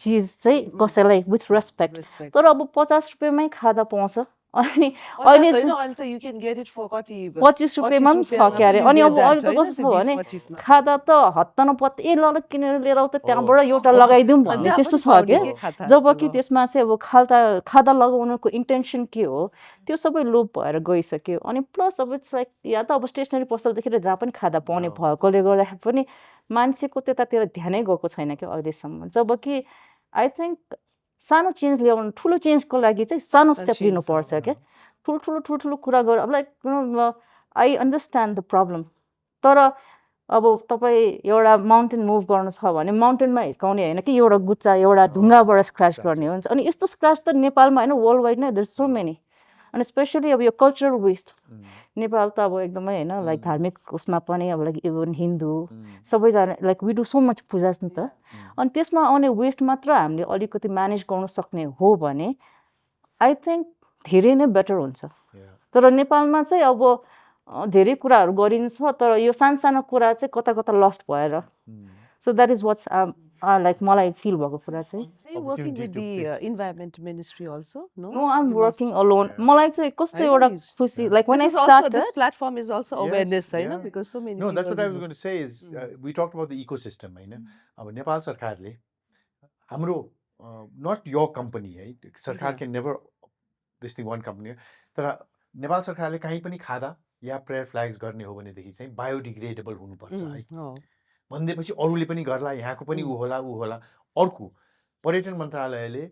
Speaker 6: चिज चाहिँ कसैलाई विथ रेस्पेक्ट तर अब 50 रुपियाँमै खादा पाउँछ अनि अहिले 25 रुपियाँमा पनि छ क्या अरे अनि अब अहिले त कस्तो छ भने खादा त हत्ता नपत्ता ल किनेर लिएर आऊ त त्यहाँबाट एउटा लगाइदिउँ भन्ने त्यस्तो छ क्या जबकि त्यसमा चाहिँ अब खादा लगाउनुको इन्टेन्सन के हो त्यो सबै लोप भएर गइसक्यो अनि प्लस अब या त अब स्टेसनरी पसलदेखि जहाँ पनि खादा पाउने भएकोले गर्दाखेरि पनि मान्छेको त्यतातिर ध्यानै गएको छैन क्या अहिलेसम्म जबकि आई थिङ्क सानो चेन्ज ल्याउनु ठुलो चेन्जको लागि चाहिँ सानो स्टेप लिनुपर्छ क्या ठुल्ठुलो कुरा गर अब like I understand the problem तर अब तपाईँ एउटा माउन्टेन मुभ गर्नु छ भने माउन्टेनमा हिर्काउने होइन कि एउटा गुच्चा एउटा ढुङ्गाबाट स्क्रच गर्ने हुन्छ अनि यस्तो स्क्रच त नेपालमा होइन वर्ल्ड वाइड नै देयर सो मेनी अनि स्पेसली अब यो कल्चरल वेस्ट नेपाल त अब एकदमै होइन लाइक धार्मिक उसमा पनि अब लाइक इभन हिन्दू सबैजना like we do so much pujas नि त अनि त्यसमा आउने वेस्ट मात्र हामीले अलिकति म्यानेज गर्न सक्ने हो भने आई थिङ्क धेरै नै बेटर हुन्छ तर नेपालमा चाहिँ अब धेरै कुराहरू गरिन्छ तर यो सानो कुरा चाहिँ कता कता लस्ट भएर so that is what's like मलाई फिल भएको कुरा चाहिँ
Speaker 2: Are you working with the Environment Ministry also? No,
Speaker 6: No, I'm
Speaker 2: You
Speaker 6: working
Speaker 2: must-
Speaker 6: alone. मलाई चाहिँ कस्तो
Speaker 2: I
Speaker 6: एउटा
Speaker 2: know.
Speaker 6: खुसी like when I
Speaker 2: This is also,
Speaker 6: started
Speaker 2: this platform is also
Speaker 1: Yes,
Speaker 2: awareness, I know,
Speaker 1: yeah.
Speaker 2: because so many
Speaker 1: No, that's
Speaker 2: people
Speaker 1: what I was
Speaker 2: do.
Speaker 1: going to say is we talked about the ecosystem होइन अब नेपाल सरकारले हाम्रो not your company है सरकार can never this thing one company तर नेपाल सरकारले कहीँ पनि खादा या प्रेयर फ्ल्याग्स गर्ने हो भनेदेखि चाहिँ बायोडिग्रेडेबल हुनुपर्छ है
Speaker 2: Oh.
Speaker 1: भन्दैपछि अरूले पनि गर्ला यहाँको पनि ऊ होला अर्को पर्यटन मन्त्रालयले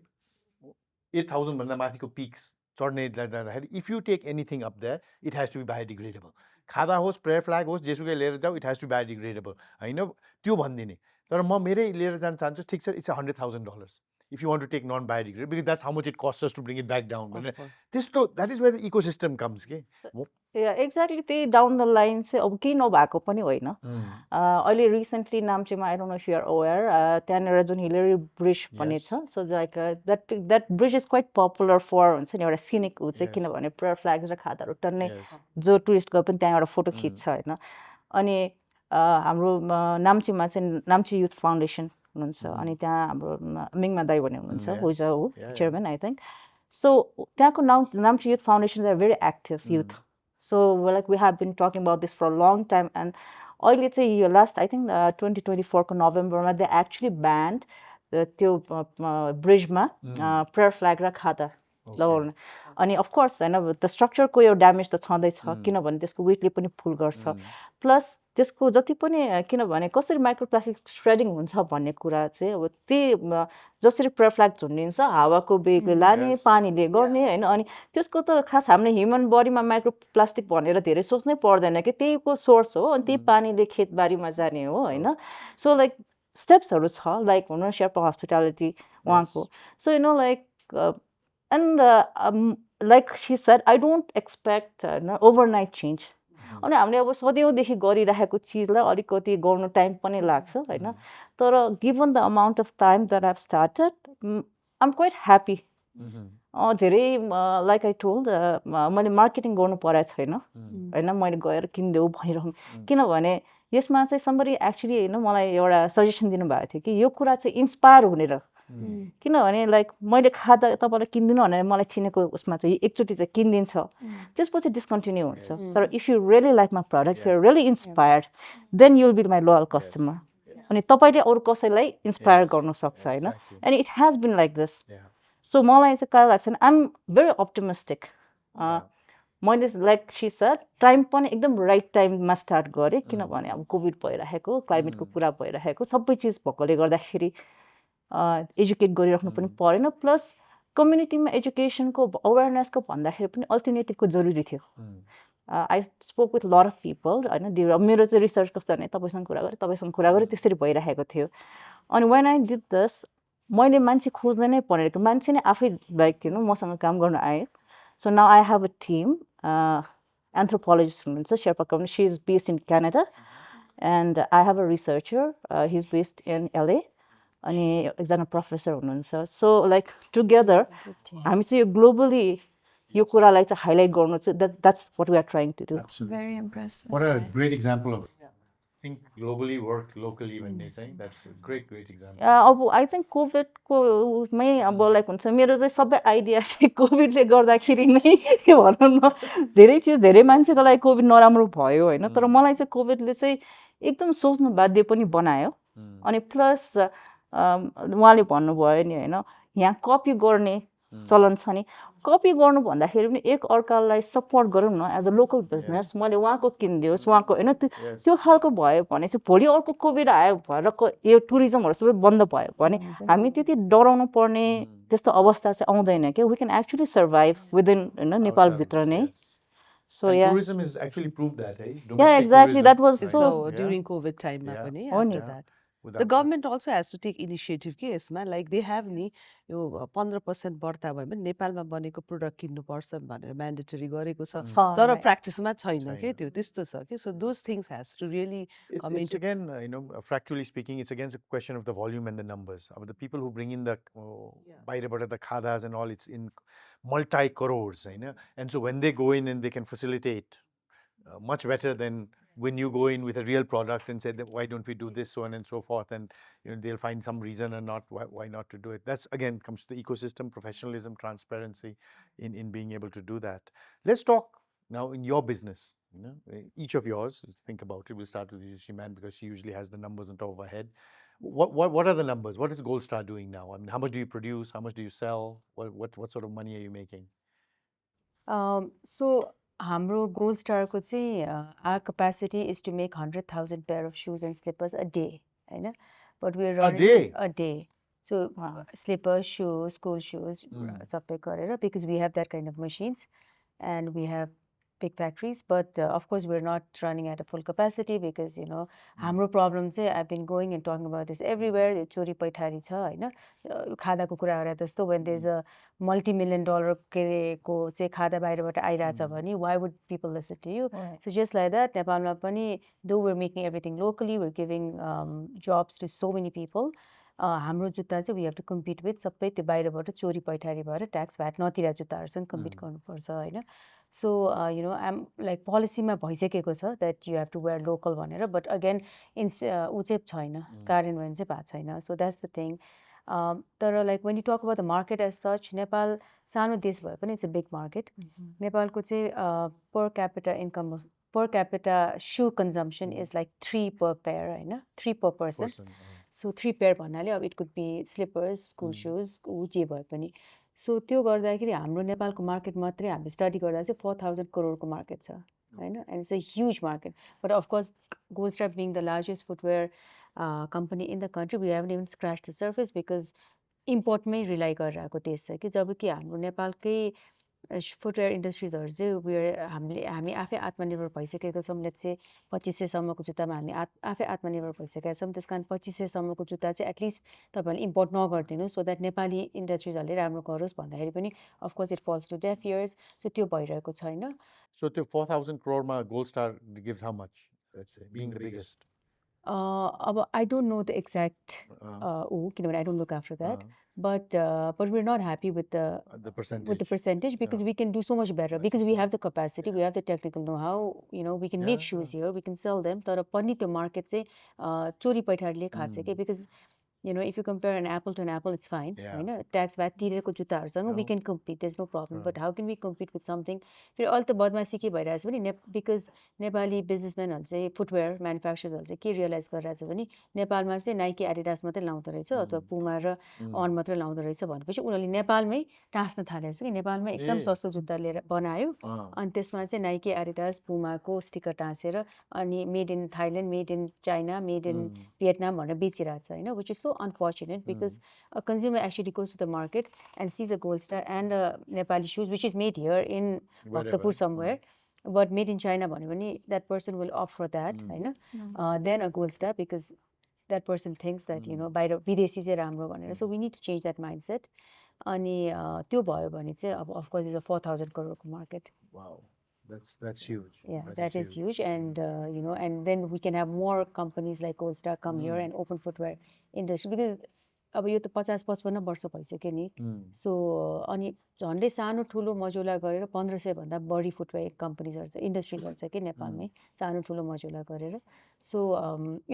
Speaker 1: 8000 भन्दा माथिको पिक्स चढ्ने जाँदाखेरि if you take anything up there it has to be biodegradable खादा होस् प्रेयर फ्ल्याग होस् जेसुकै लिएर जाऊ it has to be biodegradable होइन त्यो भनिदिने तर म मेरै लिएर जान चाहन्छु ठिक छ it's $100,000 if you want to take non-biodegradable because that's how much it costs us to bring it back down that is where the ecosystem comes
Speaker 6: exactly त्यही डाउन द लाइन चाहिँ अब केही नभएको पनि होइन अहिले रिसेन्टली नाम्चीमा I don't know if you are aware त्यहाँनिर जुन हिलेरी ब्रिज भन्ने छ so like that bridge is quite popular for हुन्छ नि एउटा सिनिक ऊ चाहिँ किनभने प्रेयर फ्ल्याग्स र खादाहरू टन्नै जो टुरिस्ट गए पनि त्यहाँ एउटा फोटो खिच्छ होइन अनि हाम्रो नाम्चीमा चाहिँ नाम्ची युथ फाउन्डेसन हुनुहुन्छ अनि त्यहाँ हाम्रो मिङमा दाई भन्ने हुनुहुन्छ who is a chairman I think so त्यहाँको Namchi youth foundation are very active youth so like we have been talking about this for long time and अहिले चाहिँ यो लास्ट आई थिङ्क 2024को नोभेम्बरमा दे एक्चुली ब्यान्ड त्यो ब्रिजमा prayer flag र खाता लगाउनु अनि अफकोर्स होइन द स्ट्रक्चरको यो ड्यामेज त छँदैछ किनभने त्यसको वेटले पनि फुल गर्छ प्लस त्यसको जति पनि किनभने कसरी माइक्रोप्लास्टिक स्प्रेडिङ हुन्छ भन्ने कुरा चाहिँ अब त्यही जसरी प्रेयर फ्ल्याग झुन्डिन्छ हावाको वेगले लाने पानीले गर्ने होइन अनि त्यसको त खास हाम्रो ह्युमन बडीमा माइक्रोप्लास्टिक भनेर धेरै सोच्नै पर्दैन कि त्यहीको सोर्स हो अनि त्यही पानीले खेतबारीमा जाने हो होइन सो लाइक स्टेप्सहरू छ लाइक हुनु शेर्पा हस्पिटालिटी उहाँको so you know like and like she said I don't expect होइन ओभरनाइट चेन्ज अनि हामीले अब सदैवदेखि गरिरहेको चिजलाई अलिकति गर्नु टाइम पनि लाग्छ होइन तर given the amount of time that I've started I am quite happy धेरै लाइक आई टोल्ड मैले मार्केटिङ गर्नु परेको छैन होइन मैले गएर किनिदेऊ भनिरहँ किनभने यसमा चाहिँ समबडी एक्चुली होइन मलाई एउटा सजेसन दिनुभएको थियो कि यो कुरा चाहिँ इन्सपायर हुनेर किनभने लाइक मैले खादा तपाईँलाई किन्दिनँ भनेर मलाई चिनेको उसमा चाहिँ एकचोटि चाहिँ किनिदिन्छ त्यसपछि डिस्कन्टिन्यू हुन्छ तर if you really like my product if you really inspired then you will be my loyal customer अनि तपाईँले अरू कसैलाई इन्सपायर गर्नु सक्छ होइन and it has been like this so मलाई चाहिँ कहाँ लाग्छ भने आइ एम भेरी अप्टिमिस्टिक मैले लाइक सी सर टाइम पनि एकदम राइट टाइममा स्टार्ट गरेँ किनभने अब कोभिड भइरहेको क्लाइमेटको कुरा भइरहेको सबै चिज भएकोले गर्दाखेरि एजुकेट गरिराख्नु पनि परेन प्लस कम्युनिटीमा एजुकेसनको अवेरनेसको भन्दाखेरि पनि अल्टरनेटिभको जरुरी थियो I spoke with lot of people होइन मेरो चाहिँ रिसर्च कस्तो भने तपाईँसँग कुरा गरेँ त्यसरी भइरहेको थियो अनि वेन आई डिड दिस मैले मान्छे खोज्दै नै परेको मान्छे नै आफै लाइक मसँग काम गर्न आयो so now I have a team anthropologist हुनुहुन्छ Sherpa company she is based in Canada and I have a researcher he is based in LA अनि एकजना प्रोफेसर हुनुहुन्छ सो लाइक टुगेदर हामी चाहिँ यो ग्लोबली यो कुरालाई चाहिँ हाइलाइट गर्नु चाहिँ that's what we are trying to do
Speaker 5: very impressive
Speaker 1: What a great example of think globally, work locally भन्ने चाहिँ that's a great example.
Speaker 6: अब आई थिङ्क कोभिडको उसमै अब लाइक हुन्छ मेरो चाहिँ सबै आइडिया चाहिँ कोभिडले गर्दाखेरि नै भनौँ न धेरै चिज धेरै मान्छेको लागि कोभिड नराम्रो भयो होइन तर मलाई चाहिँ कोभिडले चाहिँ एकदम सोच्नु बाध्य पनि बनायो अनि प्लस उहाँले भन्नुभयो नि होइन यहाँ कपी गर्ने चलन छ नि कपी गर्नु भन्दाखेरि पनि एक अर्कालाई सपोर्ट गरौँ न एज अ लोकल बिजनेस मैले उहाँको किनिदियोस् उहाँको होइन त्यो खालको भयो भने चाहिँ भोलि अर्को कोभिड आयो भएर यो टुरिज्महरू सबै बन्द भयो भने हामी त्यति डराउनु पर्ने त्यस्तो अवस्था चाहिँ आउँदैन क्या we can actually survive within होइन नेपालभित्र नै
Speaker 1: So and tourism is actually proved that, eh?
Speaker 6: Yeah, exactly. That was
Speaker 2: so during COVID time, after that. The government also has to take initiative case man like they have ni यो 15% बढ्ता भयो भने नेपालमा बनेको product किन्नुपर्छ भनेर mandatory गरेको छ तर प्र्याक्टिसमा छैन के त्यो त्यस्तो छ के so those things has to really come
Speaker 1: into again factually speaking it's against a question of the volume and the numbers of the people who bring in the बाहिरबाट the khadas and all it's in multi crores and so when they go in and they can facilitate much better than when you go in with a real product and say that why don't we do this so on and so forth and they'll find some reason or not why not to do it. That's again comes to the ecosystem, professionalism, transparency in being able to do that. Let's talk now in your business, each of yours. Think about it. We'll start with Vidushi man because she usually has the numbers on top of her head. What are the numbers? What is GoldStar doing now? I mean, how much do you produce? How much do you sell? What sort of money are you making?
Speaker 10: So हाम्रो GoldStarको चाहिँ our capacity is to make 100,000 pair of shoes and slippers a day होइन but we are running a day so slippers shoes school shoes सबै गरेर because we have that kind of machines and we have big factories but of course we're not running at a full capacity because हाम्रो problem चाहिँ I've been going and talking about this everywhere यो चोरी पैठारी छ होइन खादाको कुरा गरे जस्तो when there's a multi-million-dollar को चाहिँ खादा बाहिरबाट आइरहेछ भने why would people listen to you so just like that नेपालमा पनि though we're making everything locally we're giving jobs to so many people हाम्रो जुत्ता चाहिँ we have to compete with सबै त्यो बाहिरबाट चोरी पैठारी भएर ट्याक्स भ्याट नतिरेको जुत्ताहरूसँग कम्पिट गर्नुपर्छ होइन सो आइम लाइक पोलिसीमा भइसकेको छ that you have to wear local भनेर बट अगेन ऊ चाहिँ छैन कार्यान्वयन चाहिँ भएको छैन सो द्याट्स द थिङ तर like when you talk about the market as such Nepal सानो देश भए पनि इट्स अ बिग मार्केट नेपालको चाहिँ per capita shoe consumption is like 3 per pair होइन 3 per person सो 3 pair भन्नाले अब it could be slippers school shoes ऊ जे भए पनि सो त्यो गर्दाखेरि हाम्रो नेपालको मार्केट मात्रै हामीले स्टडी गर्दा चाहिँ 4,000 करोडको मार्केट छ होइन and it's a huge market but of course GoldStar being the largest footwear company in the country we haven't even scratched the surface because इम्पोर्टमै रिलाइ गरिरहेको देश छ कि जब कि हाम्रो नेपालकै फुटवेयर इन्डस्ट्रिजहरू चाहिँ हामी आफै आत्मनिर्भर भइसकेको छौँ लेट्स चाहिँ 2500 सम्मको जुत्तामा हामी आफै आत्मनिर्भर भइसकेका छौँ त्यस कारण 2500 सम्मको जुत्ता चाहिँ एटलिस्ट तपाईँहरूले इम्पोर्ट नगरिदिनु सो द्याट नेपाली इन्डस्ट्रिजहरूले राम्रो गरोस् भन्दाखेरि पनि of course it falls to deaf ears so त्यो भइरहेको छैन
Speaker 1: सो त्यो 4,000 करोडमा GoldStar gives how much let's say being the biggest
Speaker 10: अब I don't know the exact किनभने I don't look after that but we're not happy with the percentage because we can do so much better because we have the capacity we have the technical know-how we can make shoes here we can sell them तर पनि त्यो market चाहिँ चोरी पैठारीले खान्छ कि because if you compare an apple to an apple, it's fine. Tax VAT तिरेको जुत्ताहरूसँग we can compete, there's no problem. But how can we compete with something? फेरि अहिले त बदमासी के भइरहेको छ भने बिकज नेपाली बिजनेसम्यानहरू चाहिँ फुटवेयर म्यानुफ्याक्चरर्सहरू चाहिँ के रियलाइज गरिरहेको छ भने नेपालमा चाहिँ नाइकी एडिडास मात्रै लाउँदो रहेछ अथवा पुमा र अन मात्रै लाउँदो रहेछ भनेपछि उनीहरूले नेपालमै टाँस्न थालेको छ कि नेपालमा एकदम सस्तो जुत्ता लिएर बनायो अनि त्यसमा चाहिँ नाइकी एडिडास पुमाको स्टिकर टाँसेर अनि made in Thailand made in China made in Vietnam भनेर बेचिरहेको छ होइन which is so unfortunate because a consumer actually goes to the market and sees a GoldStar and a Nepali shoes which is made here in Bhaktapur somewhere, but made in China भन्यो भने that person will opt for that होइन then a GoldStar because that person thinks that बाहिर विदेशी चाहिँ राम्रो भनेर so we need to change that mindset अनि त्यो भयो भने चाहिँ अब of course is a 4,000 crore market.
Speaker 1: Wow. That's huge.
Speaker 10: Yeah, that is huge, and and then we can have more companies like GoldStar come here and open footwear industry because अब यो त 50-55 वर्ष भइसक्यो नि सो अनि झन्डै सानो ठुलो मजुला गरेर 1500 भन्दा बढी फुटवेयर कम्पनीजहरू छ इन्डस्ट्रिजहरू छ कि नेपालमै सानो ठुलो मजुला गरेर so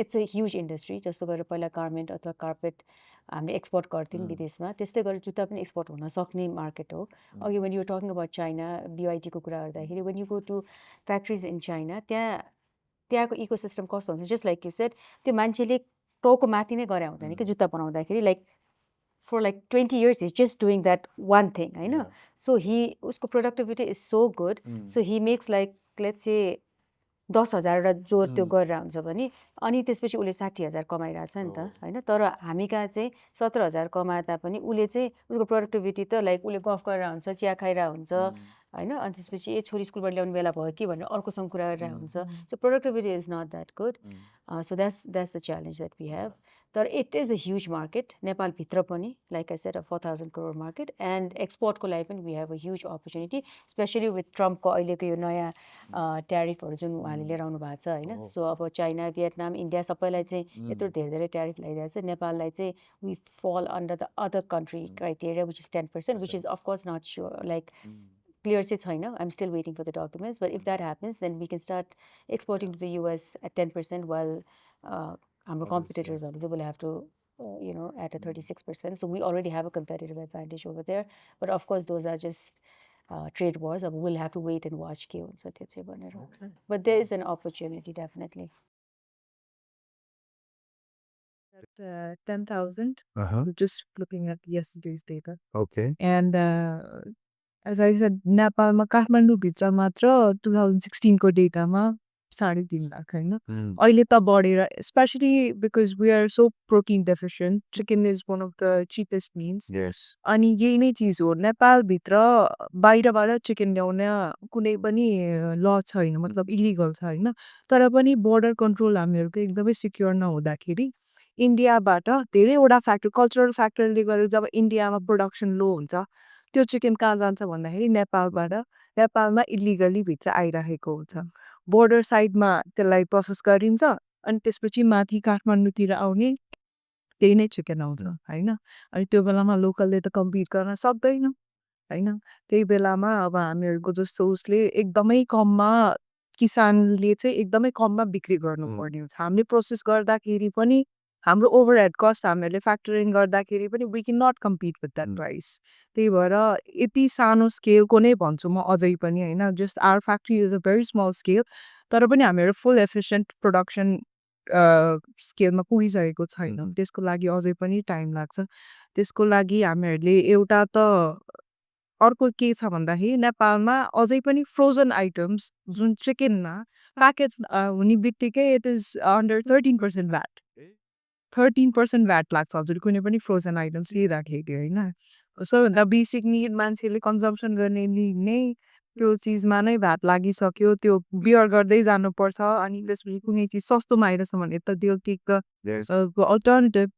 Speaker 10: it's a huge industry जस्तो गरेर पहिला गार्मेन्ट अथवा कार्पेट हामीले एक्सपोर्ट गर्थ्यौँ विदेशमा त्यस्तै गरेर जुत्ता पनि एक्सपोर्ट हुन सक्ने मार्केट हो अघि when you talking about China बिआइटीको कुरा गर्दाखेरि when you go to factories in China त्यहाँको इकोसिस्टम कस्तो हुन्छ जस्ट लाइक यु सेड त्यो मान्छेले टाउको माथि नै गरे हुँदैन कि जुत्ता बनाउँदाखेरि like for like 20 years he's just doing that one thing होइन so उसको productivity is so good so he makes like let's say 10,000 जोर त्यो गरेर हुन्छ भने अनि त्यसपछि उसले 60,000 कमाइरहेछ नि त होइन तर हामी कहाँ चाहिँ 17,000 कमाए तापनि उसले चाहिँ उसको प्रोडक्टिभिटी त लाइक उसले गफ गरेर हुन्छ चिया खाइरहेको हुन्छ होइन अनि त्यसपछि ए छोरी स्कुलबाट ल्याउने बेला भयो कि भनेर अर्कोसँग कुरा गरिरहेको हुन्छ so productivity is not that good so that's the challenge that we have तर it is a huge market नेपालभित्र पनि like I said a 4,000 crore market and एक्सपोर्टको लागि पनि we have a huge opportunity especially with ट्रम्पको अहिलेको यो नयाँ ट्यारिफहरू जुन उहाँले लिएर आउनु भएको छ होइन सो अब चाइना भियतनाम इन्डिया सबैलाई चाहिँ यत्रो धेरै धेरै ट्यारिफ लगाइरहेको छ नेपाललाई चाहिँ we fall under the other country criteria which is 10% which is of course not sure like clear चाहिँ छैन I'm still waiting for the documents but if that happens then we can start exporting to the US at 10% while हाम्रो competitors will have to at a 36% so we already have a competitive advantage over there but of course those are just trade wars we'll have to wait and watch के हुन्छ त्यो चाहिँ भनेर but there is an opportunity definitely.
Speaker 4: 10,000 just looking at yesterday's data and as I said नेपालमा काठमाडौँभित्र मात्र 2016 को डेटामा 3.5 लाख होइन अहिले त बढेर especially because we are so protein deficient chicken is one of the cheapest means अनि यही नै चिज हो नेपालभित्र बाहिरबाट चिकन ल्याउन कुनै पनि ल छैन मतलब इलिगल छ होइन तर पनि बोर्डर कन्ट्रोल हामीहरूको एकदमै सिक्योर नहुँदाखेरि इन्डियाबाट धेरैवटा फ्याक्टर कल्चरल फ्याक्टरले गर्दा जब इन्डियामा प्रोडक्सन लो हुन्छ त्यो चिकन कहाँ जान्छ भन्दाखेरि नेपालमा इलिगली भित्र आइरहेको हुन्छ बोर्डर साइडमा त्यसलाई प्रोसेस गरिन्छ अनि त्यसपछि माथि काठमाडौँतिर आउने त्यही नै चिकन आउँछ होइन अनि त्यो बेलामा लोकलले त कम्पिट गर्न सक्दैन होइन त्यही बेलामा अब हामीहरूको जस्तो उसले एकदमै कममा किसानले चाहिँ एकदमै कममा बिक्री गर्नुपर्ने हुन्छ हामीले प्रोसेस गर्दाखेरि पनि हाम्रो ओभरहेड कस्ट हामीहरूले फ्याक्टरिङ गर्दाखेरि पनि we can not compete with that price त्यही भएर यति सानो स्केलको नै भन्छु म अझै पनि होइन just our factory is a very small scale तर पनि हामीहरू फुल एफिसियन्ट प्रोडक्सन स्केलमा पुगिसकेको छैन त्यसको लागि अझै पनि टाइम लाग्छ त्यसको लागि हामीहरूले एउटा त अर्को के छ भन्दाखेरि नेपालमा अझै पनि फ्रोजन आइटम्स जुन चिकनमा प्याकेट हुने बित्तिकै it is under 13% VAT 13% VAT लाग्छ हजुर कुनै पनि फ्रोजन आइटम्स लिइराखेको होइन सबैभन्दा बेसिक निड मान्छेले कन्जम्सन गर्ने निड नै त्यो चिजमा नै भ्याट लागिसक्यो त्यो बियर गर्दै जानुपर्छ अनि त्यसपछि कुनै चिज सस्तोमा आइरहेछ भने त त्यो टिक अल्टरनेटिभ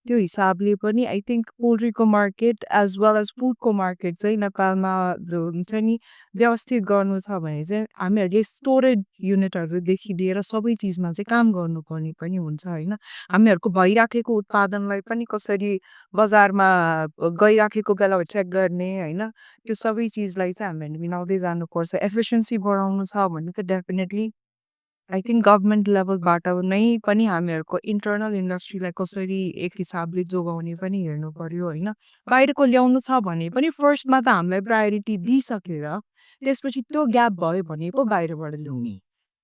Speaker 4: त्यो हिसाबले पनि आई थिङ्क पोल्ट्रीको मार्केट एज वेल एज फुडको मार्केट चाहिँ नेपालमा हुन्छ नि व्यवस्थित गर्नु छ भने चाहिँ हामीहरूले स्टोरेज युनिटहरूदेखि लिएर सबै चिजमा चाहिँ काम गर्नुपर्ने पनि हुन्छ होइन हामीहरूको भइराखेको उत्पादनलाई पनि कसरी बजारमा गइराखेको बेला चेक गर्ने होइन त्यो सबै चिजलाई चाहिँ हामीहरूले मिलाउँदै जानुपर्छ एफिसियन्सी बढाउनु छ भने त डेफिनेटली I think government levelबाट नै पनि हामीहरूको इन्टर्नल इन्डस्ट्रीलाई कसरी एक हिसाबले जोगाउने पनि हेर्नु पर्यो होइन बाहिरको ल्याउनु छ भने पनि फर्स्टमा त हामीलाई प्रायोरिटी दिइसकेर त्यसपछि त्यो ग्याप भयो भने पो बाहिरबाट ल्याउने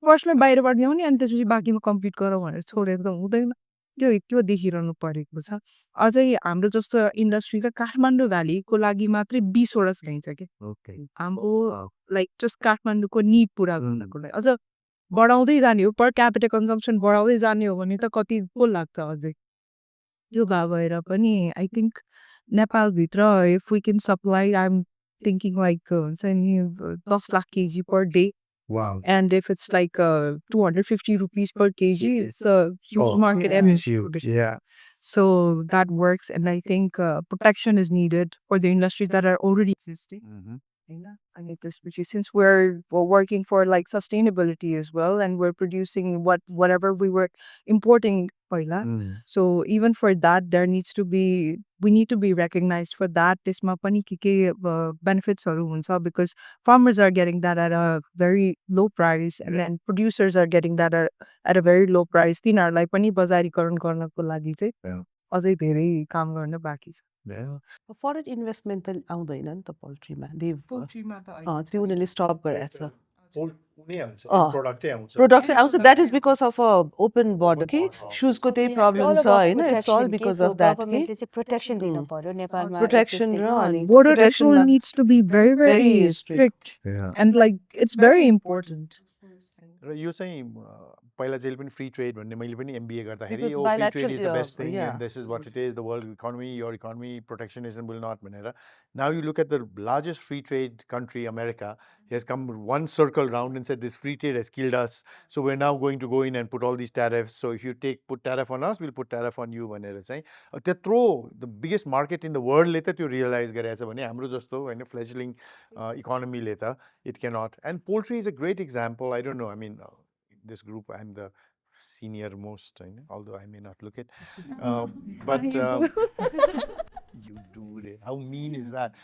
Speaker 4: फर्स्टमा बाहिरबाट ल्याउने अनि त्यसपछि बाँकीमा कम्पिट गरौँ भनेर छोडेर त हुँदैन त्यो त्यो देखिरहनु परेको छ अझै हाम्रो जस्तो इन्डस्ट्री त काठमाडौँ भ्यालीको लागि मात्रै 20वटा चाहिन्छ कि हाम्रो लाइक जस्ट काठमाडौँको निड पुरा गर्नको लागि अझ बढाउँदै जाने हो पर क्यापिटल कन्जम्सन बढाउँदै जाने हो भने त कति पो लाग्छ अझै त्यो भएर पनि आई थिङ्क नेपालभित्र if we can supply I am thinking like हुन्छ नि 10 lakh KG per day
Speaker 1: Wow.
Speaker 4: and if it's like 250 rupees per kg, it's a huge market.
Speaker 1: It's huge. Yeah.
Speaker 4: So that works, and I think protection is needed for the industries that are already existing. And especially since we're working for like sustainability as well, and we're producing whatever we were importing. So even for that, we need to be recognized for that. त्यसमा पनि के benefitsहरू हुन्छ because farmers are getting that at a very low price, and then producers are getting that at a very low price. तिनीहरूलाई पनि बजारीकरण गर्नको लागि चाहिँ अझै धेरै काम गर्न बाँकी छ
Speaker 2: फरेन इन्भेस्टमेन्ट त आउँदैन नि त पोल्ट्रीमा
Speaker 12: पोल्ट्रीमा त
Speaker 2: त्यो उनीहरूले स्टप गरेछ
Speaker 1: प्रोडक्टै
Speaker 2: प्रोडक्ट आउँछ that is because of open border कि सुजको त्यही प्रब्लम छ होइन it's all because of that कि
Speaker 10: प्रोटेक्सन दिन पर्यो नेपालमा
Speaker 2: प्रोटेक्सन र अनि
Speaker 4: border control needs to be very very strict and like it's very important
Speaker 1: र यो चाहिँ पहिला जहिले पनि फ्री ट्रेड भन्ने मैले पनि एमबिए गर्दाखेरि
Speaker 2: Because
Speaker 1: free trade
Speaker 2: bilateral,
Speaker 1: is the best thing
Speaker 2: yeah.
Speaker 1: And this is what it is the world economy your economy protectionism will not भनेर now you look at the largest free trade country America has come one circle round and said this free trade has killed us, so we're now going to go in and put all these tariffs, so if you put tariff on us, we'll put tariff on you भनेर चाहिँ त्यत्रो the biggest market in the world ले त त्यो realise गरेछ भने हाम्रो जस्तो होइन फ्लेजलिङ इकोनोमीले त it cannot. And poultry is a great example. I don't know, I mean this group I'm the senior most, although I may not look it, but you do it. How mean is that?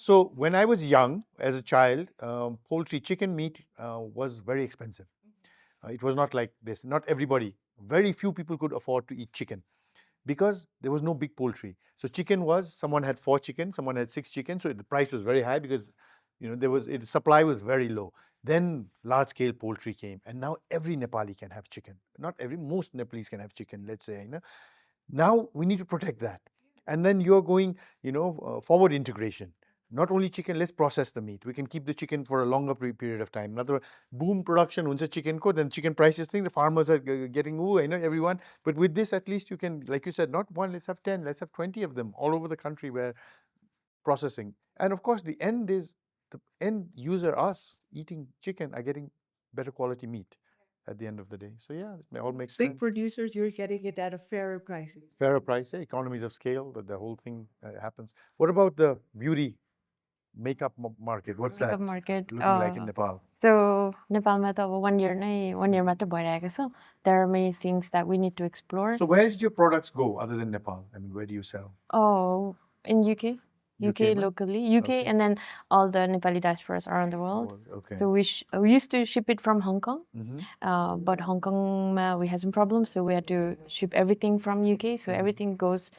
Speaker 1: So when I was young as a child, poultry chicken meat was very expensive. It was not like this. Not everybody, very few people could afford to eat chicken because there was no big poultry. So chicken was, someone had 4 chicken, someone had 6 chicken, so the price was very high because the supply was very low. Then large scale poultry came, and now every Nepali can have chicken. Not every, most Nepalese can have chicken, let's say. Now we need to protect that. And then you're going, forward integration. Not only chicken, let's process the meat. We can keep the chicken for a longer period of time. Another boom production huncha chicken ko, then chicken prices thing, the farmers are getting, everyone. But with this, at least you can, like you said, not one, let's have 10, let's have 20 of them all over the country where processing. And of course, the end is the end user, us eating chicken, are getting better quality meat at the end of the day. So yeah, it all makes
Speaker 2: big
Speaker 1: sense.
Speaker 2: producers, you're getting it at a fairer price.
Speaker 1: Fairer price, economies of scale, that the whole thing happens. What about the beauty makeup market? What's
Speaker 3: Makeup
Speaker 1: that
Speaker 3: market,
Speaker 1: looking like in Nepal?
Speaker 3: So नेपालमा त अब 1 year मात्र भइरहेको छ. There are many things that we need to explore.
Speaker 1: So where did your products go other than Nepal? I mean, where do you sell?
Speaker 3: Oh, in UK. UK
Speaker 1: ma?
Speaker 3: locally, UK,
Speaker 1: Okay.
Speaker 3: and then all the Nepali diasporas around the world.
Speaker 1: Okay.
Speaker 3: So we used to ship it from Hong Kong, but Hong Kong we had some problems, so we had to ship everything from UK. So everything goes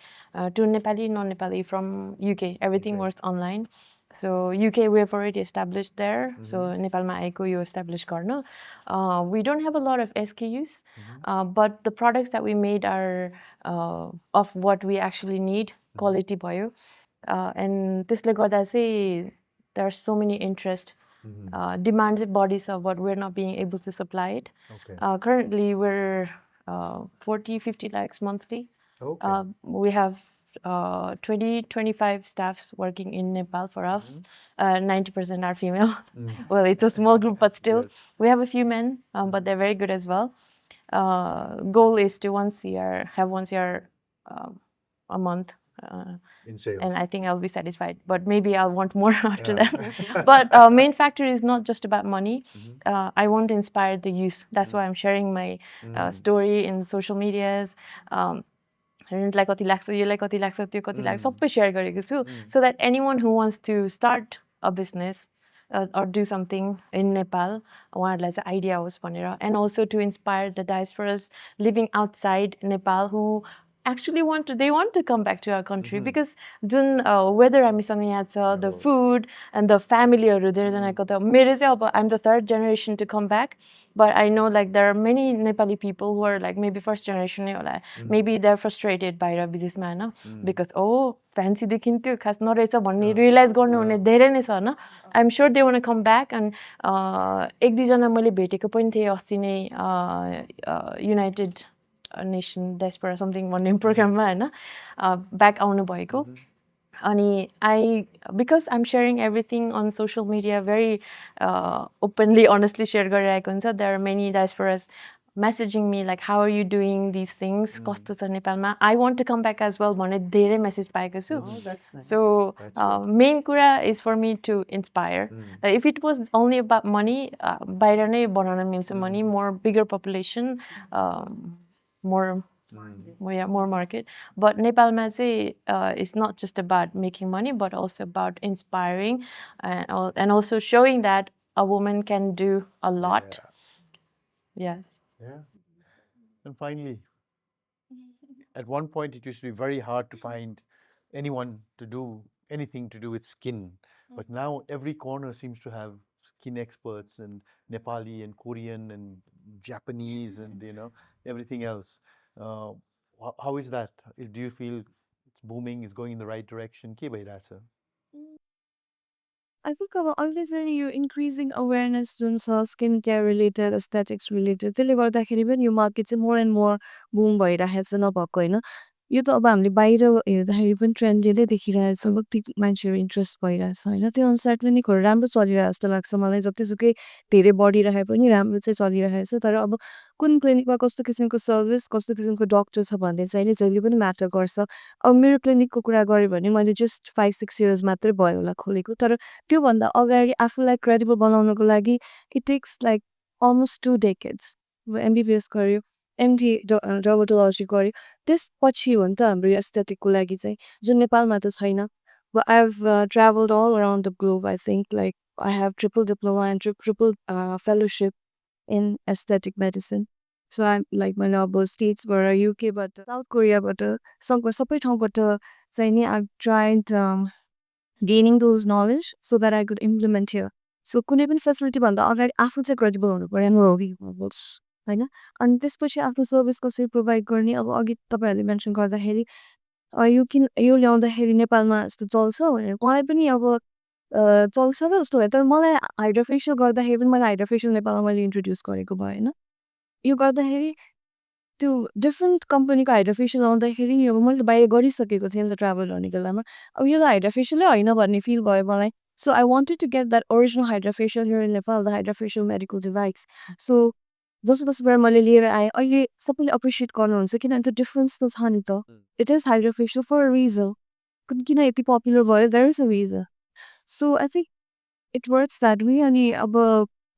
Speaker 3: to Nepali, non-Nepali from UK. Everything works online. So UK we have already established there. So Nepalma आएको यो establish गर्न. We don't have a lot of SKUs, but the products that we made are of what we actually need. Quality भयो. And त्यसले गर्दा चाहिँ there are so many interest demands bodies of what we're not being able to supply it.
Speaker 1: Okay.
Speaker 3: Currently we're 40-50 lakhs monthly.
Speaker 1: Okay.
Speaker 3: We have 20-25 staffs working in Nepal for us. 90% are female. Well, it's a small group, but still we have a few men, but they're very good as well. Goal is to have once a year a month
Speaker 1: in sales.
Speaker 3: and I think I'll be satisfied, but maybe I'll want more after that. But main factor is not just about money. I want to inspire the youth. That's why I'm sharing my story in social medias. Like कति लाग्छ, यसलाई कति लाग्छ, त्यो कति लाग्छ, सबै share गरेको छु, so that anyone who wants to start a business or do something in Nepal. उहाँहरूलाई चाहिँ आइडिया होस् भनेर. And also to inspire the diasporas living outside Nepal who actually want to come back to our country because जुन weather हामीसँग यहाँ छ, the food and the familyहरू धेरैजनाको त मेरो चाहिँ अब I'm the third generation to come back, but I know like there are many Nepali people who are like maybe first generation नै होला, maybe they're frustrated बाहिर विदेशमा हैन, because फ्यान्सी देखिन्थ्यो खास नरहेछ भन्ने रियलाइज गर्नुहुने धेरै नै छ हैन. I'm sure they want to come back. And एक दुईजना मैले भेटेको पनि थिएँ अस्ति नै युनाइटेड नेसन डायस्पोरा समथिङ भन्ने प्रोग्राममा हैन, ब्याक आउनु भएको. अनि because I'm sharing everything on social media very openly, honestly share गरिरहेको हुन्छ, there are many diasporas messaging me like how are you doing these things, कस्तो छ नेपालमा, I want to come back as well भन्ने धेरै message पाएको छु. So main कुरा is for me to inspire. If it was only about money, बाहिर नै बनाउन मिल्छ money, more bigger population, more market. But Nepalma चाहिँ it's not just about making money but also about inspiring and also showing that a woman can do a lot. Yes.
Speaker 1: Yeah. And finally, at one point it used to be very hard to find anyone to do anything to do with skin, but now every corner seems to have skin experts, and Nepali and Korean and Japanese and everything else. How is that? Do you feel it's booming, it's going in the right direction? के भइरहेछ?
Speaker 5: I think always you're increasing awareness जुन छ skin care related, aesthetics related, त्यसले गर्दाखेरि पनि यो market चाहिँ more and more boom भइरहेछ नभएको होइन. यो त अब हामीले बाहिर हेर्दाखेरि पनि ट्रेन्डले देखिरहेछ, कति मान्छेहरू इन्ट्रेस्ट भइरहेछ होइन. त्यो अनुसार क्लिनिकहरू राम्रो चलिरहेको जस्तो लाग्छ मलाई. जतिसुकै धेरै बढिरहे पनि राम्रो चाहिँ चलिरहेछ. तर अब कुन क्लिनिकमा कस्तो किसिमको सर्भिस, कस्तो किसिमको डक्टर छ भन्ने चाहिँ जहिले पनि म्याटर गर्छ. अब मेरो क्लिनिकको कुरा गरेँ भने मैले जस्ट 5-6 years मात्रै भयो होला खोलेको. तर त्योभन्दा अगाडि आफूलाई क्रेडिबल बनाउनको लागि it takes like almost 2 decades. MBBS गर्यो, MD डर्मेटोलोजी गर्यो, त्यसपछि हो नि त हाम्रो यो एस्थेटिकको लागि चाहिँ, जुन नेपालमा त छैन. But I've traveled all around the globe. I think like I have triple diploma and triple fellowship in aesthetic medicine. So I'm like my अब स्टेट्सबाट, युकेबाट, साउथ कोरियाबाट, सबै ठाउँबाट चाहिँ नि I've tried gaining those knowledge so that I could implement here. So कुनै पनि facility भन्दा अगाडि आफू चाहिँ क्रेडिबल हुनु पर्यो होइन. अनि त्यसपछि आफ्नो सर्भिस कसरी प्रोभाइड गर्ने. अब अघि तपाईँहरूले मेन्सन गर्दाखेरि यो ल्याउँदाखेरि नेपालमा यस्तो चल्छ भनेर मलाई पनि अब चल्छ र जस्तो भयो. तर मलाई हाइड्रोफेसियल गर्दाखेरि पनि मलाई हाइड्रोफेसियल नेपालमा मैले इन्ट्रोड्युस गरेको भएन. यो गर्दाखेरि त्यो डिफ्रेन्ट कम्पनीको हाइड्रोफेसियल आउँदाखेरि अब मैले त बाहिर गरिसकेको थिएँ नि त ट्राभल गर्ने बेलामा. अब यो त हाइड्रोफेसियलै होइन भन्ने फिल भयो मलाई. So I wanted to get that original hydrofacial here in Nepal, the hydrofacial medical device. So जस्तो बेला मैले लिएर आएँ, अहिले सबैले एप्रिसिएट गर्नुहुन्छ किनभने त्यो डिफ्रेन्स त छ नि त. It is hydrofacial for a reason. किन यति पपुलर भयो, there is a reason. So I think it works that way. अनि अब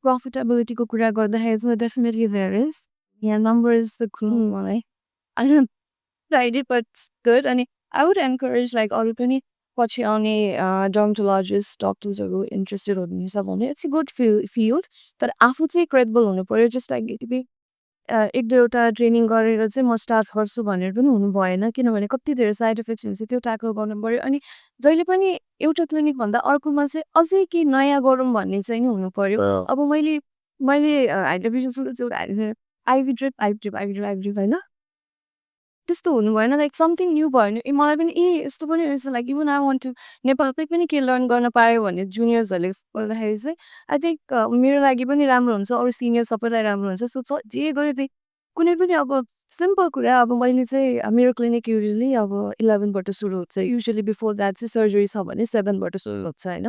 Speaker 5: प्रफिटेबिलिटीको कुरा गर्दाखेरि चाहिँ डेफिनेटली देयर इज. यहाँ नम्बर इज द क्लू मलाई. I don't tried it but it's good. अनि आई वुड एन्करेज लाइक अरू पनि पछि आउने डर्मेटोलोजिस्ट डक्टर्सहरू इन्ट्रेस्टेड हुनुहुन्छ भने इट्स अ गुड फिल्ड. तर आफू चाहिँ क्रेडिबल हुनु पऱ्यो. जस्ट लाइक एक दुईवटा ट्रेनिङ गरेर चाहिँ म स्टार्ट गर्छु भनेर पनि हुनु भएन. किनभने कति धेरै साइड इफेक्ट्स हुन्छ, त्यो ट्याकल गर्नु पऱ्यो. अनि जहिले पनि एउटा क्लिनिकभन्दा अर्कोमा चाहिँ अझै केही नयाँ गरौँ भन्ने चाहिँ नि हुनु पऱ्यो. अब मैले हाइड्रोफेसियल आइभी ड्रिप होइन त्यस्तो हुनु भएन. लाइक समथिङ न्यू भयो भने मलाई पनि यस्तो पनि रहेछ. Like even I want to नेपालकै पनि के लर्न गर्न पायो भने जुनियर्सहरूले गर्दाखेरि चाहिँ आई थिङ्क मेरो लागि पनि राम्रो हुन्छ, अरू सिनियर सबैलाई राम्रो हुन्छ. सो जे गऱ्यो त्यही कुनै पनि अब सिम्पल कुरा. अब मैले चाहिँ मेरो क्लिनिक युजली अब 11बाट सुरु हुन्छ. युजली बिफोर द्याट चाहिँ सर्जरी छ भने 7बाट सुरु हुन्छ होइन.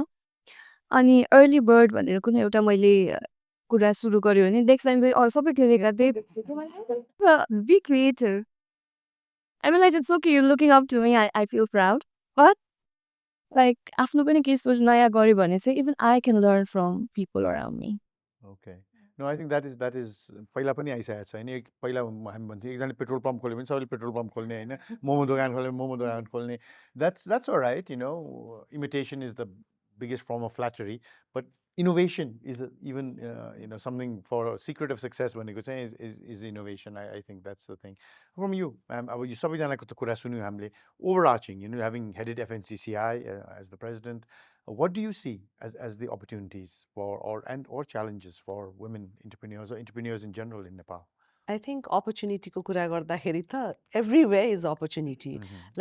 Speaker 5: अनि अर्ली बर्ड भनेर कुनै एउटा मैले कुरा सुरु गऱ्यो भने नेक्स्ट टाइम अरू सबै clinic be creative. I realize it's okay, you're looking up to me, I feel proud. But, like, after पनि केही सोच नयाँ गऱ्यो भने चाहिँ even I can learn from people around me.
Speaker 1: Okay. No, I think that is पहिला पनि आइसकेको छ होइन. पहिला हामी भन्थ्यौँ एकजनाले पेट्रोल पम्प खोल्यो भने सबैले पेट्रोल पम्प खोल्ने होइन, मोमो दोकान खोल्यो भने मोमो दोकान खोल्ने. That's all right, imitation is the biggest form of flattery, but innovation is even something for a secret of success भनेको चाहिँ is innovation. I think that's the thing. From you, अब यो सबैजनाको त कुरा सुन्यौँ हामीले, overarching, having headed FNCCI as the president, what do you see as the opportunities for or challenges for women entrepreneurs or entrepreneurs in general in Nepal?
Speaker 2: I think opportunity को कुरा गर्दाखेरि त everywhere is opportunity.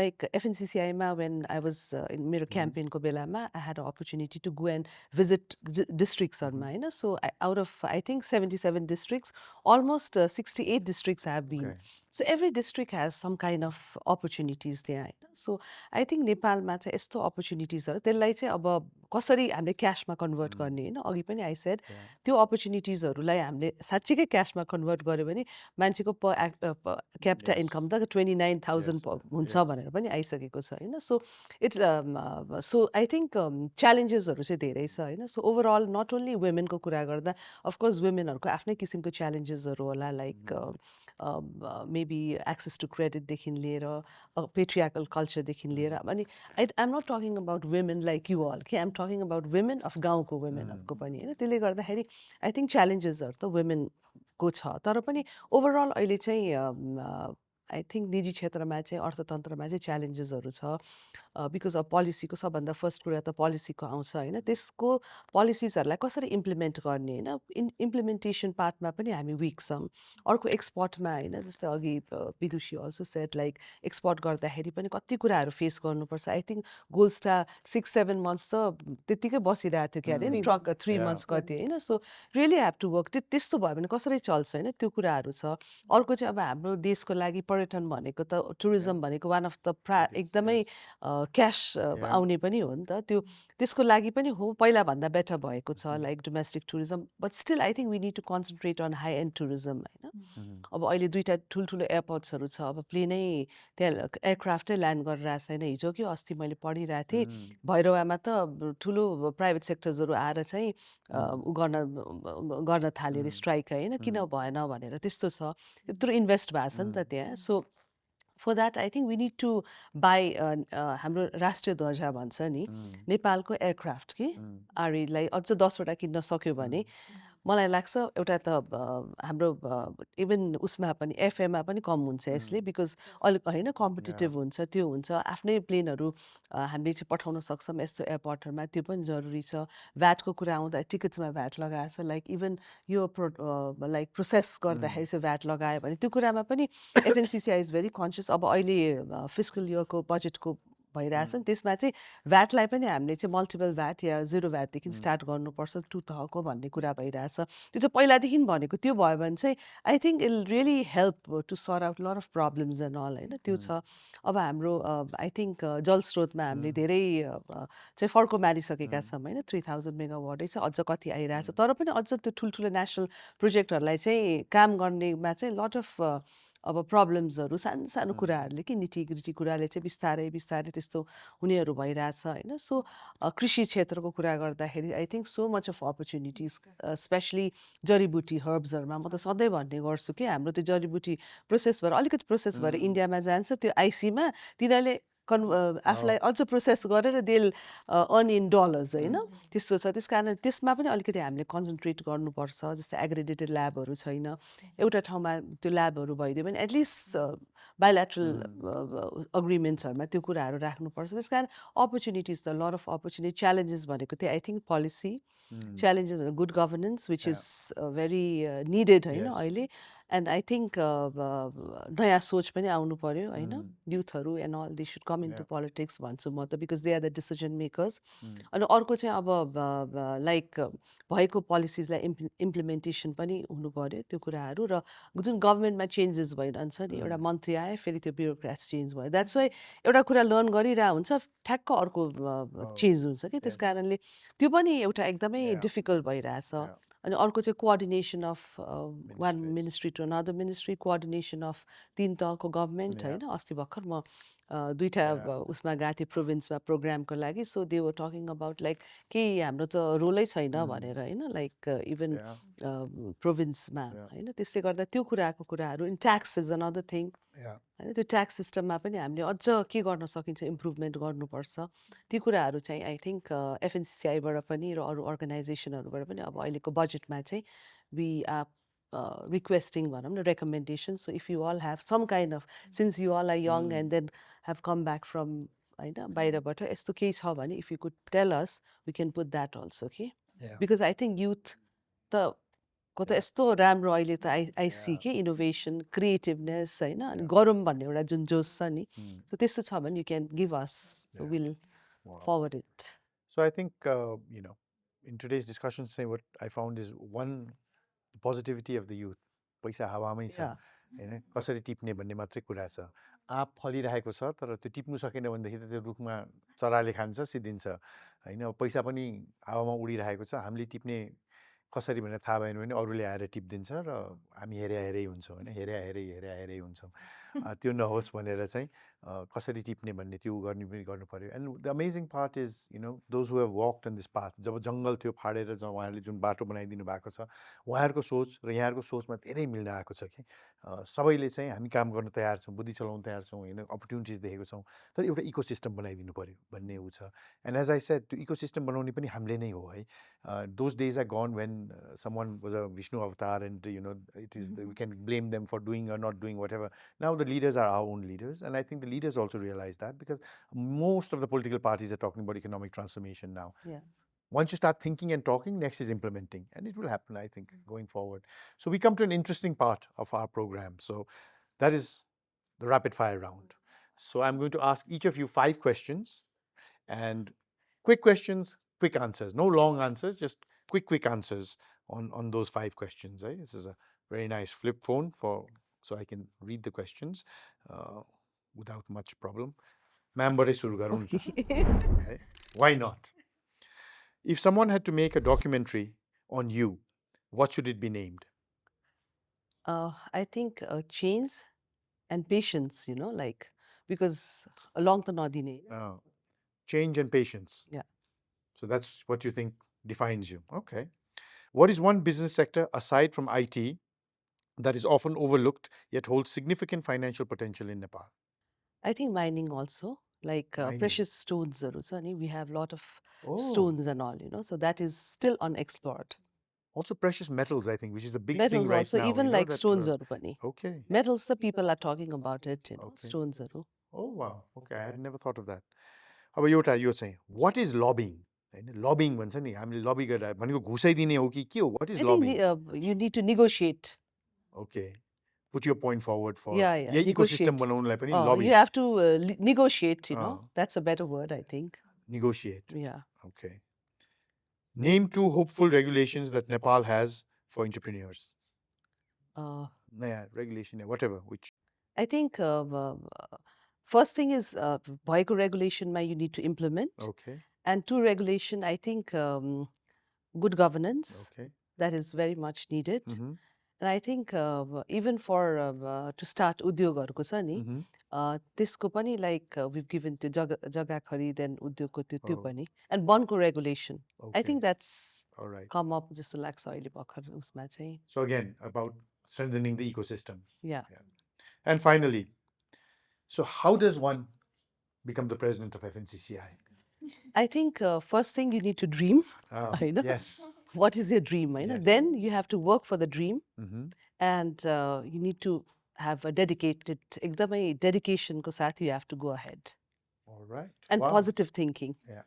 Speaker 2: Like FNCCI मा when I was in मेरो campaign को बेलामा I had an opportunity to go and visit districts हरूमा हैन. So out of I think 77 districts, almost 68 districts I have been. So every district has some kind of opportunities there हैन. So I think नेपालमा चाहिँ यस्तो opportunitiesहरू त्यसलाई चाहिँ अब कसरी हामीले क्याशमा कन्भर्ट गर्ने हैन. अघि पनि I said त्यो opportunitiesहरूलाई हामीले साच्चीकै क्याशमा कन्भर्ट गर्यो भने मान्छेको क्यापिटा इन्कम त 29,000 हुन्छ भनेर पनि आइसकेको छ हैन. So it's so I think च्यालेन्जेसहरू चाहिँ धेरै छ हैन. सो ओभरअल नट ओन्ली वुमेनको कुरा गर्दा अफकोर्स वुमेनहरूको आफ्नै किसिमको च्यालेन्जेसहरू होला, लाइक मेबी एक्सेस टु क्रेडिटदेखि लिएर पेट्रियाकल कल्चरदेखि लिएर. अनि I am not talking about women like you all, कि I am talking about women of गाउँको वुमेनहरूको पनि होइन. त्यसले गर्दाखेरि आई थिङ्क च्यालेन्जेसहरू त वुमेनको छ, तर पनि ओभरअल अहिले चाहिँ आई थिङ्क निजी क्षेत्रमा चाहिँ अर्थतन्त्रमा चाहिँ च्यालेन्जेसहरू छ बिकज अफ पोलिसीको. सबभन्दा फर्स्ट कुरा त पोलिसीको आउँछ होइन. त्यसको पोलिसिजहरूलाई कसरी इम्प्लिमेन्ट गर्ने होइन, इम्प्लिमेन्टेसन पार्टमा पनि हामी विक छौँ. अर्को एक्सपोर्टमा होइन, जस्तै अघि विदुषी अल्सो सेट लाइक एक्सपोर्ट गर्दाखेरि पनि कति कुराहरू फेस गर्नुपर्छ. आई थिङ्क GoldStar 6-7 months त त्यत्तिकै बसिरहेको थियो क्या अरे ट्रक 3 months कति होइन. So really have to work. त्यस्तो भयो भने कसरी चल्छ होइन, त्यो कुराहरू छ. अर्को चाहिँ अब हाम्रो देशको लागि पर्यटन भनेको त टुरिज्म भनेको वान अफ द एकदमै क्यास आउने पनि हो नि त. त्यसको लागि पनि हो, पहिलाभन्दा बेटर भएको छ like domestic tourism. But still I think we need to concentrate on high end tourism होइन. अब अहिले 2टा ठुल्ठुलो एयरपोर्ट्सहरू छ. अब प्लेनै त्यहाँ एयरक्राफ्टै ल्यान्ड गरेर आएको छैन. हिजो कि अस्ति मैले पढिरहेको थिएँ, भैरवामा त ठुलो प्राइभेट सेक्टर्सहरू आएर चाहिँ उ गर्न थाल्यो अरे स्ट्राइक होइन, किन भएन भनेर. त्यस्तो छ, त्यत्रो इन्भेस्ट भएको छ नि त त्यहाँ. So for that I think we need to buy हाम्रो राष्ट्रिय ध्वजा भन्छ नि नेपालको एयरक्राफ्ट कि आरईलाई अझ 10वटा किन्न सक्यो भने मलाई लाग्छ एउटा त हाम्रो इभन उसमा पनि एफएमा पनि कम हुन्छ यसले, बिकज अलिक होइन कम्पिटिटिभ हुन्छ, त्यो हुन्छ. आफ्नै प्लेनहरू हामीले चाहिँ पठाउन सक्छौँ यस्तो एयरपोर्टहरूमा, त्यो पनि जरुरी छ. भ्याटको कुरा आउँदा टिकट्समा भ्याट लगाएको छ, लाइक इभन यो लाइक प्रोसेस गर्दाखेरि चाहिँ भ्याट लगायो भने त्यो कुरामा पनि FNCCI इज भेरी कन्सियस. अब अहिले फिस्कल इयरको बजेटको भइरहेछ नि, त्यसमा चाहिँ भ्याटलाई पनि हामीले चाहिँ मल्टिपल भ्याट या 0 भ्याटदेखि स्टार्ट गर्नुपर्छ 2 तहको भन्ने कुरा भइरहेछ. त्यो चाहिँ पहिलादेखि भनेको. त्यो भयो भने चाहिँ I think it really help to sort out lot of problems and all होइन. त्यो छ. अब हाम्रो आई थिङ्क जलस्रोतमा हामीले धेरै चाहिँ फर्को मारिसकेका छौँ होइन. 3000 मेगावाटै छ, अझ कति आइरहेछ. तर पनि अझ त्यो ठुल्ठुलो नेसनल प्रोजेक्टहरूलाई चाहिँ काम गर्नेमा चाहिँ लट अफ अब प्रब्लम्सहरू सानो सानो कुराहरूले कि निटिग्रिटी कुराले चाहिँ बिस्तारै बिस्तारै त्यस्तो हुनेहरू भइरहेछ होइन. सो कृषि क्षेत्रको कुरा गर्दाखेरि I think so much of opportunities, especially जडीबुटी हर्ब्सहरूमा. म त सधैँ भन्ने गर्छु कि हाम्रो त्यो जडीबुटी प्रोसेस भएर अलिकति प्रोसेस भएर इन्डियामा जान्छ, त्यो आइसीमा तिनीहरूले आफूलाई अझ प्रोसेस गरेर देल अर्न इन डलर्स होइन. त्यस्तो छ. त्यस कारण त्यसमा पनि अलिकति हामीले कन्सन्ट्रेट गर्नुपर्छ. जस्तै एग्रेडेटेड ल्याबहरू छैन, एउटा ठाउँमा त्यो ल्याबहरू भइदियो भने एटलिस्ट बायोल्याट्रल अग्रिमेन्ट्सहरूमा त्यो कुराहरू राख्नुपर्छ. त्यस कारण अपर्च्युनिटिज त लट अफ अपर्च्युनिटी. च्यालेन्जेस भनेको त्यही I think policy challenges, good governance which is very needed होइन अहिले. एन्ड आई थिङ्क नयाँ सोच पनि आउनु पर्यो होइन. युथहरू and all they should come into politics भन्छु म त, because they are the decision makers. अनि अर्को चाहिँ अब लाइक भएको पोलिसिजलाई इम्प्लिमेन्टेसन पनि हुनु पर्यो त्यो कुराहरू. र जुन गभर्मेन्टमा चेन्जेस भइरहन्छ नि, एउटा मन्त्री आयो फेरि त्यो ब्युरोक्राट्स चेन्ज भयो. द्याट्स वाइ एउटा कुरा लर्न गरिरहेको हुन्छ, ठ्याक्क अर्को चेन्ज हुन्छ कि. त्यस कारणले त्यो पनि एउटा एकदमै डिफिकल्ट भइरहेछ. अनि अर्को चाहिँ coordination of one ministry to another ministry, coordination of 3 तहको गभर्मेन्ट होइन. अस्ति भर्खर म दुईटा उसमा गएको थिएँ प्रोभिन्समा प्रोग्रामको लागि so they were talking about like केही हाम्रो त रोलै छैन भनेर होइन लाइक इभन प्रोभिन्समा होइन त्यसले गर्दा त्यो कुराहरू in tax is another thing होइन त्यो ट्याक्स सिस्टममा पनि हामीले अझ के गर्न सकिन्छ इम्प्रुभमेन्ट गर्नुपर्छ ती कुराहरू चाहिँ आई थिङ्क एफएनसिसिआईबाट पनि र अरू अर्गनाइजेसनहरूबाट पनि अब अहिलेको बजेटमा चाहिँ वी आर requesting भनौँ न recommendation so if you all have some kind of since you all are young and then have come back from होइन बाहिरबाट यस्तो केही छ भने if you could tell us we can put that also okay because I think youth त को त यस्तो राम्रो अहिले त I see के इनोभेसन क्रिएटिभनेस होइन अनि गरौँ भन्ने एउटा जुन जोस छ नि सो त्यस्तो छ भने you can give us so we'll forward it
Speaker 1: so I think in today's discussion say what I found is one the positivity of the youth पैसा हावामै छ हैन कसरी टिप्ने भन्ने मात्रै कुरा छ आँप फलिरहेको छ तर त्यो टिप्नु सकेन भनेदेखि त त्यो रुखमा चराले खान्छ सिद्धिन्छ हैन पैसा पनि हावामा उडिरहेको छ हामीले टिप्ने कसरी भनेर थाहा भएन भने अरूले आएर टिप्दिन्छ र हामी हेरै हुन्छौँ हैन हेरै हुन्छौँ त्यो नहोस् भनेर चाहिँ कसरी टिप्ने भन्ने त्यो गर्नु पर्यो and the amazing part is those who have walked in this path जब जङ्गल थियो फाडेर उहाँहरूले जुन बाटो बनाइदिनु भएको छ उहाँहरूको सोच र यहाँहरूको सोचमा धेरै मिल्न आएको छ कि सबैले चाहिँ हामी काम गर्न तयार छौँ बुद्धि चलाउन तयार छौँ होइन अपर्च्युनिटिज देखेको छौँ तर एउटा इकोसिस्टम बनाइदिनु पर्यो भन्ने ऊ छ एन्ड एज आई सेड त्यो इकोसिस्टम बनाउने पनि हामीले नै हो है those days are gone when someone was a Vishnu avatar and it is we can blame them for doing or not doing whatever. Now the leaders are our own leaders and I think the leaders also realize that because most of the political parties are talking about economic transformation now. Once you start thinking and talking, next is implementing and it will happen I think going forward. So we come to an interesting part of our program. So that is the rapid fire round. So I'm going to ask each of you 5 questions and quick questions, quick answers. No long answers, just quick answers on those 5 questions. This is a very nice flip phone so I can read the questions without much problem. Ma'am, why not? If someone had to make a documentary on you, what should it be named?
Speaker 2: I think change and patience, like because along the nadine.
Speaker 1: Change and patience.
Speaker 2: Yeah.
Speaker 1: So that's what you think defines you. Okay. What is one business sector aside from IT that is often overlooked yet holds significant financial potential in Nepal?
Speaker 2: I think mining also, like precious stones. We have a lot of stones and all, so that is still unexplored.
Speaker 1: Also precious metals, I think, which is a big
Speaker 2: metals
Speaker 1: thing right
Speaker 2: also,
Speaker 1: now.
Speaker 2: Even like stones.
Speaker 1: Okay.
Speaker 2: Metals, the people are talking about it,
Speaker 1: Okay.
Speaker 2: stones.
Speaker 1: Oh, wow. Okay, I had never thought of that. How about Yota, you're saying, what is lobbying? Lobbying भन्छ नि हामीले लबी गरेर भनेको घुसै दिने हो कि के हो what is lobbying?
Speaker 2: You need to negotiate.
Speaker 1: Okay, put your point forward for
Speaker 2: yeah
Speaker 1: ecosystem बनाउनलाई पनि lobby.
Speaker 2: You have to negotiate, that's a better word I think.
Speaker 1: Negotiate.
Speaker 2: Yeah.
Speaker 1: Okay. Name 2 hopeful regulations that Nepal has for entrepreneurs. Regulation, whatever, which.
Speaker 2: I think first thing is भएको regulation you need to implement.
Speaker 1: Okay.
Speaker 2: And 2 regulation, I think good governance.
Speaker 1: Okay.
Speaker 2: That is very much needed. And I think even for to start udyogहरूको छ नि त्यसको पनि like we've given to जग्गा खरिद and उद्योगको त्यो पनि and वनको regulation. I think that's
Speaker 1: all right.
Speaker 2: Come up जस्तो लाग्छ अहिले भर्खर उसमा चाहिँ.
Speaker 1: So again about strengthening the ecosystem.
Speaker 2: Yeah.
Speaker 1: And finally, so how does one become the president of FNCCI?
Speaker 2: I think first thing you need to dream.
Speaker 1: Yes.
Speaker 2: What is your dream?
Speaker 1: Yes.
Speaker 2: Then you have to work for the dream, and you need to have a एकदमै dedication को साथ you have to go ahead.
Speaker 1: All right.
Speaker 2: And positive thinking.
Speaker 1: Yeah.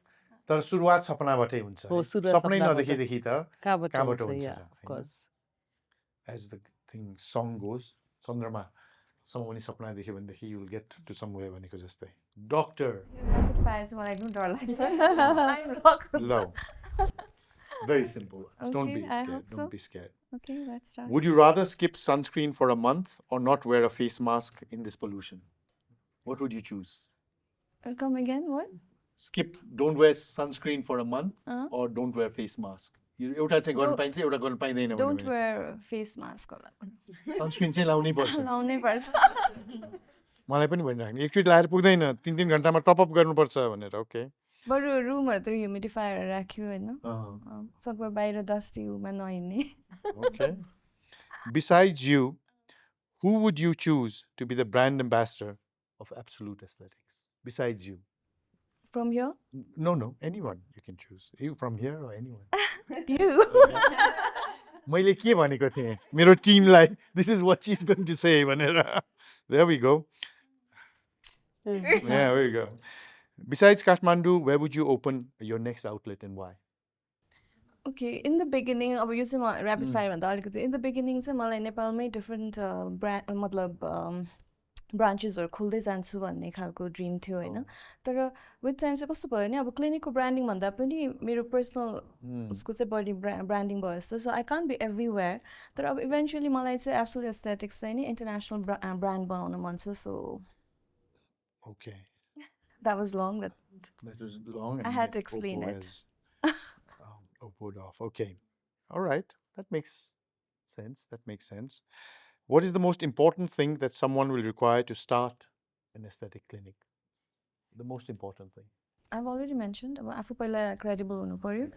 Speaker 1: तर सुरुवात सपनाबाटै हुन्छ. सपनै नदेखेदेखि त कहाँबाट हुन्छ?
Speaker 2: Yeah, of course.
Speaker 1: As the song goes, चन्द्रमा someone is sapna dekhe bhanedekhi you will get to somewhere भनेको जस्तै. Doctor. Love. Very simple.
Speaker 5: Okay,
Speaker 1: Don't be
Speaker 5: I
Speaker 1: scared.
Speaker 5: hope so.
Speaker 1: Don't be scared.
Speaker 5: Okay, let's start.
Speaker 1: Would you rather skip sunscreen for a month or not wear a face mask in this pollution? What would you choose?
Speaker 5: Come again, what?
Speaker 1: Skip, don't wear sunscreen for a month or don't wear face mask. एउटा चाहिँ गर्न पाइन्छ एउटा गर्न पाइदैन भने.
Speaker 5: Don't wear face mask होला.
Speaker 1: Sunscreen चाहिँ लाउनै पर्छ.
Speaker 5: लाउनै पर्छ.
Speaker 1: मलाई पनि भनिराख्ने एकचोटि लाएर पुग्दैन 3 घन्टामा टपअप गर्नुपर्छ भनेर ओके
Speaker 5: बरु रुमहरूतिर ह्युमिडिफायर राख्यो होइन सकभर बाहिर डस्टी उमा नहिँड्ने
Speaker 1: Okay. Besides you, who would you choose to be the brand ambassador of Absolute Aesthetics? Besides you?
Speaker 5: From here?
Speaker 1: No, anyone you can choose. You from here or anyone?
Speaker 5: You.
Speaker 1: मैले के भनेको थिएँ मेरो टिमलाई this is what she's going to say भनेर there we go. Yeah, there we go. Besides Kathmandu, where would you open your next outlet and why?
Speaker 5: Okay, in the beginning, अब यो चाहिँ rapid fire भन्दा अलिकति in the beginning चाहिँ मलाई नेपालमै different brand मतलब ब्रान्चेसहरू खोल्दै जान्छु भन्ने खालको ड्रिम थियो होइन तर विथ टाइम चाहिँ कस्तो भयो भने अब क्लिनिकको ब्रान्डिङ भन्दा पनि मेरो पर्सनल उसको चाहिँ बडी ब्रान्डिङ भयो जस्तो so I can't be everywhere तर अब इभेन्चुअली मलाई चाहिँ एब्सोल्युट एस्थेटिक्स चाहिँ नि इन्टरनेसनल ब्रान्ड बनाउन मन छ so
Speaker 1: Okay.
Speaker 5: That was long.
Speaker 1: That was long.
Speaker 5: I had to explain it.
Speaker 1: Oppoed off. Okay. All right. That makes sense. What is the most important thing that someone will require to start an aesthetic clinic? The most important thing.
Speaker 5: I've already mentioned अब आफू पहिला credible हुनु पर्यो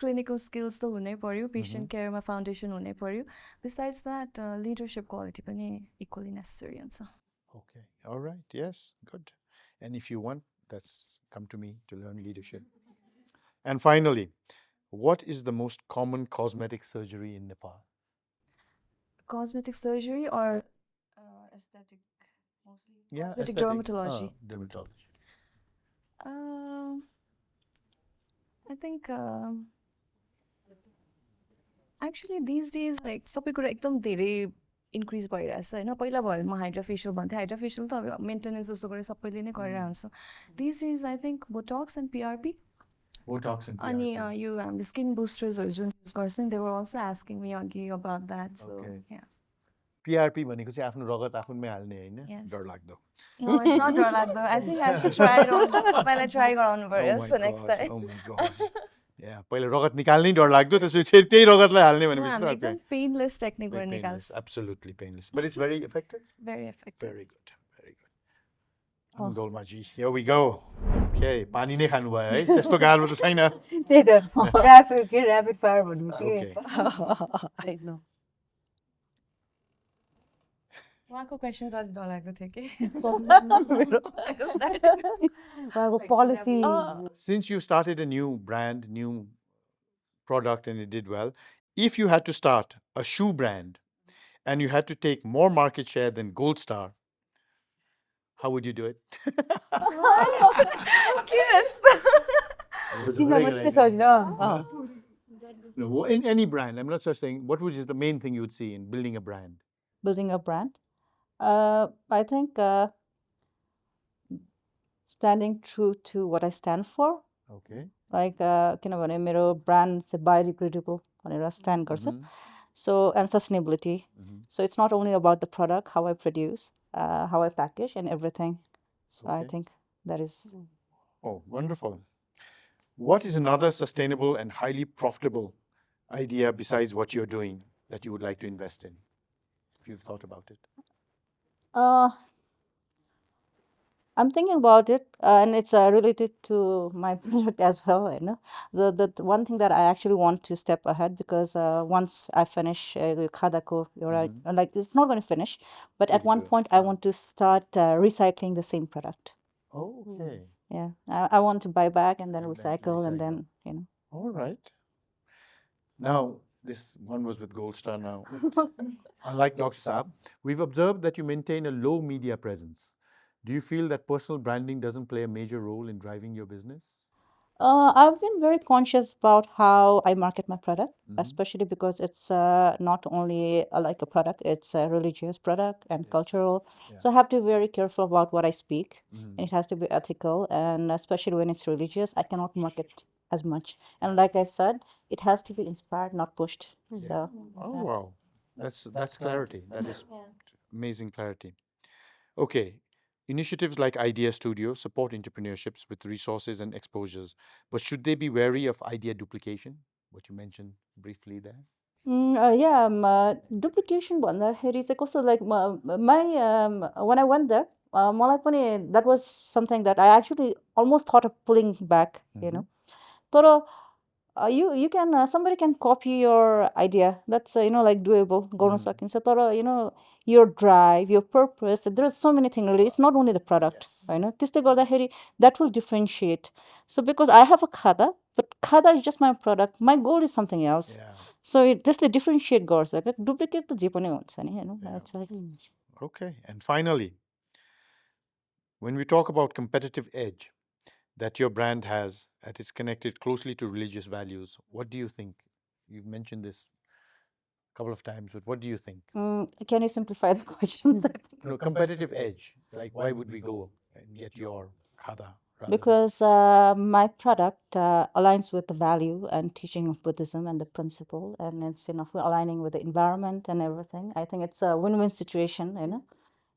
Speaker 5: clinical skills त हुनै पर्यो patient care मा foundation हुनै पर्यो besides that leadership quality पनि equally necessary हुन्छ
Speaker 1: Okay. All right. Yes. Good. And if you want, come to me to learn leadership. And finally, what is the most common cosmetic surgery in Nepal?
Speaker 5: Cosmetic surgery or aesthetic mostly?
Speaker 1: Yeah,
Speaker 5: cosmetic dermatology.
Speaker 1: Dermatology.
Speaker 5: I think actually these days like सबै कुरा एकदम धेरै increase भइरहेछ होइन पहिला भयो म हाइड्राफेसियल भन्थेँ हाइड्राफेसियल त अब मेन्टेनेन्स जस्तो गरेर सबैले नै गरिरहन्छ this is I think Botox and PRP अनि यो हामीले स्किन बुस्टर्सहरू जुन युज गर्छ नि they were also asking me अघि अबाउट द्याट सो
Speaker 1: पिआरपी भनेको चाहिँ आफ्नो रगत आफूमै हाल्ने होइन डरलाग्दो
Speaker 5: No, it's not डरलाग्दो I think I should try तपाईँलाई ट्राई गराउनु पर्यो सो नेक्स्ट टाइम
Speaker 1: पहिला रगत निकाल्नै डर लाग्दो त्यसपछि फेरि त्यही रगतलाई हाल्ने भनेपछि
Speaker 5: एकदम पेनलेस टेक्निकबाट निकाल्छ
Speaker 1: absolutely painless but it's very effective
Speaker 5: very effective
Speaker 1: very good Dolmaji here we go okay पानी नै खानु भयो है त्यस्तो गाह्रो त छैन
Speaker 6: त्यही त ऱ्यापिड फायर भन्नु
Speaker 1: ओके
Speaker 2: आई नो
Speaker 5: उहाँको क्वेसन्स अलिक डरलाग्दो थियो कि
Speaker 6: उहाँको policy
Speaker 1: Since you started a new brand, new product, and it did well, if you had to start a shoe brand and you had to take more market share than GoldStar, how would you do it?
Speaker 5: Yes.
Speaker 1: No, in any brand, I'm not just saying, what would is the main thing you would see in building a brand?
Speaker 6: Building a brand? I think standing true to what I stand for.
Speaker 1: Okay.
Speaker 6: Like किनभने मेरो brand चाहिँ biodegradable भनेर stand गर्छ so and sustainability so it's not only about the product how I produce how I package and everything so I think that is
Speaker 1: wonderful. What is another sustainable and highly profitable idea besides what you're doing that you would like to invest in if you've thought about it?
Speaker 6: I'm thinking about it and it's related to my product as well you know the one thing that I actually want to step ahead because once I finish khadako like it's not going to finish but at one point I want to start recycling the same product.
Speaker 1: Okay.
Speaker 6: Yeah, I want to buy back and then recycle and then you know.
Speaker 1: All right. Now this one was with GoldStar now. Unlike Dr. Saab, we've observed that you maintain a low media presence. Do you feel that personal branding doesn't play a major role in driving your business?
Speaker 6: I've been very conscious about how I market my product, especially because it's not only like a product, it's a religious product and cultural. So I have to be very careful about what I speak. And it has to be ethical, and especially when it's religious, I cannot market as much. And like I said, it has to be inspired, not pushed. So.
Speaker 1: Wow, that's clarity. That is amazing clarity. Okay. Initiatives like Idea Studio support entrepreneurships with resources and exposures, but should they be wary of idea duplication? What you mentioned briefly there.
Speaker 6: Duplication भन्दाखेरि चाहिँ कस्तो like when I went there, मलाई पनि that was something that I actually almost thought of pulling back, you know. तर you can somebody can copy your idea. That's like doable, गर्न सकिन्छ. तर your drive, your purpose, there are so many things really. It's not only the product, होइन. त्यस्तै गर्दाखेरि that will differentiate. So because I have a khada, but khada is just my product. My goal is something else. So त्यसले differentiate गर्छ क्या. Duplicate त जे पनि हुन्छ नि, होइन. That's like
Speaker 1: Okay, and finally, when we talk about competitive edge that your brand has, that is connected closely to religious values, what do you think? You've mentioned this a couple of times, but what do you think?
Speaker 6: Can you simplify the questions?
Speaker 1: No, competitive edge. Like, why would we go and get your khada?
Speaker 6: Because my product aligns with the value and teaching of Buddhism and the principle, and it's aligning with the environment and everything. I think it's a win-win situation,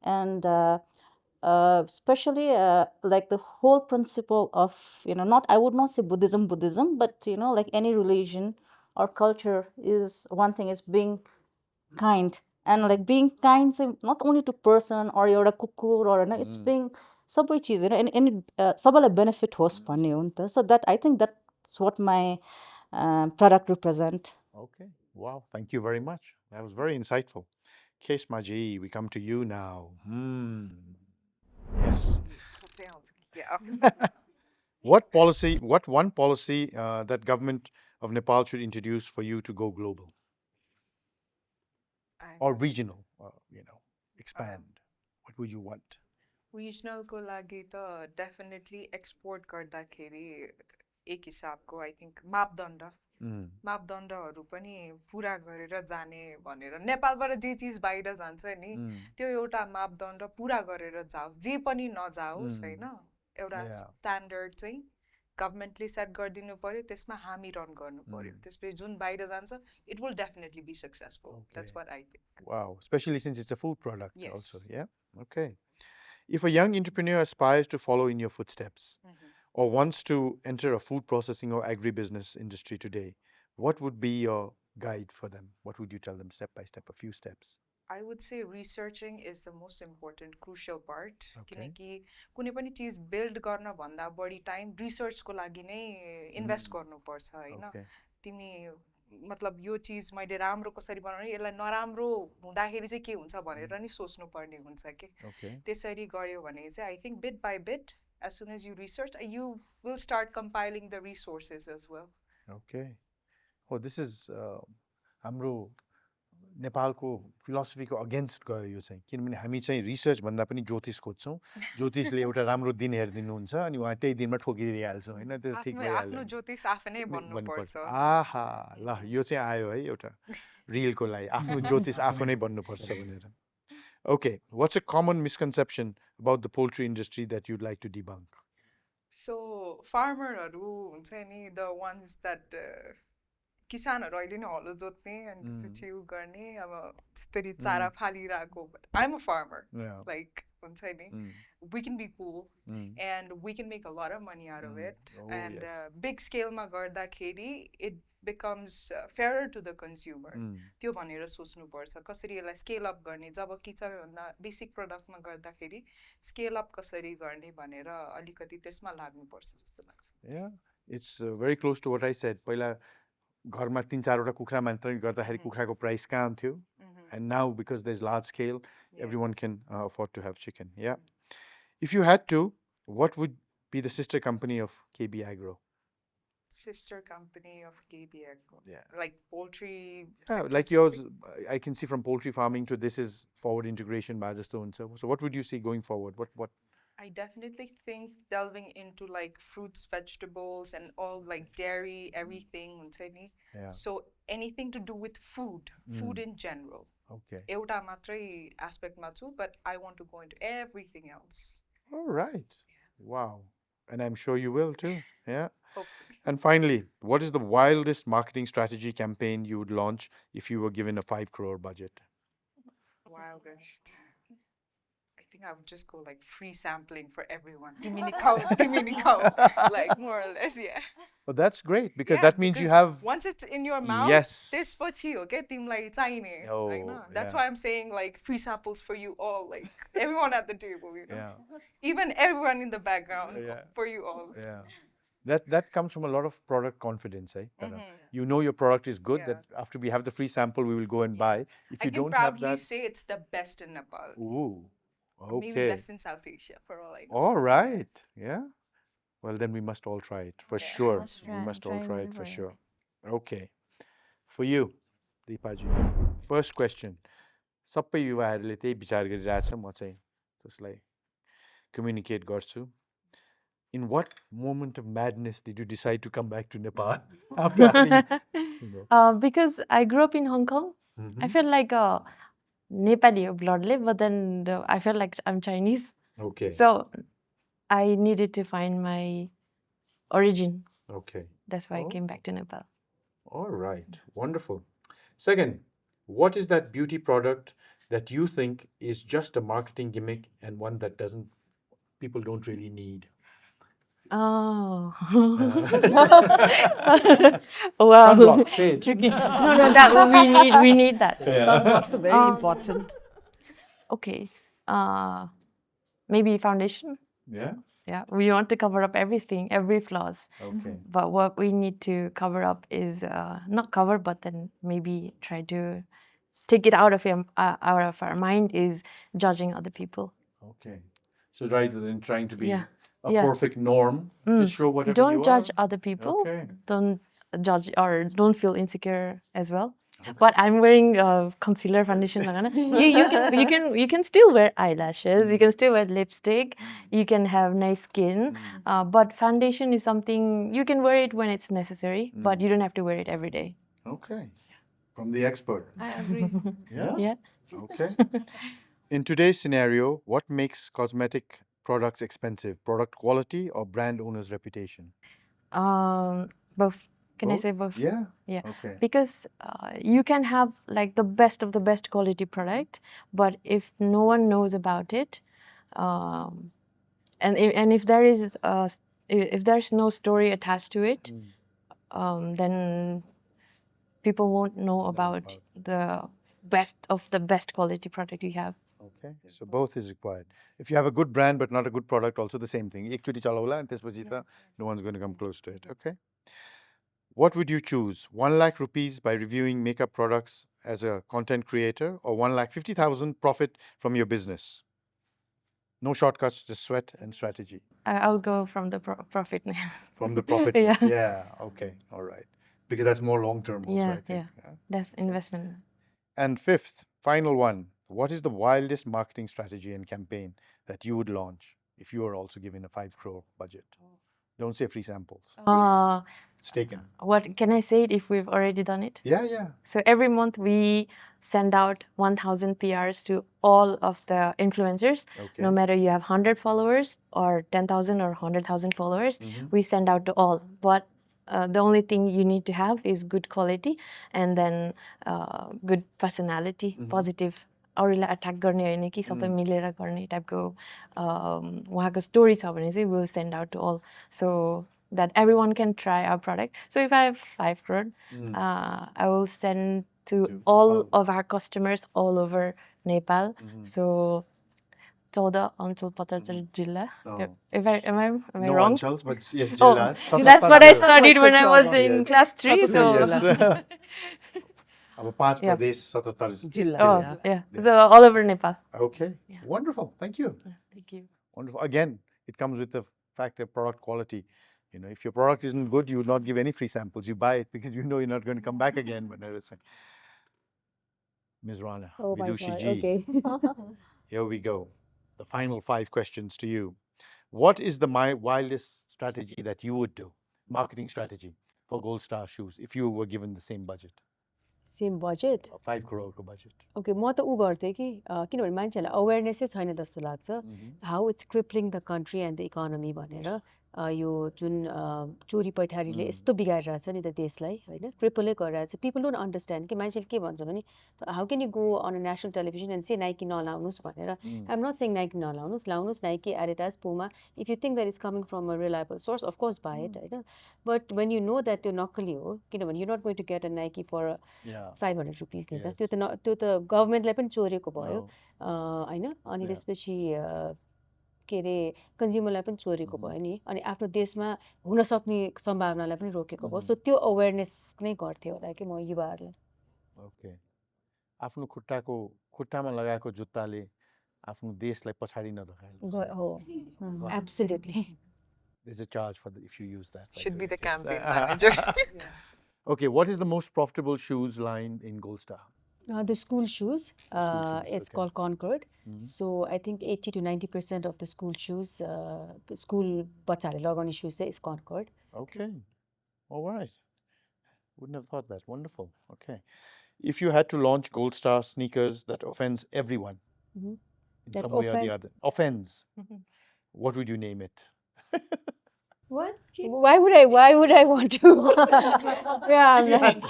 Speaker 6: and especially like the whole principle of not, I would not say Buddhism, but like any religion or culture is one thing is being kind, and like being kind not only to person or एउटा कुकुर or it's being सबै चिज and सबैलाई benefit होस् भन्ने हो नि त. So that I think that's what my product represent.
Speaker 1: Okay, wow, thank you very much. That was very insightful. Case Maji, we come to you now. Yes.
Speaker 11: Yeah.
Speaker 1: What one policy that government of Nepal should introduce for you to go global or regional, expand? What would you want?
Speaker 11: Regional को लागि त definitely export गर्दाखेरि एक हिसाबको I think मापदण्डहरू पनि पुरा गरेर जाने भनेर नेपालबाट जे चिज बाहिर जान्छ नि त्यो एउटा मापदण्ड पुरा गरेर जाओस्, जे पनि नजाओस् हैन. एउटा स्ट्यान्डर्ड चाहिँ गभर्नमेन्टले सेट गरिदिनु पर्यो, त्यसमा हामी रन गर्नु पर्यो. त्यसपछि जुन बाहिर जान्छ it will definitely be successful. That's what I think.
Speaker 1: Wow, especially since it's a food product also. Yeah. Okay. If a young entrepreneur aspires to follow in your footsteps or wants to enter a food processing or agribusiness industry today, what would be your guide for them? What would you tell them step by step, a few steps?
Speaker 11: I would say researching is the most important, crucial part. किनकि कुनै पनि चीज build गर्न भन्दा बढी time रिसर्चको लागि नै invest गर्नुपर्छ हैन. तिमी मतलब यो चीज मैले राम्रो कसरी बनाउने, यसलाई नराम्रो हुँदाखेरि चाहिँ के हुन्छ भनेर नि सोच्नु पर्ने हुन्छ के. त्यसरी गर्यो भने चाहिँ I think bit by bit, as soon as you research, you will start compiling the resources as well.
Speaker 1: Okay. Oh, this is हाम्रो नेपालको फिलोसफीको अगेन्स्ट गयो यो चाहिँ. किनभने हामी चाहिँ रिसर्च भन्दा पनि ज्योतिष खोज्छौँ. ज्योतिषले एउटा राम्रो दिन हेरिदिनुहुन्छ अनि उहाँ त्यही दिनमा ठोकिदिइहाल्छौँ होइन. त्यो ठिक भइहाल्यो.
Speaker 11: आफ्नो ज्योतिष आफै नै बन्नुपर्छ.
Speaker 1: आहा, ल यो चाहिँ आयो है एउटा रिलको लागि. आफ्नो ज्योतिष आफू नै बन्नुपर्छ भनेर. Okay, what's a common misconception about the poultry industry that you'd like to debunk?
Speaker 11: So farmerहरू हुन्छ नि, the ones that किसानहरू अहिले नै हलो जोत्ने अनि त्यसपछि उ गर्ने अब त्यसरी चारा फालिरहेको. I'm a farmer. Like हुन्छ नि, we can be cool and we can make a lot of money out of it. And big scale मा गर्दाखेरि it becomes fairer to the consumer. त्यो भनेर सोच्नु पर्छ कसरी यसलाई स्केल अप गर्ने. जब कि सबैभन्दा बेसिक प्रडक्टमा गर्दाखेरि स्केल अप कसरी गर्ने भनेर अलिकति त्यसमा लाग्नु पर्छ जस्तो लाग्छ.
Speaker 1: Yeah, it's very close to what I said. पहिला घरमा 3-4 कुखुरा मात्र गर्दाखेरि कुखुराको प्राइस कहाँ थियो, and now because there's large scale, everyone can afford to have chicken. Yeah. If you had to, what would be the sister company of KB Agro?
Speaker 11: Sister company of KB Agro.
Speaker 1: Yeah.
Speaker 11: Like poultry.
Speaker 1: Yeah, like yours, I can see from poultry farming to this is forward integration by just so. So what would you see going forward? What?
Speaker 11: I definitely think delving into like fruits, vegetables, and all like dairy, everything.
Speaker 1: Yeah.
Speaker 11: So anything to do with food in general.
Speaker 1: Okay.
Speaker 11: Euta matrai aspect ma chu, but I want to go into everything else.
Speaker 1: All right. Wow. And I'm sure you will too. Yeah.
Speaker 11: Hopefully.
Speaker 1: And finally, what is the wildest marketing strategy campaign you would launch if you were given a 5 crore budget?
Speaker 11: Wildest. I think I would just go like free sampling for everyone. Timinikaw, like more or less, yeah.
Speaker 1: But that's great because
Speaker 11: Yeah,
Speaker 1: that means you
Speaker 11: because
Speaker 1: have.
Speaker 11: once it's in your mouth,
Speaker 1: Yes.
Speaker 11: त्यसपछि हो क्या तिमीलाई चाहिने हैन.
Speaker 1: Oh,
Speaker 11: That's
Speaker 1: yeah.
Speaker 11: why I'm saying like free samples for you all, like everyone at the table, you know.
Speaker 1: Yeah.
Speaker 11: Even everyone in the background
Speaker 1: Yeah.
Speaker 11: for you all.
Speaker 1: Yeah. That comes from a lot of product confidence, eh? You know your product is good.
Speaker 11: Yeah.
Speaker 1: That after we have the free sample, we will go and buy. If
Speaker 11: I
Speaker 1: you
Speaker 11: can
Speaker 1: don't have
Speaker 11: proudly
Speaker 1: that,
Speaker 11: say it's the best in Nepal.
Speaker 1: ooh,
Speaker 11: Or maybe
Speaker 1: okay,
Speaker 11: best in South Asia for all I know.
Speaker 1: all right, yeah. Well, then we must all try it for
Speaker 11: Yeah.
Speaker 1: sure.
Speaker 5: Must
Speaker 1: We
Speaker 5: try-
Speaker 1: must all
Speaker 5: try
Speaker 1: try
Speaker 5: one
Speaker 1: it for
Speaker 5: for
Speaker 1: sure. Okay, for you, Deepaji. First question. सबै युवाहरूले त्यही विचार गरिरहेछ म चाहिँ त्यसलाई communicate गर्छु. In what moment of madness did you decide to come back to Nepal after having, you know?
Speaker 3: Because I grew up in Hong Kong. I felt like Nepali bloodly, but then I felt like I'm Chinese.
Speaker 1: Okay.
Speaker 3: So I needed to find my origin.
Speaker 1: Okay.
Speaker 3: That's why I came back to Nepal.
Speaker 1: All right. Wonderful. Second, what is that beauty product that you think is just a marketing gimmick and one that people don't really need?
Speaker 3: Oh. Wow.
Speaker 1: Sunblock, say it.
Speaker 3: Tricky. No, that we need that.
Speaker 2: Sunblock is very important.
Speaker 3: Okay. Maybe foundation.
Speaker 1: Yeah.
Speaker 3: Yeah, we want to cover up everything, every flaws.
Speaker 1: Okay.
Speaker 3: But what we need to cover up is not cover, but then maybe try to take it out of our mind is judging other people.
Speaker 1: Okay. So rather than trying to be
Speaker 3: Yeah.
Speaker 1: a
Speaker 3: Yeah.
Speaker 1: perfect norm, just show whatever
Speaker 3: Don't
Speaker 1: you
Speaker 3: judge
Speaker 1: are.
Speaker 3: other people.
Speaker 1: Okay.
Speaker 3: Don't judge or don't feel insecure as well. But I'm wearing concealer, foundation. You can still wear eyelashes. You can still wear lipstick. You can have nice skin. But foundation is something you can wear it when it's necessary, but you don't have to wear it every day.
Speaker 1: Okay. From the expert.
Speaker 5: I agree.
Speaker 1: Yeah.
Speaker 3: Yeah.
Speaker 1: Okay. In today's scenario, what makes cosmetic products expensive? Product quality or brand owner's reputation?
Speaker 3: Both. Can I
Speaker 1: Both?
Speaker 3: say both?
Speaker 1: Yeah.
Speaker 3: Yeah.
Speaker 1: Okay.
Speaker 3: Because you can have like the best of the best quality product, but if no one knows about it, and if there is if there's no story attached to it, then people won't know about the best of the best quality product you have.
Speaker 1: Okay. So both is required. If you have a good brand but not a good product, also the same thing. एकचोटि चलाउला and त्यसपछि त no one's going to come close to it. Okay. What would you choose? 1 lakh rupees by reviewing makeup products as a content creator, or 1,50,000 profit from your business? No shortcuts, just sweat and strategy.
Speaker 3: I'll go from the profit.
Speaker 1: From the profit.
Speaker 3: Yeah.
Speaker 1: Yeah. Okay. All right. Because that's more long term also, I think.
Speaker 3: Yeah. That's investment.
Speaker 1: And fifth, final one. What is the wildest marketing strategy and campaign that you would launch if you were also given a 5 crore budget? Don't say free samples. It's taken.
Speaker 3: What can I say it if we've already done it?
Speaker 1: Yeah, yeah.
Speaker 3: So every month we send out 1,000 PRs to all of the influencers.
Speaker 1: Okay.
Speaker 3: No matter you have 100 followers or 10,000 or 100,000 followers, we send out to all. But the only thing you need to have is good quality and then good personality, positive. अरूलाई attract गर्ने होइन कि सबै मिलेर गर्ने टाइपको उहाँको story छ भने चाहिँ will send out to all so that everyone can try our product. So if I have 5 crore, I will send to all of our customers all over Nepal. So 14 अञ्चल 75 जिल्ला. Am I
Speaker 1: No
Speaker 3: wrong?
Speaker 1: Anchals, but yes, Jillas.
Speaker 3: That's what I studied when I was in class 3. So
Speaker 1: अब 5 प्रदेश 77
Speaker 2: जिल्ला.
Speaker 3: yeah. So all over Nepal.
Speaker 1: Okay.
Speaker 3: Yeah.
Speaker 1: Wonderful. Thank you.
Speaker 3: Thank you.
Speaker 1: Wonderful. Again, it comes with the fact of product quality. You know, if your product isn't good, you would not give any free samples. You buy it because you know you're not going to come back again. But Ms. Rana,
Speaker 10: Oh my
Speaker 1: Vidushi
Speaker 10: God.
Speaker 1: ji,
Speaker 10: Okay.
Speaker 1: here we go. The final 5 questions to you. What is the wildest strategy that you would do, marketing strategy for GoldStar shoes if you were given the same budget?
Speaker 10: Same budget?
Speaker 1: 5 crore ko budget.
Speaker 10: Okay, म त उ गर्थेँ कि किनभने मान्छेहरूलाई अवेरनेसै छैन जस्तो लाग्छ how it's crippling the country and the economy भनेर यो जुन चोरी पैठारीले यस्तो बिगारिरहेछ नि त देशलाई होइन क्रिपलै गरिरहेछ पिपल डोन्ट अन्डरस्ट्यान्ड कि मान्छेले के भन्छ भने how can you go on a national television and say Nike नलाउनुहोस् भनेर I am not saying Nike नलाउनुहोस् लाउनुहोस् Nike Adidas Puma if you think that is coming from a reliable source of course buy it होइन but when you know that त्यो नक्कली हो किनभने you not going to get a Nike for ₹500 नि त त्यो त गभर्मेन्टलाई पनि चोरेको भयो होइन अनि त्यसपछि के अरे कन्ज्युमरलाई पनि चोरेको भयो नि अनि आफ्नो देशमा हुन सक्ने सम्भावनालाई पनि रोकेको भयो सो त्यो अवेरनेस नै गर्थ्यो होला कि म युवाहरूलाई
Speaker 1: ओके आफ्नो खुट्टामा लगाएको जुत्ताले आफ्नो देशलाई पछाडि नधकाएर
Speaker 10: हो absolutely
Speaker 1: there's a charge for if you use that.
Speaker 11: Should be the campaign manager.
Speaker 1: Okay, what is the most profitable shoes line in GoldStar?
Speaker 10: The school shoes, it's called Concord. So I think 80 to 90% of the school shoes, school bachale lagane shoes is Concord.
Speaker 1: Okay, all right. Wouldn't have thought that. Wonderful. Okay, if you had to launch GoldStar sneakers that offends everyone in
Speaker 10: That
Speaker 1: some way or the other, offends, what would you name it?
Speaker 5: What?
Speaker 10: Why would I want to? Yeah, I'm like.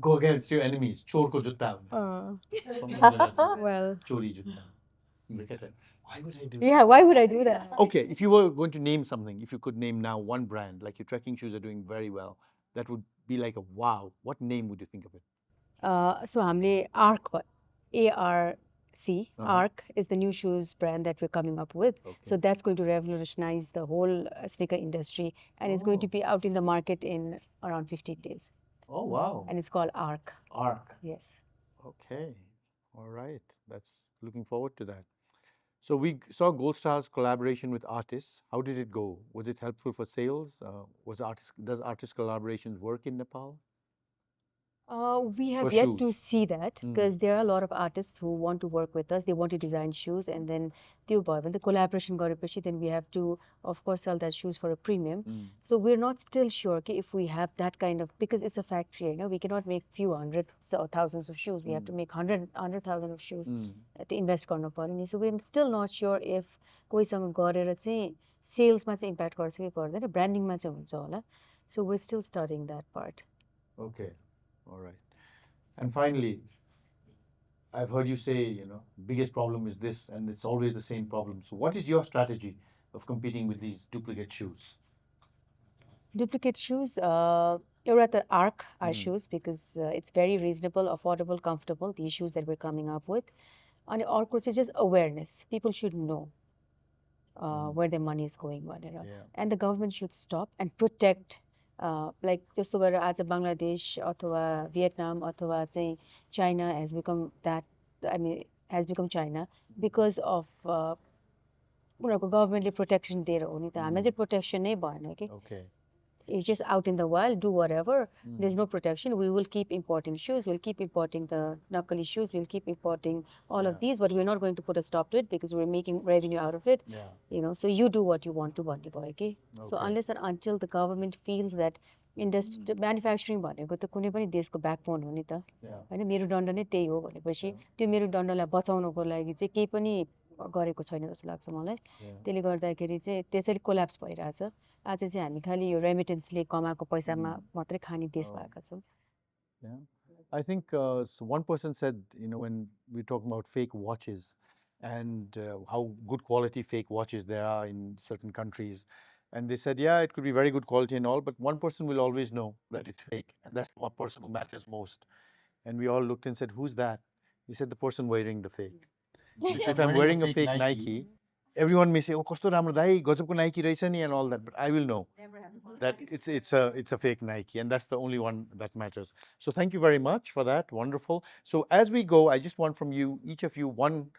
Speaker 1: Go against your enemies. Chor ko jutta.
Speaker 10: Well.
Speaker 1: Chori jutta. Why would I do that?
Speaker 10: Yeah, why would I do that?
Speaker 1: Okay, if you were going to name something, if you could name now one brand, like your trekking shoes are doing very well, that would be like a wow. What name would you think of it?
Speaker 10: So hamle Arc, ARC, Arc is the new shoes brand that we're coming up with.
Speaker 1: Okay.
Speaker 10: So that's going to revolutionize the whole sneaker industry and it's going to be out in the market in around 15 days.
Speaker 1: Oh, wow.
Speaker 10: And it's called Arc.
Speaker 1: Arc.
Speaker 10: Yes.
Speaker 1: Okay. All right. That's looking forward to that. So we saw GoldStar's collaboration with artists. How did it go? Was it helpful for sales? Does artist collaborations work in Nepal?
Speaker 10: We have yet to see that because there are a lot of artists who want to work with us. They want to design shoes and then when the collaboration garepachi, then we have to, of course, sell that shoes for a premium. So we're not still sure if we have that kind of, because it's a factory, you know, we cannot make few hundreds or thousands of shoes. We have to make 100,000 of shoes to invest garnu paryo. So we're still not sure if kohisanga garera चाहिँ sales ma चाहिँ impact garcha कि गर्दैन, branding ma चाहिँ हुन्छ होला. So we're still studying that part.
Speaker 1: Okay. All right. And finally, I've heard you say, you know, biggest problem is this and it's always the same problem. So what is your strategy of competing with these duplicate shoes?
Speaker 10: Duplicate shoes, you're at the Arc shoes because it's very reasonable, affordable, comfortable, these shoes that we're coming up with. And Arc is just awareness. People should know where their money is going. And the government should stop and protect like जस्तो गरेर आज बङ्गलादेश अथवा Vietnam अथवा चाहिँ China has become that, I mean, has become China because of उनीहरूको गभर्मेन्टले protection दिएर हो नि त हामीलाई चाहिँ प्रोटेक्सन नै भएन कि it's just out in the wild, do whatever. There's no protection. We will keep importing shoes. We'll keep importing the knuckly shoes. We'll keep importing all of these, but we're not going to put a stop to it because we're making revenue out of it. You know, so you do what you want to, okay? So unless and until the government feels that industry manufacturing भनेको त कुनै पनि देशको backbone हो नि त हैन मेरुदण्ड नै त्यही हो भनेपछि त्यो मेरुदण्डलाई बचाउनको लागि चाहिँ केही पनि गरेको छैन जस्तो लाग्छ मलाई त्यसले गर्दाखेरि चाहिँ त्यसरी कोल्याप्स भइरहेछ आज चाहिँ हामी खाली यो रेमिटेन्सले कमाएको पैसामा मात्रै खाने देश भएका छौं.
Speaker 1: I think one person said, you know, when we talk about fake watches and how good quality fake watches there are in certain countries, and they said, yeah, it could be very good quality and all, but one person will always know that it's fake, and that's one person who matters most. And we all looked and said, who's that? He said, the person wearing the fake. If I'm wearing a fake Nike, everyone may say, oh, kosto ramro dai, gajabko Nike raisa ni and all that, but I will know that it's a fake Nike, and that's the only one that matters. So thank you very much for that. Wonderful. So as we go, I just want from you, each of you, one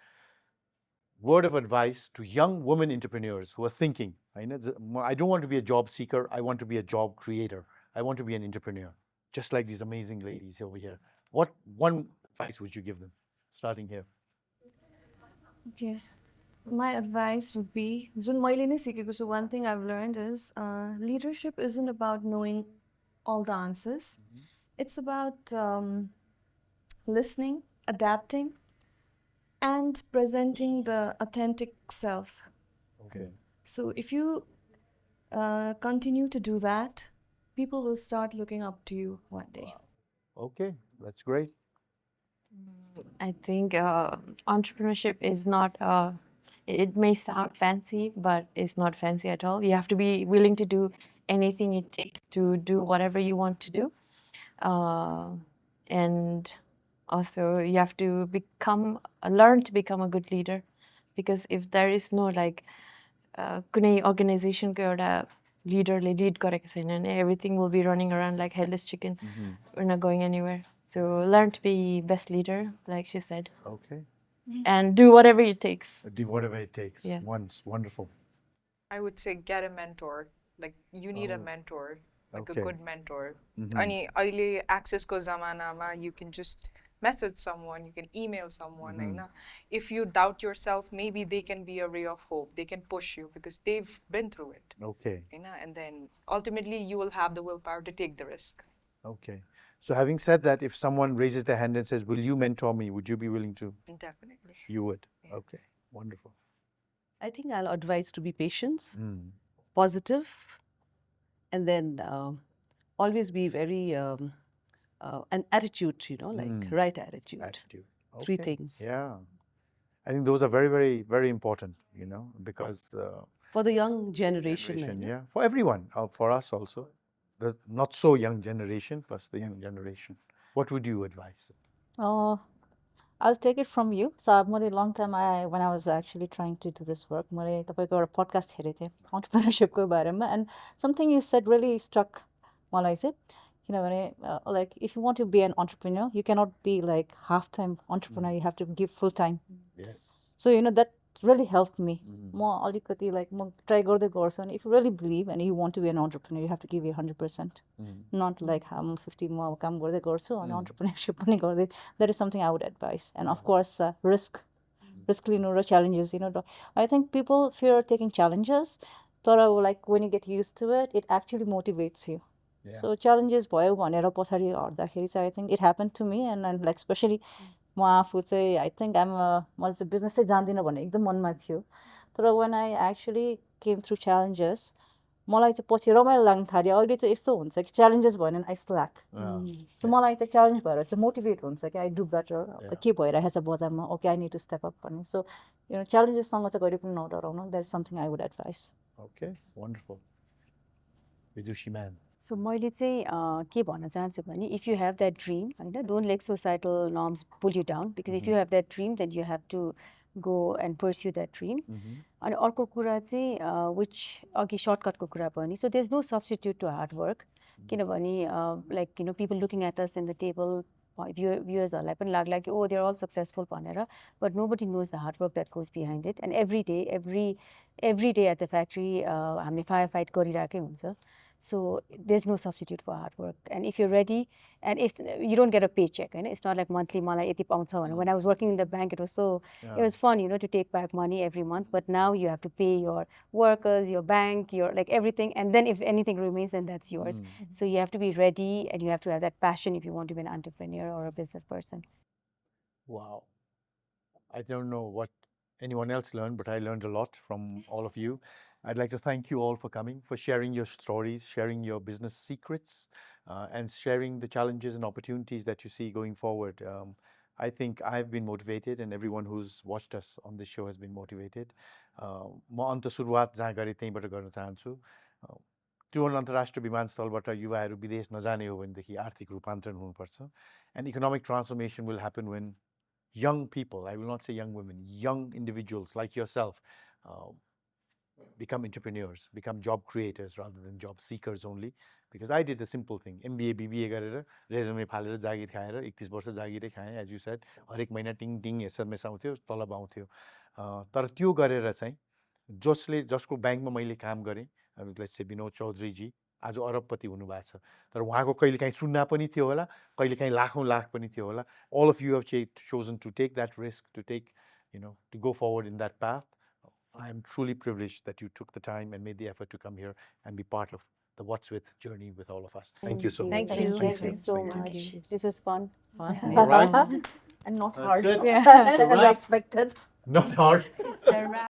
Speaker 1: word of advice to young women entrepreneurs who are thinking, I don't want to be a job seeker, I want to be a job creator. I want to be an entrepreneur, just like these amazing ladies over here. What one advice would you give them, starting here?
Speaker 5: Okay. My advice would be, one thing I've learned is leadership isn't about knowing all the answers. It's about listening, adapting, and presenting the authentic self.
Speaker 1: Okay.
Speaker 5: So if you continue to do that, people will start looking up to you one day.
Speaker 1: Okay, that's great.
Speaker 3: I think entrepreneurship is not, it may sound fancy, but it's not fancy at all. You have to be willing to do anything it takes to do whatever you want to do. And also, you have to learn to become a good leader. Because if there is no like, कुनै अर्गनाइजेसनको एउटा लिडरले lead गरेको छैन भने everything will be running around like headless chicken. We're not going anywhere. So learn to be best leader, like she said,
Speaker 1: Okay.
Speaker 3: and do whatever it takes.
Speaker 1: Do whatever it takes.
Speaker 3: Yeah.
Speaker 1: Once. Wonderful.
Speaker 11: I would say get a mentor. Like you need a mentor, like a
Speaker 1: Okay.
Speaker 11: good mentor. Ani अहिले access ko zamana ma you can just message someone, you can email someone. हैन? If you doubt yourself, maybe they can be a ray of hope. They can push you because they've been through it.
Speaker 1: Okay.
Speaker 11: हैन? And then ultimately you will have the willpower to take the risk.
Speaker 1: Okay. So having said that, if someone raises their hand and says, "Will you mentor me?" Would you be willing to?
Speaker 11: Definitely.
Speaker 1: You would. Okay. Wonderful.
Speaker 2: I think I'll advise to be patient, positive, and then always be very an attitude, like right attitude.
Speaker 1: Attitude.
Speaker 2: Three
Speaker 1: Okay.
Speaker 2: things.
Speaker 1: Yeah. I think those are very, very, very important, because
Speaker 2: For the young generation.
Speaker 1: yeah, for everyone, for us also, the not so young generation plus the young generation. What would you advise?
Speaker 6: I'll take it from you. So I've a long time when I was actually trying to do this work, मैले तपाईको एउटा podcast हेरेको थिएँ entrepreneurship को बारेमा, and something you said really struck मलाई चाहिँ, किनभने like if you want to be an entrepreneur, you cannot be like half-time entrepreneur. You have to give full-time.
Speaker 1: Yes.
Speaker 6: So that really helped me. म अलिकति like म try गर्दै गर्छु अनि if you really believe and you want to be an entrepreneur, you have to give you 100%. Not like I'm 50 म काम गर्दै गर्छु अनि entrepreneurship पनि गर्दै. That is something I would advise. And of course, risk लिनु र challenges. I think people fear taking challenges. तर like when you get used to it, it actually motivates you.
Speaker 1: Yeah.
Speaker 6: So challenges भयो भनेर पछाडि हट्दाखेरि चाहिँ I think it happened to me and like especially म आफू चाहिँ I think मैले चाहिँ बिजनेस चाहिँ जान्दिनँ भन्ने एकदम मनमा थियो. तर when I actually came through challenges, मलाई चाहिँ पछि रमाइलो लाग्न थाल्यो. अहिले चाहिँ यस्तो हुन्छ कि challenges भयो भने I slack. So मलाई चाहिँ challenge भएर चाहिँ motivate हुन्छ कि I do better. के भइरहेछ बजारमा, okay I need to step up भन्ने. So challenges सँग चाहिँ कहिले पनि नडराउनु. That is something I would advise.
Speaker 1: Okay, wonderful. Vidushi man.
Speaker 10: So मैले चाहिँ के भन्न चाहन्छु भने if you have that dream, हैन, don't let societal norms pull you down, because if you have that dream, then you have to go and pursue that dream. अनि अर्को कुरा चाहिँ which अघि shortcut को कुरा पनि, so there's no substitute to hard work. किनभने like people looking at us in the table, viewers-हरुलाई पनि लाग्ला कि oh they're all successful भनेर, but nobody knows the hard work that goes behind it. And every day at the factory हामीले firefight गरिरहेकै हुन्छ. So there's no substitute for hard work. And if you're ready, and you don't get a paycheck, and it's not like monthly mala yati pauncha bhanera. When I was working in the bank, it was fun, to take back money every month. But now you have to pay your workers, your bank, your like everything, and then if anything remains, then that's yours. So you have to be ready, and you have to have that passion if you want to be an entrepreneur or a business person.
Speaker 1: Wow. I don't know what anyone else learned, but I learned a lot from all of you. I'd like to thank you all for coming, for sharing your stories, sharing your business secrets, and sharing the challenges and opportunities that you see going forward. I think I've been motivated, and everyone who's watched us on this show has been motivated. म अन्त सुरुवात जहाँ गरेँ त्यहीँबाट गर्न चाहन्छु. त्रिभुवन अन्तर्राष्ट्रिय विमानस्थलबाट युवाहरू विदेश नजाने हो भनेदेखि आर्थिक रूपान्तरण हुनुपर्छ. And economic transformation will happen when young people, I will not say young women, young individuals like yourself become entrepreneurs, become job creators rather than job seekers only. Because I did a simple thing. MBA, BBA गरेर resume Faleiro जागिर खाएर 31 वर्ष जागिरै खाएँ, as you said. हरेक महिना टिङ टिङ SMS आउँथ्यो, तलब आउँथ्यो. तर त्यो गरेर चाहिँ जसको ब्याङ्कमा मैले काम गरेँ, let's say विनोद चौधरीजी आज अरबपति हुनुभएको छ. तर उहाँको कहिलेकाहीँ सुन्ना पनि थियो होला, कहिलेकाहीँ लाखौँ लाख पनि थियो होला. All of you have chosen to take that risk, to take, to go forward in that path. I am truly privileged that you took the time and made the effort to come here and be part of the What's With journey with all of us. Thank you so much.
Speaker 10: Thank you so much. This was fun.
Speaker 1: All right.
Speaker 6: And not hard.
Speaker 1: That's it.
Speaker 6: Yeah, as
Speaker 1: Right.
Speaker 6: expected.
Speaker 1: Not hard.
Speaker 11: It's a wrap.